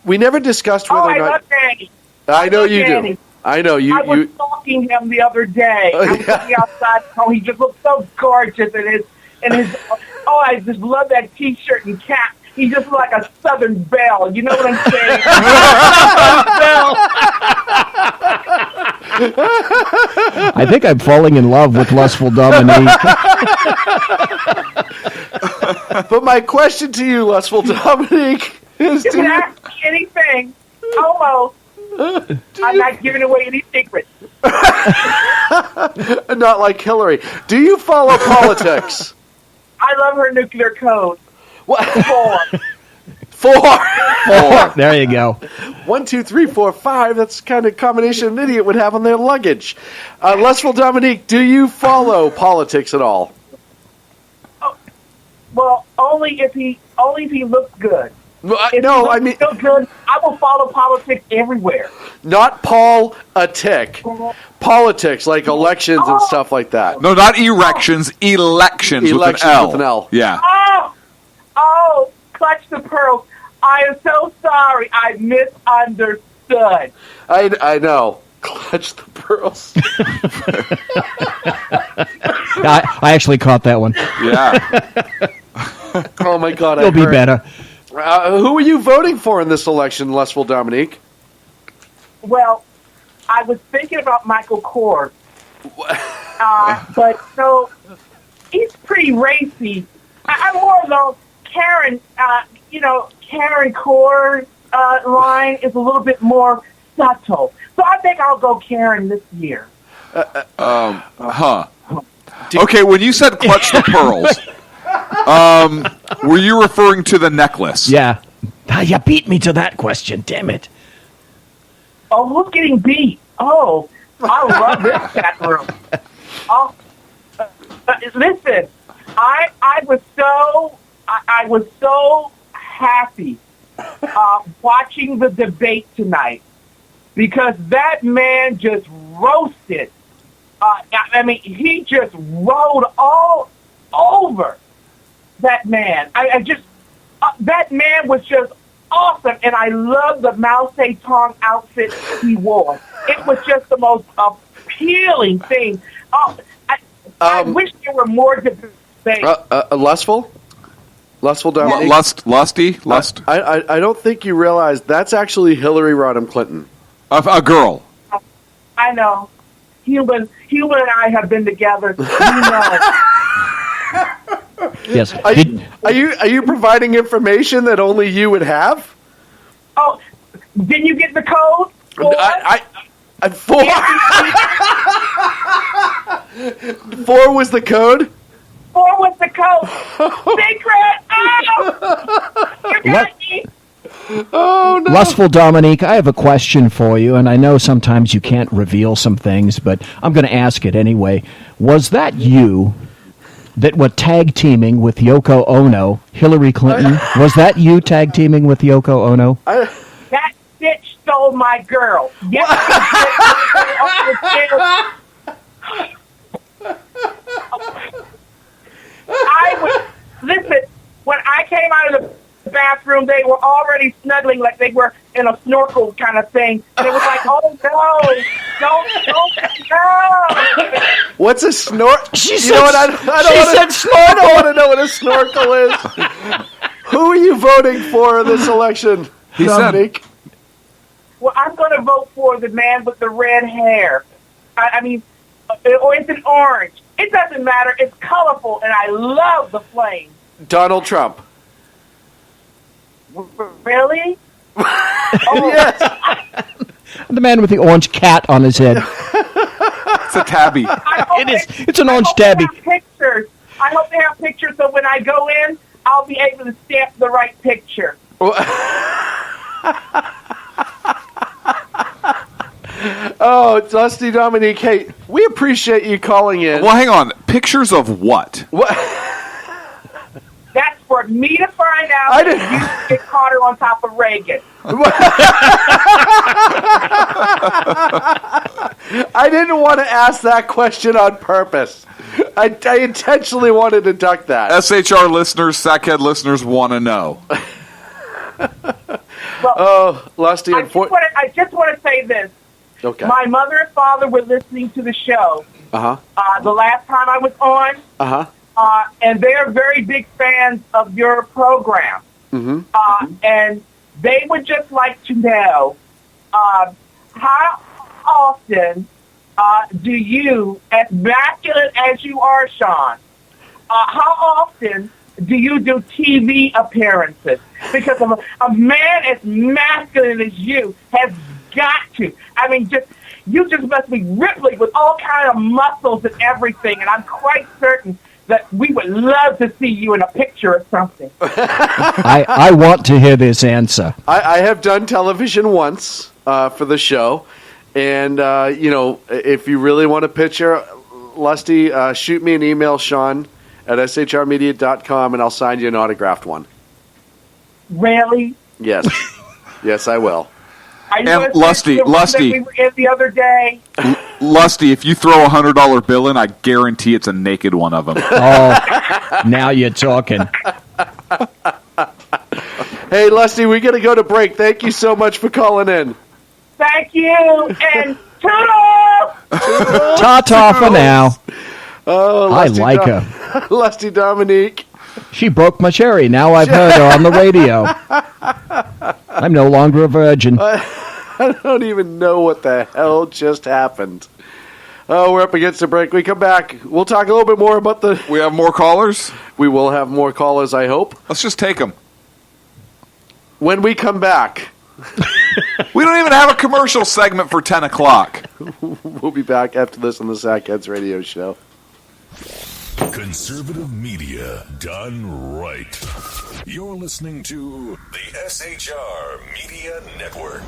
we never discussed whether or not... I love Danny. I know you do. I know you. I was stalking him the other day. I was looking outside. Oh, he just looks so gorgeous in his. I just love that T-shirt and cap. He's just like a Southern belle. You know what I'm saying? I think I'm falling in love with Lustful Dominique. But my question to you, Lustful Dominique, is... You can ask me anything. Almost. I'm not giving away any secrets. Not like Hillary. Do you follow politics? I love her nuclear code. What? 4. 4. There you go. 1, 2, 3, 4, 5. That's the kind of combination an idiot would have on their luggage. Lustful Dominique, do you follow politics at all? Well, only if he looks good. No, I mean... Feel good, I will follow politics everywhere. Not Paul a tick. Politics, like elections and stuff like that. No, not erections, elections with an L. Yeah. Oh, clutch the pearls. I am so sorry. I misunderstood. I know. Clutch the pearls. I actually caught that one. Yeah. Oh, my God. You'll be better. Who are you voting for in this election, Lustful Dominique? Well, I was thinking about Michael Kors. But so he's pretty racy. I'm more though Karen. Karen Kors line is a little bit more subtle. So I think I'll go Karen this year. Okay, when you said clutch the pearls, were you referring to the necklace? Yeah. You beat me to that question. Damn it. Oh, who's getting beat? Oh, I love this chat room. Oh, listen, I was so happy watching the debate tonight because that man just roasted. He just rode all over that man. That man was just awesome, and I love the Mao Zedong outfit he wore. It was just the most appealing thing. I wish there were more debates. Lustful Dominique? Lust? I don't think you realize that's actually Hillary Rodham Clinton. A girl. I know. Human and I have been together. You know. Yes. Are you providing information that only you would have? Oh, didn't you get the code? Four. 4 was the code? 4 was the code. Secret! Oh! You got me! Oh, no. Lustful Dominique, I have a question for you, and I know sometimes you can't reveal some things, but I'm going to ask it anyway. Was that you that were tag teaming with Yoko Ono, Hillary Clinton? Was that you tag teaming with Yoko Ono? That bitch stole my girl. Yes, listen, when I came out of the bathroom, they were already snuggling like they were in a snorkel kind of thing. And it was like, oh, no, no. What's a snort? She you said, know what? I don't want to know what a snorkel is. Who are you voting for in this election, Dominique? Well, I'm going to vote for the man with the red hair. I mean, or it's an orange. It doesn't matter. It's colorful, and I love the flame. Donald Trump. Really? Yes. The man with the orange cat on his head. It's a tabby. It's an orange tabby. Pictures. I hope they have pictures so when I go in, I'll be able to stamp the right picture. Oh, Dusty Dominique, hey, we appreciate you calling in. Well, hang on. Pictures of what? What? That's for me to find out that you get Carter on top of Reagan. I didn't want to ask that question on purpose. I intentionally wanted to duck that. SHR listeners, Sackhead listeners want to know. Oh, Lusty, I just want to say this. Okay. My mother and father were listening to the show Uh-huh. the last time I was on, Uh-huh. and they're very big fans of your program. Mm-hmm. And they would just like to know how often do you, as masculine as you are, Sean, how often do you do TV appearances? Because a man as masculine as you has got to. I mean, you just must be rippling with all kind of muscles and everything, and I'm quite certain that we would love to see you in a picture or something. I want to hear this answer. I have done television once for the show, and if you really want a picture, Lusty, shoot me an email, Sean, at shrmedia.com, and I'll sign you an autographed one. Really? Yes. Yes, I will. And Lusty, we were in the other day. Lusty, if you throw $100 bill in, I guarantee it's a naked one of them. Oh, now you're talking. Hey, Lusty, we got to go to break. Thank you so much for calling in. Thank you, and toodles! Ta-ta for now. Oh, I Lusty like her. Lusty Dominique. She broke my cherry. Now I've heard her on the radio. I'm no longer a virgin. I don't even know what the hell just happened. Oh, we're up against the break. We come back. We'll talk a little bit more about the... We have more callers? We will have more callers, I hope. Let's just take them. When we come back... We don't even have a commercial segment for 10 o'clock. We'll be back after this on the Sackheads Radio Show. Conservative media done right. You're listening to the SHR Media Network.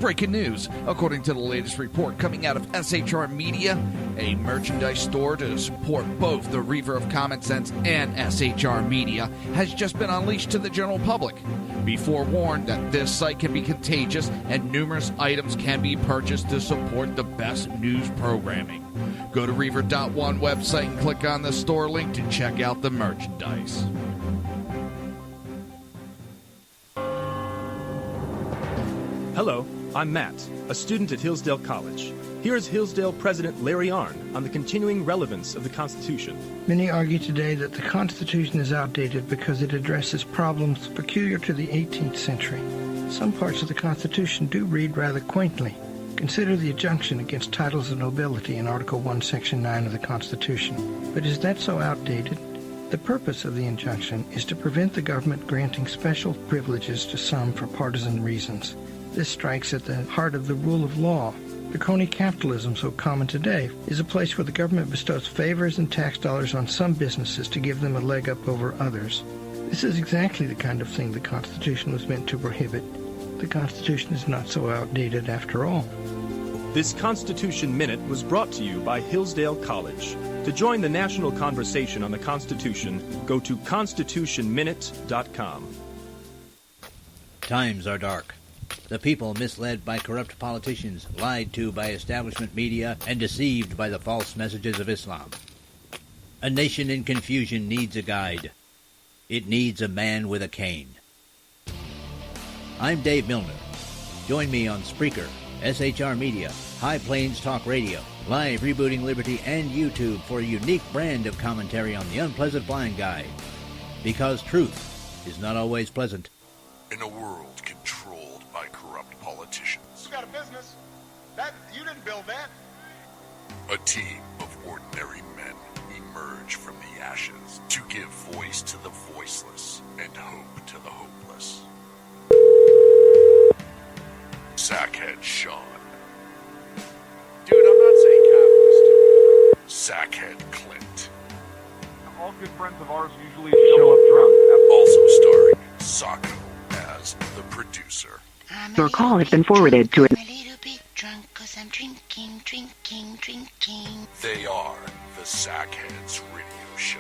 Breaking news. According to the latest report coming out of SHR Media, a merchandise store to support both the Reaver of Common Sense and SHR Media has just been unleashed to the general public. Be forewarned that this site can be contagious and numerous items can be purchased to support the best news programming. Go to Reaver.one website and click on the store link to check out the merchandise. Hello, I'm Matt, a student at Hillsdale College. Here is Hillsdale President Larry Arnn on the continuing relevance of the Constitution. Many argue today that the Constitution is outdated because it addresses problems peculiar to the 18th century. Some parts of the Constitution do read rather quaintly. Consider the injunction against titles of nobility in Article 1, Section 9 of the Constitution. But is that so outdated? The purpose of the injunction is to prevent the government granting special privileges to some for partisan reasons. This strikes at the heart of the rule of law. The crony capitalism so common today is a place where the government bestows favors and tax dollars on some businesses to give them a leg up over others. This is exactly the kind of thing the Constitution was meant to prohibit. The Constitution is not so outdated after all. This Constitution Minute was brought to you by Hillsdale College. To join the national conversation on the Constitution, go to constitutionminute.com. Times are dark. The people misled by corrupt politicians, lied to by establishment media, and deceived by the false messages of Islam. A nation in confusion needs a guide. It needs a man with a cane. I'm Dave Milner. Join me on Spreaker, SHR Media, High Plains Talk Radio, Live Rebooting Liberty, and YouTube for a unique brand of commentary on the unpleasant blind guide. Because truth is not always pleasant. In a world controlled by corrupt politicians, You got a business. That you didn't build that. a team of ordinary men emerge from the ashes to give voice to the voiceless and hope to the hopeless. Sackhead Sean. Dude, I'm not saying capitalist. Sackhead Clint. All good friends of ours usually show up drunk. Also starring Sacco as the producer. Your call has been forwarded to a... I'm a little bit drunk 'cause I'm drinking. They are the Sackheads Radio Show.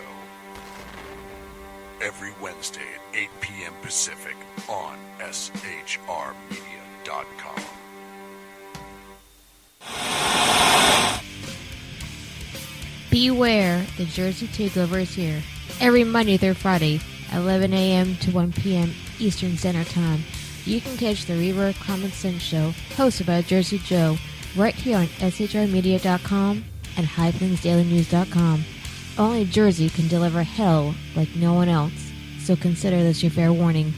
Every Wednesday at 8 p.m. Pacific on shrmedia.com. Beware, the Jersey Takeover is here. Every Monday through Friday, 11 a.m. to 1 p.m. Eastern Standard Time. You can catch the Reverb Common Sense Show, hosted by Jersey Joe, right here on shrmedia.com and highplainsdailynews.com. Only Jersey can deliver hell like no one else, so consider this your fair warning.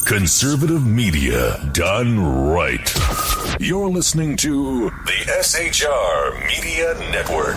Conservative media done right. You're listening to the SHR Media Network.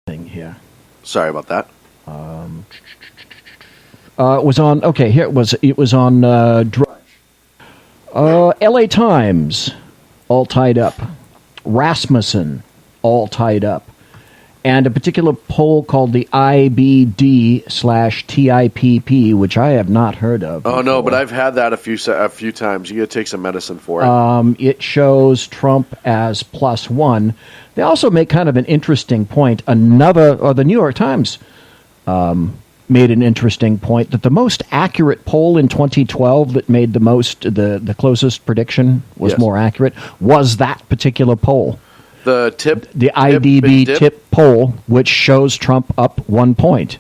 Here. Sorry about that. It was on. Okay, here it was. It was on Drudge. L.A. Times, all tied up. Rasmussen, all tied up. And a particular poll called the IBD/TIPP, which I have not heard of. Oh, no, but I've had that a few times. You got to take some medicine for it. It shows Trump as +1. They also make kind of an interesting point. The New York Times made an interesting point that the most accurate poll in 2012 that made the closest prediction was more accurate was that particular poll. The IDB tip poll, which shows Trump up 1 point.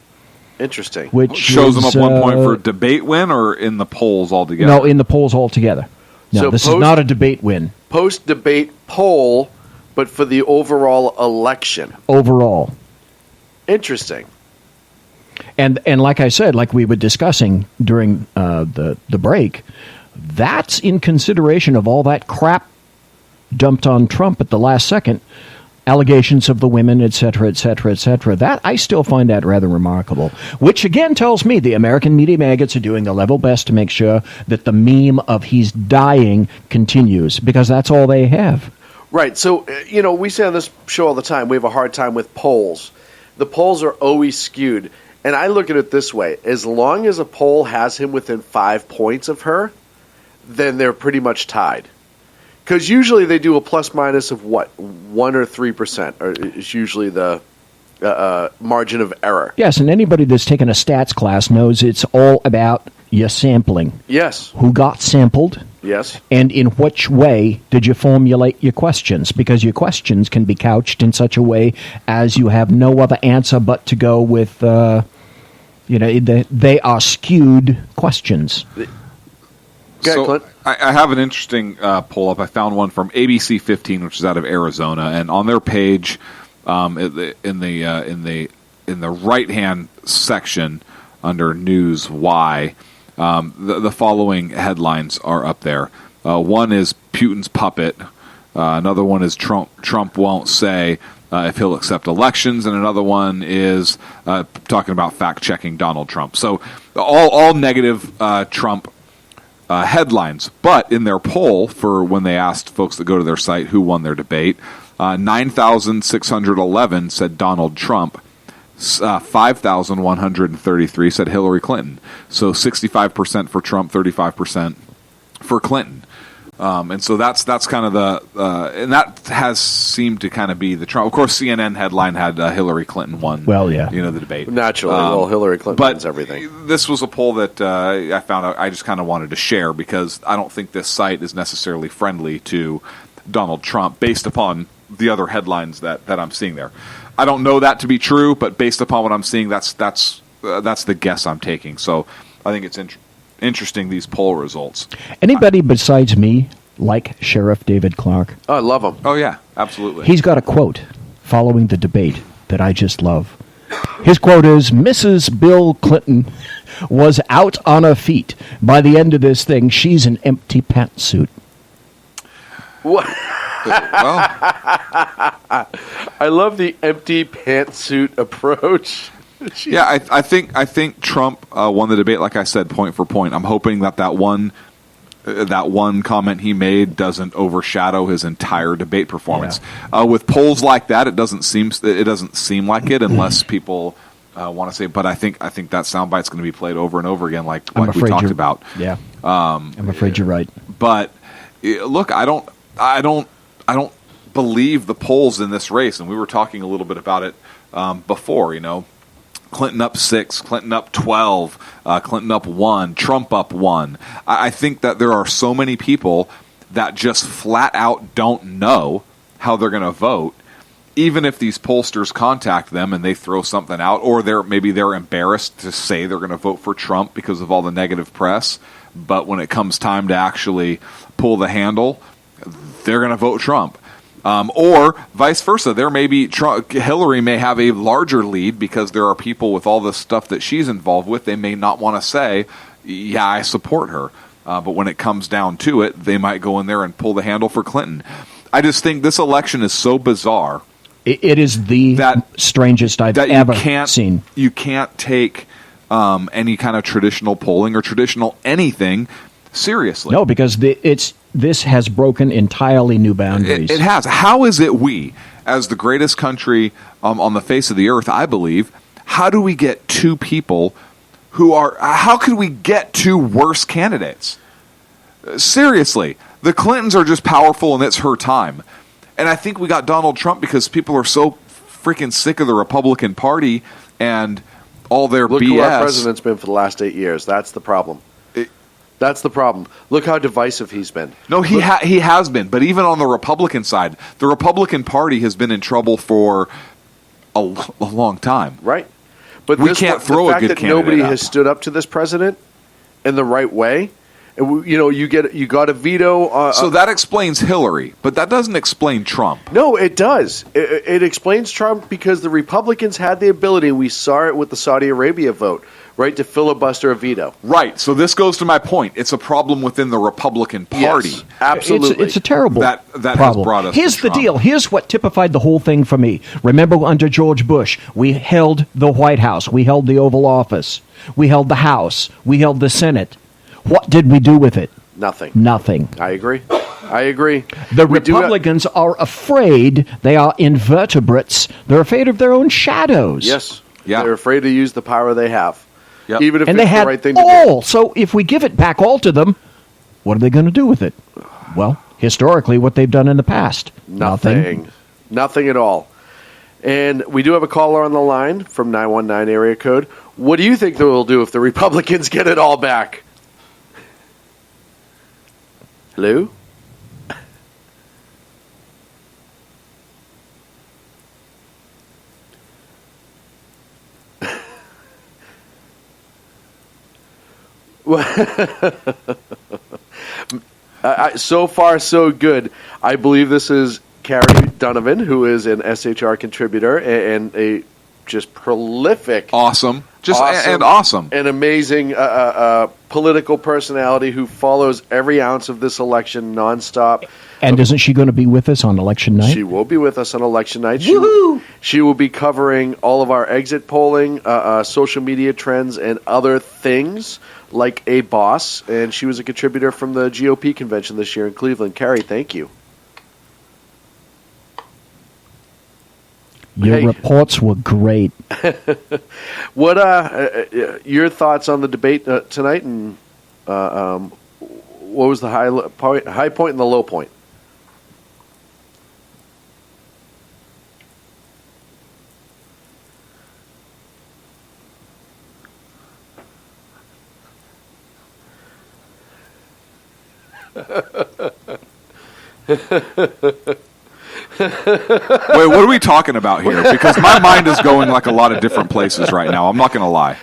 Interesting. Which shows him up 1 point for a debate win or in the polls altogether? No, in the polls altogether. No, So this is not a debate win. Post-debate poll, but for the overall election. Overall. Interesting. And like I said, like we were discussing during the break, that's in consideration of all that crap dumped on Trump at the last second, allegations of the women, et cetera, et cetera, et cetera. That, I still find that rather remarkable, which again tells me the American media maggots are doing the level best to make sure that the meme of he's dying continues, because that's all they have. Right. So, we say on this show all the time, we have a hard time with polls. The polls are always skewed. And I look at it this way. As long as a poll has him within 5 points of her, then they're pretty much tied. Because usually they do a plus minus of 1 or 3%, or is usually the margin of error. Yes, and anybody that's taken a stats class knows it's all about your sampling. Yes. Who got sampled? Yes. And in which way did you formulate your questions? Because your questions can be couched in such a way as you have no other answer but to go with They are skewed questions. So I have an interesting pull up. I found one from ABC 15, which is out of Arizona, and on their page, in the right hand section under News Y, the following headlines are up there. One is Putin's puppet. Another one is Trump won't say if he'll accept elections, and another one is talking about fact checking Donald Trump. So all negative Trump headlines. But in their poll for when they asked folks that go to their site who won their debate, 9,611 said Donald Trump. 5,133 said Hillary Clinton. So 65% for Trump, 35% for Clinton. And so that's kind of and that has seemed to kind of be the Trump. Of course, CNN headline had Hillary Clinton won. Well, yeah, the debate naturally. Hillary Clinton wins everything. This was a poll that I found out. I just kind of wanted to share because I don't think this site is necessarily friendly to Donald Trump based upon the other headlines that I'm seeing there. I don't know that to be true, but based upon what I'm seeing, that's the guess I'm taking. So I think it's interesting, these poll results. Anybody besides me like Sheriff David Clark? Oh, I love him. Oh, yeah, absolutely. He's got a quote following the debate that I just love. His quote is, Mrs. Bill Clinton was out on her feet. By the end of this thing, she's an empty pantsuit. What? I love the empty pantsuit approach. Yeah, I think Trump won the debate. Like I said, point for point. I'm hoping that one comment he made doesn't overshadow his entire debate performance. Yeah. With polls like that, it doesn't seem like it unless people want to say. But I think that soundbite's going to be played over and over again, like we talked about. Yeah, I'm afraid you're right. But look, I don't believe the polls in this race, and we were talking a little bit about it before. Clinton up 6, Clinton up 12, Clinton up 1, Trump up 1. I think that there are so many people that just flat out don't know how they're going to vote, even if these pollsters contact them and they throw something out, or maybe they're embarrassed to say they're going to vote for Trump because of all the negative press. But when it comes time to actually pull the handle, they're going to vote Trump. Or vice versa. There may be Hillary may have a larger lead because there are people with all the stuff that she's involved with. They may not want to say, yeah, I support her. But when it comes down to it, they might go in there and pull the handle for Clinton. I just think this election is so bizarre. It is the strangest I've ever seen. You can't take any kind of traditional polling or traditional anything seriously. No, because this has broken entirely new boundaries. It has. How is it we, as the greatest country on the face of the earth, I believe, how do we get two people how could we get two worse candidates? Seriously. The Clintons are just powerful and it's her time. And I think we got Donald Trump because people are so freaking sick of the Republican Party and all their Look BS. Look who our president's been for the last 8 years. That's the problem. That's the problem. Look how divisive he's been. No, he has been. But even on the Republican side, the Republican Party has been in trouble for a long time. Right. But we can't throw a good candidate. Nobody has stood up to this president in the right way. And you got a veto. So that explains Hillary, but that doesn't explain Trump. No, it does. It explains Trump because the Republicans had the ability. We saw it with the Saudi Arabia vote. Right, to filibuster a veto. Right. So this goes to my point. It's a problem within the Republican Party. Yes, absolutely. It's a terrible that problem. Has brought us Here's to the Trump. deal. Here's what typified the whole thing for me. Remember under George Bush, we held the White House. We held the Oval Office. We held the House. We held the Senate. What did we do with it? Nothing. Nothing. I agree. The Republicans are afraid. They are invertebrates. They're afraid of their own shadows. Yes. Yeah. They're afraid to use the power they have. Yep. Even if and it's they had the right thing to all. So if we give it back all to them, what are they going to do with it? Well, historically, what they've done in the past. Nothing at all. And we do have a caller on the line from 919 area code. What do you think they will do if the Republicans get it all back? Hello? So far, so good. I believe this is Carrie Donovan, who is an SHR contributor and a just prolific, awesome, an amazing political personality who follows every ounce of this election nonstop. And isn't she going to be with us on election night? She will be with us on election night. She will be covering all of our exit polling, social media trends, and other things like a boss. And she was a contributor from the GOP convention this year in Cleveland. Carrie, thank you. Your reports were great. What your thoughts on the debate tonight, and what was the high point and the low point? Wait, what are we talking about here? Because my mind is going like a lot of different places right now. I'm not going to lie.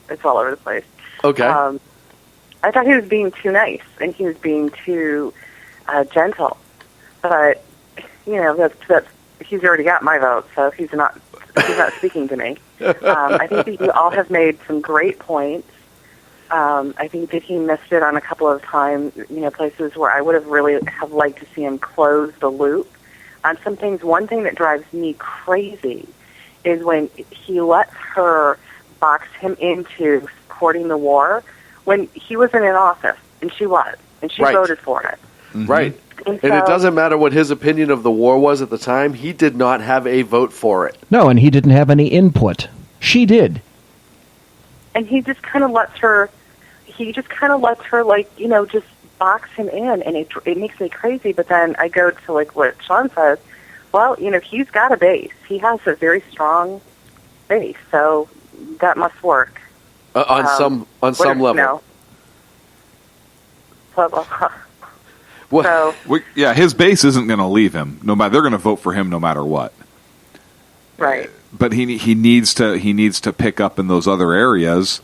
It's all over the place. Okay. I thought he was being too nice and he was being too gentle, but that's he's already got my vote, so he's not speaking to me. I think that you all have made some great points. I think that he missed it on a couple of times, places where I would have really have liked to see him close the loop on some things. One thing that drives me crazy is when he lets her box him into supporting the war when he wasn't in office, and she was, and she voted for it. Mm-hmm. Right. And it doesn't matter what his opinion of the war was at the time. He did not have a vote for it. No, and he didn't have any input. She did. And he just kind of lets her, just box him in, and it makes me crazy. But then I go to what Sean says, well, he's got a base. He has a very strong base, so that must work. On some level. His base isn't going to leave him. They're going to vote for him no matter what. Right. But he needs to pick up in those other areas,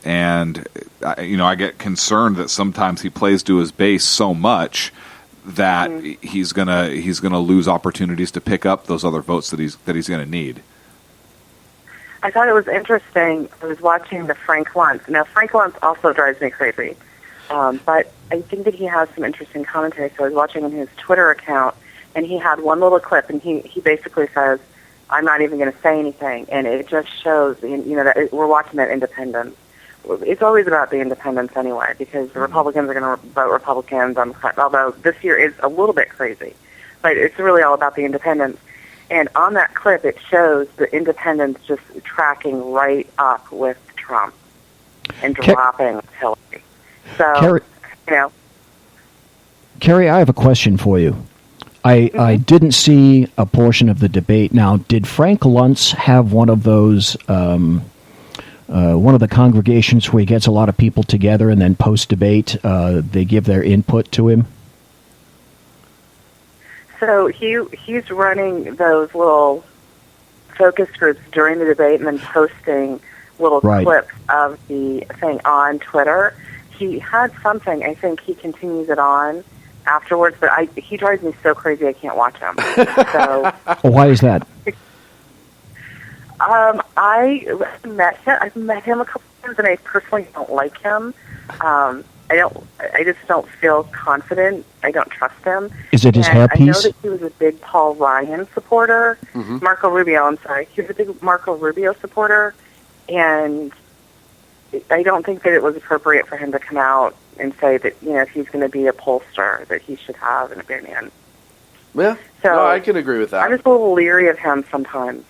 and I get concerned that sometimes he plays to his base so much that he's gonna lose opportunities to pick up those other votes that he's going to need. I thought it was interesting. I was watching the Frank Luntz. Now, Frank Luntz also drives me crazy, but I think that he has some interesting commentary. So I was watching on his Twitter account, and he had one little clip, and he basically says, I'm not even going to say anything, and it just shows, that we're watching that independence. It's always about the independents anyway, because the Republicans are going to vote Republicans, although this year is a little bit crazy, but it's really all about the independents. And on that clip, it shows the independents just tracking right up with Trump and dropping Hillary. So, Carrie, I have a question for you. I didn't see a portion of the debate. Now, did Frank Luntz have one of those, one of the congregations where he gets a lot of people together and then post-debate they give their input to him? So he's running those little focus groups during the debate and then posting little clips of the thing on Twitter. He had something. I think he continues it on afterwards, but he drives me so crazy I can't watch him. So why is that? I've met him a couple times, and I personally don't like him. I just don't feel confident. I don't trust him. Is it his hairpiece? I know that he was a big Paul Ryan supporter. Marco Rubio, I'm sorry. He was a big Marco Rubio supporter, and I don't think that it was appropriate for him to come out and say that, if he's going to be a pollster, that he should have an opinion. Yeah, so I can agree with that. I'm just a little leery of him sometimes.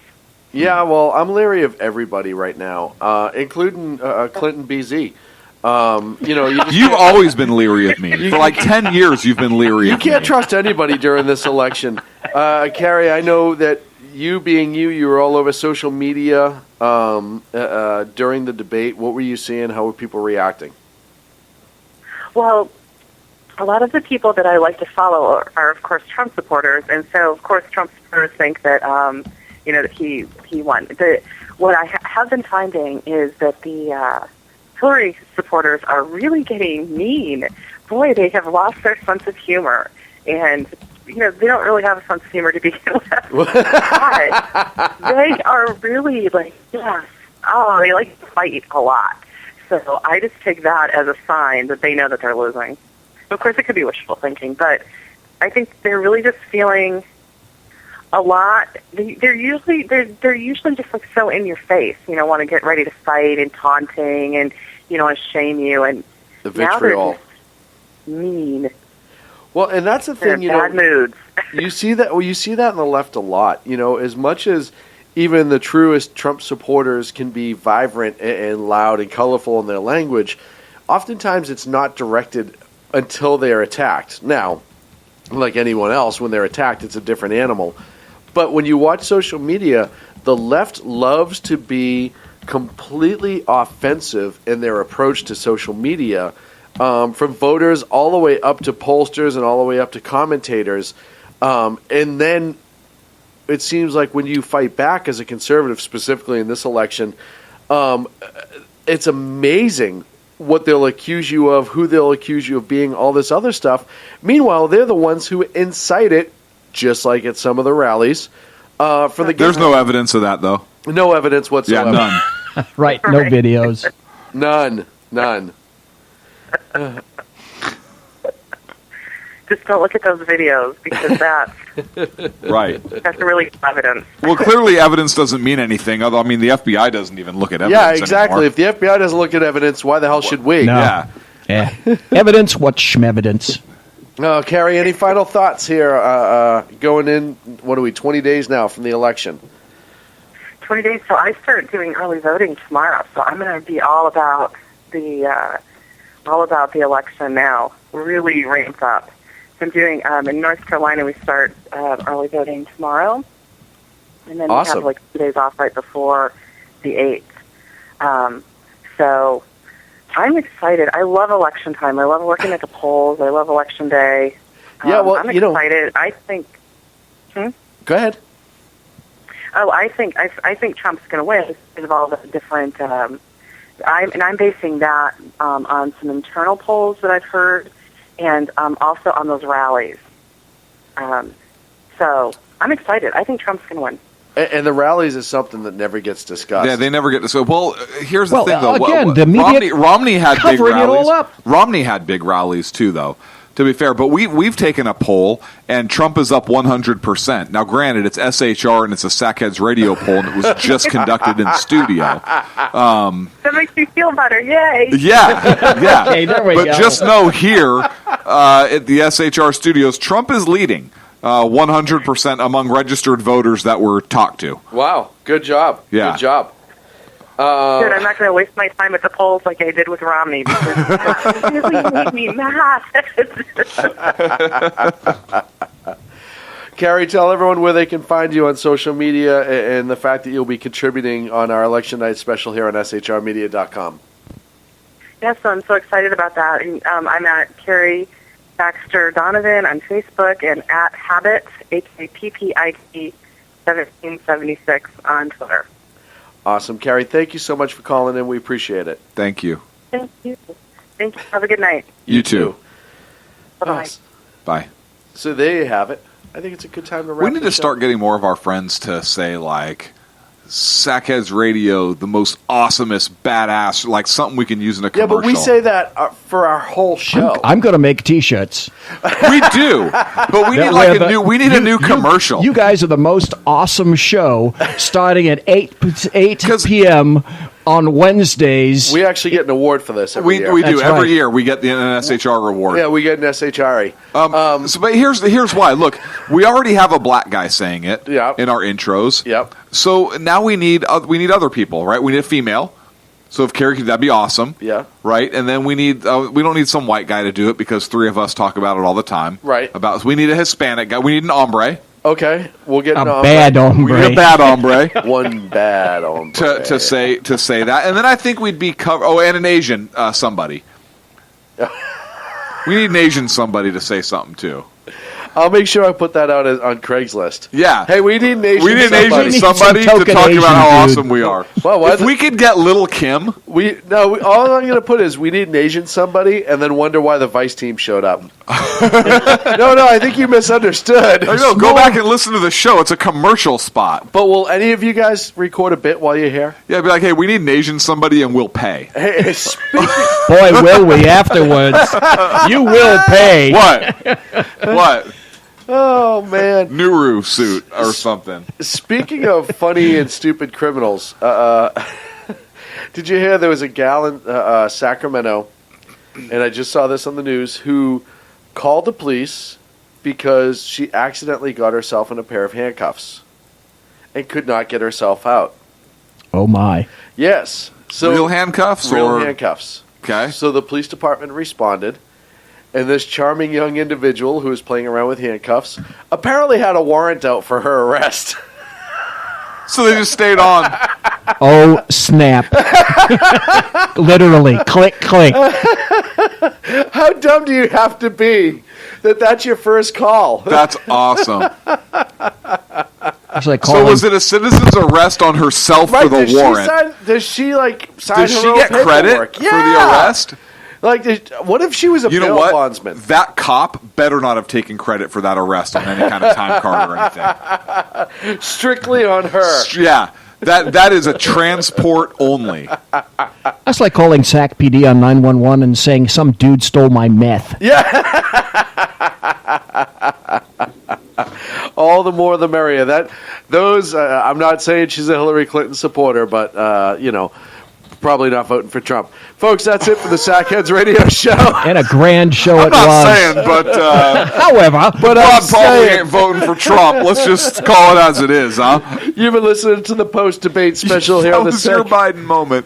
Yeah, well, I'm leery of everybody right now, including Clinton BZ. You've always been leery of me. For like 10 years, you've been leery of me. You can't trust anybody during this election. Carrie, I know that you being you were all over social media during the debate. What were you seeing? How were people reacting? Well, a lot of the people that I like to follow are of course, Trump supporters. And so, of course, Trump supporters think that, that he won. what I have been finding is that the Hillary supporters are really getting mean. Boy, they have lost their sense of humor. And, they don't really have a sense of humor to begin with. But they are really like, yes, they like to fight a lot. So I just take that as a sign that they know that they're losing. Of course, it could be wishful thinking, but I think they're really just feeling a lot. They're usually just like so in your face, want to get ready to fight and taunting and want to shame you, and the now they're vitriol. just mean. Well, and that's the They're thing, bad moods. you see that. Well, you see that in the left a lot. As much as even the truest Trump supporters can be vibrant and loud and colorful in their language, oftentimes it's not directed until they are attacked. Now, like anyone else, when they're attacked, it's a different animal. But when you watch social media, the left loves to be completely offensive in their approach to social media, from voters all the way up to pollsters and all the way up to commentators. And then it seems like when you fight back as a conservative, specifically in this election, it's amazing what they'll accuse you of, who they'll accuse you of being, all this other stuff. Meanwhile, they're the ones who incite it, just like at some of the rallies. There's no evidence of that, though. No evidence whatsoever. Yeah, none. Right, no videos. None. Just don't look at those videos, because that's really evidence. Well, clearly evidence doesn't mean anything. The FBI doesn't even look at evidence Yeah, exactly. anymore. If the FBI doesn't look at evidence, why the hell should we? No. Yeah. Evidence, what schmevidence? Carrie, any final thoughts here going in, 20 days now from the election? 20 days, so I start doing early voting tomorrow, so I'm going to be all about the election now, really ramped up. So I'm doing, in North Carolina, we start early voting tomorrow, and then Awesome. we have 2 days off right before the 8th. So I'm excited. I love election time. I love working at the polls. I love election day. Yeah, well, I'm excited. I think... Go ahead. Oh, I think Trump's going to win because of all the different. I'm basing that on some internal polls that I've heard, and also on those rallies. So I'm excited. I think Trump's going to win. And the rallies is something that never gets discussed. Yeah, they never get to say. Well, here's the thing, though. Again, the media Romney had big covering it rallies. all up. Romney had big rallies too, though. To be fair, but we've taken a poll, and Trump is up 100%. Now, granted, it's SHR and it's a Sackheads radio poll, and it was just conducted in studio. That makes me feel better. Yay! Yeah. Okay, there we but go. just know here at the SHR studios, Trump is leading 100% among registered voters that were talked to. Wow, good job. Yeah. Good job. Good. I'm not going to waste my time at the polls like I did with Romney because it really made me mad. Carrie, tell everyone where they can find you on social media and the fact that you'll be contributing on our election night special here on shrmedia.com. Yes, I'm so excited about that. And, I'm at Carrie Baxter Donovan on Facebook and at Habit, HAPPIT 1776 on Twitter. Awesome. Carrie, thank you so much for calling in. We appreciate it. Thank you. Thank you. Thank you. Have a good night. You too. Bye-bye. Bye. So there you have it. I think it's a good time to wrap We need to this start up. getting more of our friends to say, like, Sackheads Radio, the most awesomest, badass, like something we can use in a Yeah, commercial. but we say that for our whole show. I'm going to make T-shirts. We do, but we need like a new. We need a new commercial. You guys are the most awesome show, starting at 8 p.m. on Wednesdays. We actually get an award for this every year. We do That's every right. year. We get the SHR reward. Yeah, we get an SHRE. But here's why. Look, we already have a black guy saying it in our intros. Yep. So now we need other people, right? We need a female. So if Carrie could, that'd be awesome. Yeah. Right, and then we need we don't need some white guy to do it because three of us talk about it all the time. Right. We need a Hispanic guy. We need an hombre. Okay, we'll get an hombre. bad hombre. We need a bad hombre. One bad hombre. to say that, and then I think we'd be covered. Oh, and an Asian somebody. We need an Asian somebody to say something too. I'll make sure I put that out on Craigslist. Yeah. Hey, we need an Asian We need an somebody. Asian somebody to talk about how awesome we are. Well, if we could get Little Kim. All I'm going to put is we need an Asian somebody and then wonder why the Vice team showed up. No, I think you misunderstood. I know, go back and listen to the show. It's a commercial spot. But will any of you guys record a bit while you're here? Yeah, be like, hey, we need an Asian somebody and we'll pay. Hey, Boy, will we afterwards. You will pay. What? Oh, man. Nuru suit or something. Speaking of funny and stupid criminals, did you hear there was a gal in Sacramento, and I just saw this on the news, who called the police because she accidentally got herself in a pair of handcuffs and could not get herself out. Oh, my. Yes. So real handcuffs? Real handcuffs. Okay. So the police department responded, and this charming young individual who was playing around with handcuffs apparently had a warrant out for her arrest. So they just stayed on. Oh, snap. Literally. Click, click. How dumb do you have to be that that's your first call? That's awesome. It's like So was it a citizen's arrest on herself for the warrant? Does she sign Does her she own get credit paperwork? for the Yeah. arrest? What if she was a You know bail what? bondsman? That cop better not have taken credit for that arrest on any kind of time card or anything. Strictly on her. Yeah, that is a transport only. That's like calling SAC PD on 911 and saying some dude stole my meth. All the more the merrier. I'm not saying she's a Hillary Clinton supporter, but probably not voting for Trump. Folks, that's it for the Sackheads Radio Show. And a grand show I'm it not was. saying, but However, but Ron Paul ain't voting for Trump. Let's just call it as it is, huh? You've been listening to the post-debate special here on the was your Biden moment.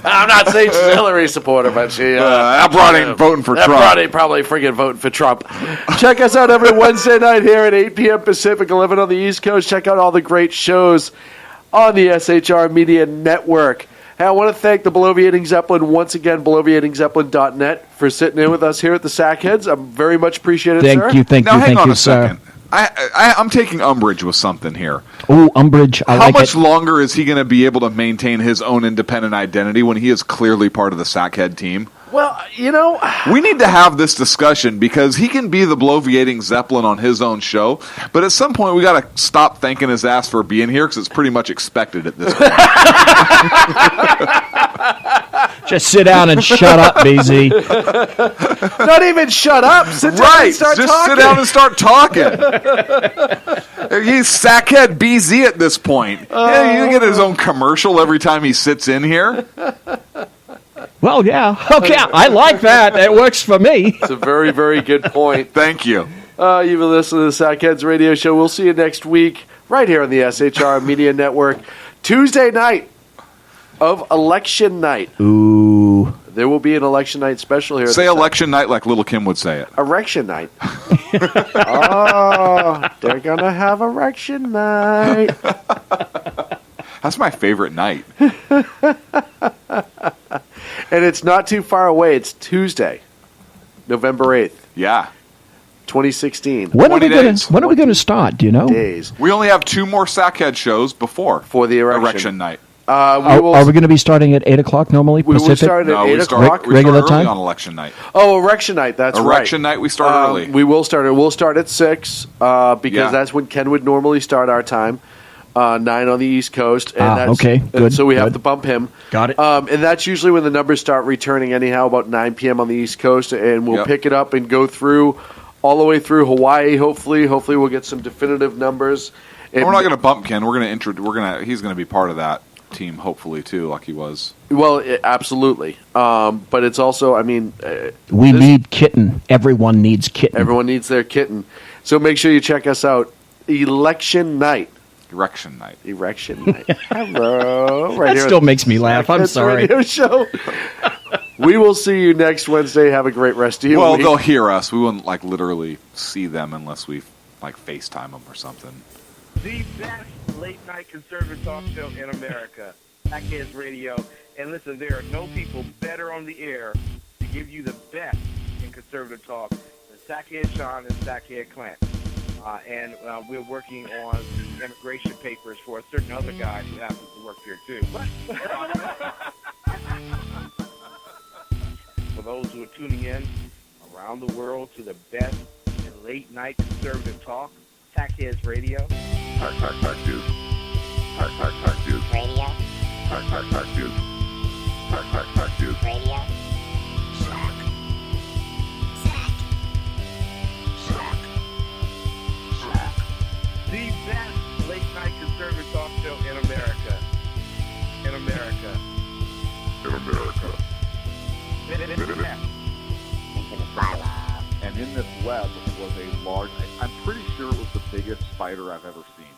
I'm not saying she's a Hillary supporter, but she... that broad ain't voting for that Trump. broad ain't probably friggin' voting for Trump. Check us out every Wednesday night here at 8 p.m. Pacific, 11 on the East Coast. Check out all the great shows on the SHR Media Network. Hey, I want to thank the Bloviating Zeppelin once again, bloviatingzeppelin.net, for sitting in with us here at the Sackheads. I'm very much appreciated, sir. Thank Now, hang on a sir. second. I'm taking umbrage with something here. Oh, umbrage. How much longer is he going to be able to maintain his own independent identity when he is clearly part of the Sackhead team? Well, we need to have this discussion because he can be the bloviating Zeppelin on his own show, but at some point we got to stop thanking his ass for being here because it's pretty much expected at this point. Just sit down and shut up, BZ. Not even shut up. Sit down and start just talking. sit down and start talking. He's Sackhead BZ at this point. Yeah, you get his own commercial every time he sits in here. Well, yeah. Okay, I like that. That works for me. It's a very, very good point. Thank you. You've been listening to the Sackheads Radio Show. We'll see you next week right here on the SHR Media Network. Tuesday night of election night. Ooh. There will be an election night special here. Say election night like Little Kim would say it. Erection night. Oh, they're going to have erection night. That's my favorite night. And it's not too far away. It's Tuesday, November 8th. Yeah. 2016. When are we going to start? Do you know? Days. We only have 2 more Sackhead shows before for the erection night. Are we going to be starting at 8 o'clock normally? We will Pacific? start at 8 o'clock. Regular early time? on election night. Oh, erection night. That's right. Erection night, we start early. We will start. We'll start at 6 because Yeah. that's when Ken would normally start our time. 9 on the East Coast. And okay. Good. So we have Good. to bump him. Got it. And that's usually when the numbers start returning anyhow, about 9 p.m. on the East Coast. And we'll Yep. pick it up and go through all the way through Hawaii, hopefully. Hopefully we'll get some definitive numbers. And We're not going to bump Ken. He's going to be part of that team, hopefully, too, like he was. Well, absolutely. But it's also, We need kitten. Everyone needs kitten. everyone needs their kitten. So make sure you check us out. Election night. Erection night. Erection night. Hello. That here still on makes me laugh. I'm Sackheads sorry. Radio Show. We will see you next Wednesday. Have a great rest of your Well, week. they'll hear us. We wouldn't literally see them unless we FaceTime them or something. The best late-night conservative talk show in America, Sackheads Radio. And listen, there are no people better on the air to give you the best conservative talk, the Sackhead Sean and Sackhead Clint. And we're working on the immigration papers for a certain other guy who happens to work here too. For those who are tuning in around the world to the best in late night conservative talk, Sackheads Radio. Sack Dude. Sack Dude. Radio. Sack Dude. Sack Dude. Radio. The best late night conservative talk show in America. In America. In America. Philo. And in this web was a large, I'm pretty sure it was the biggest spider I've ever seen.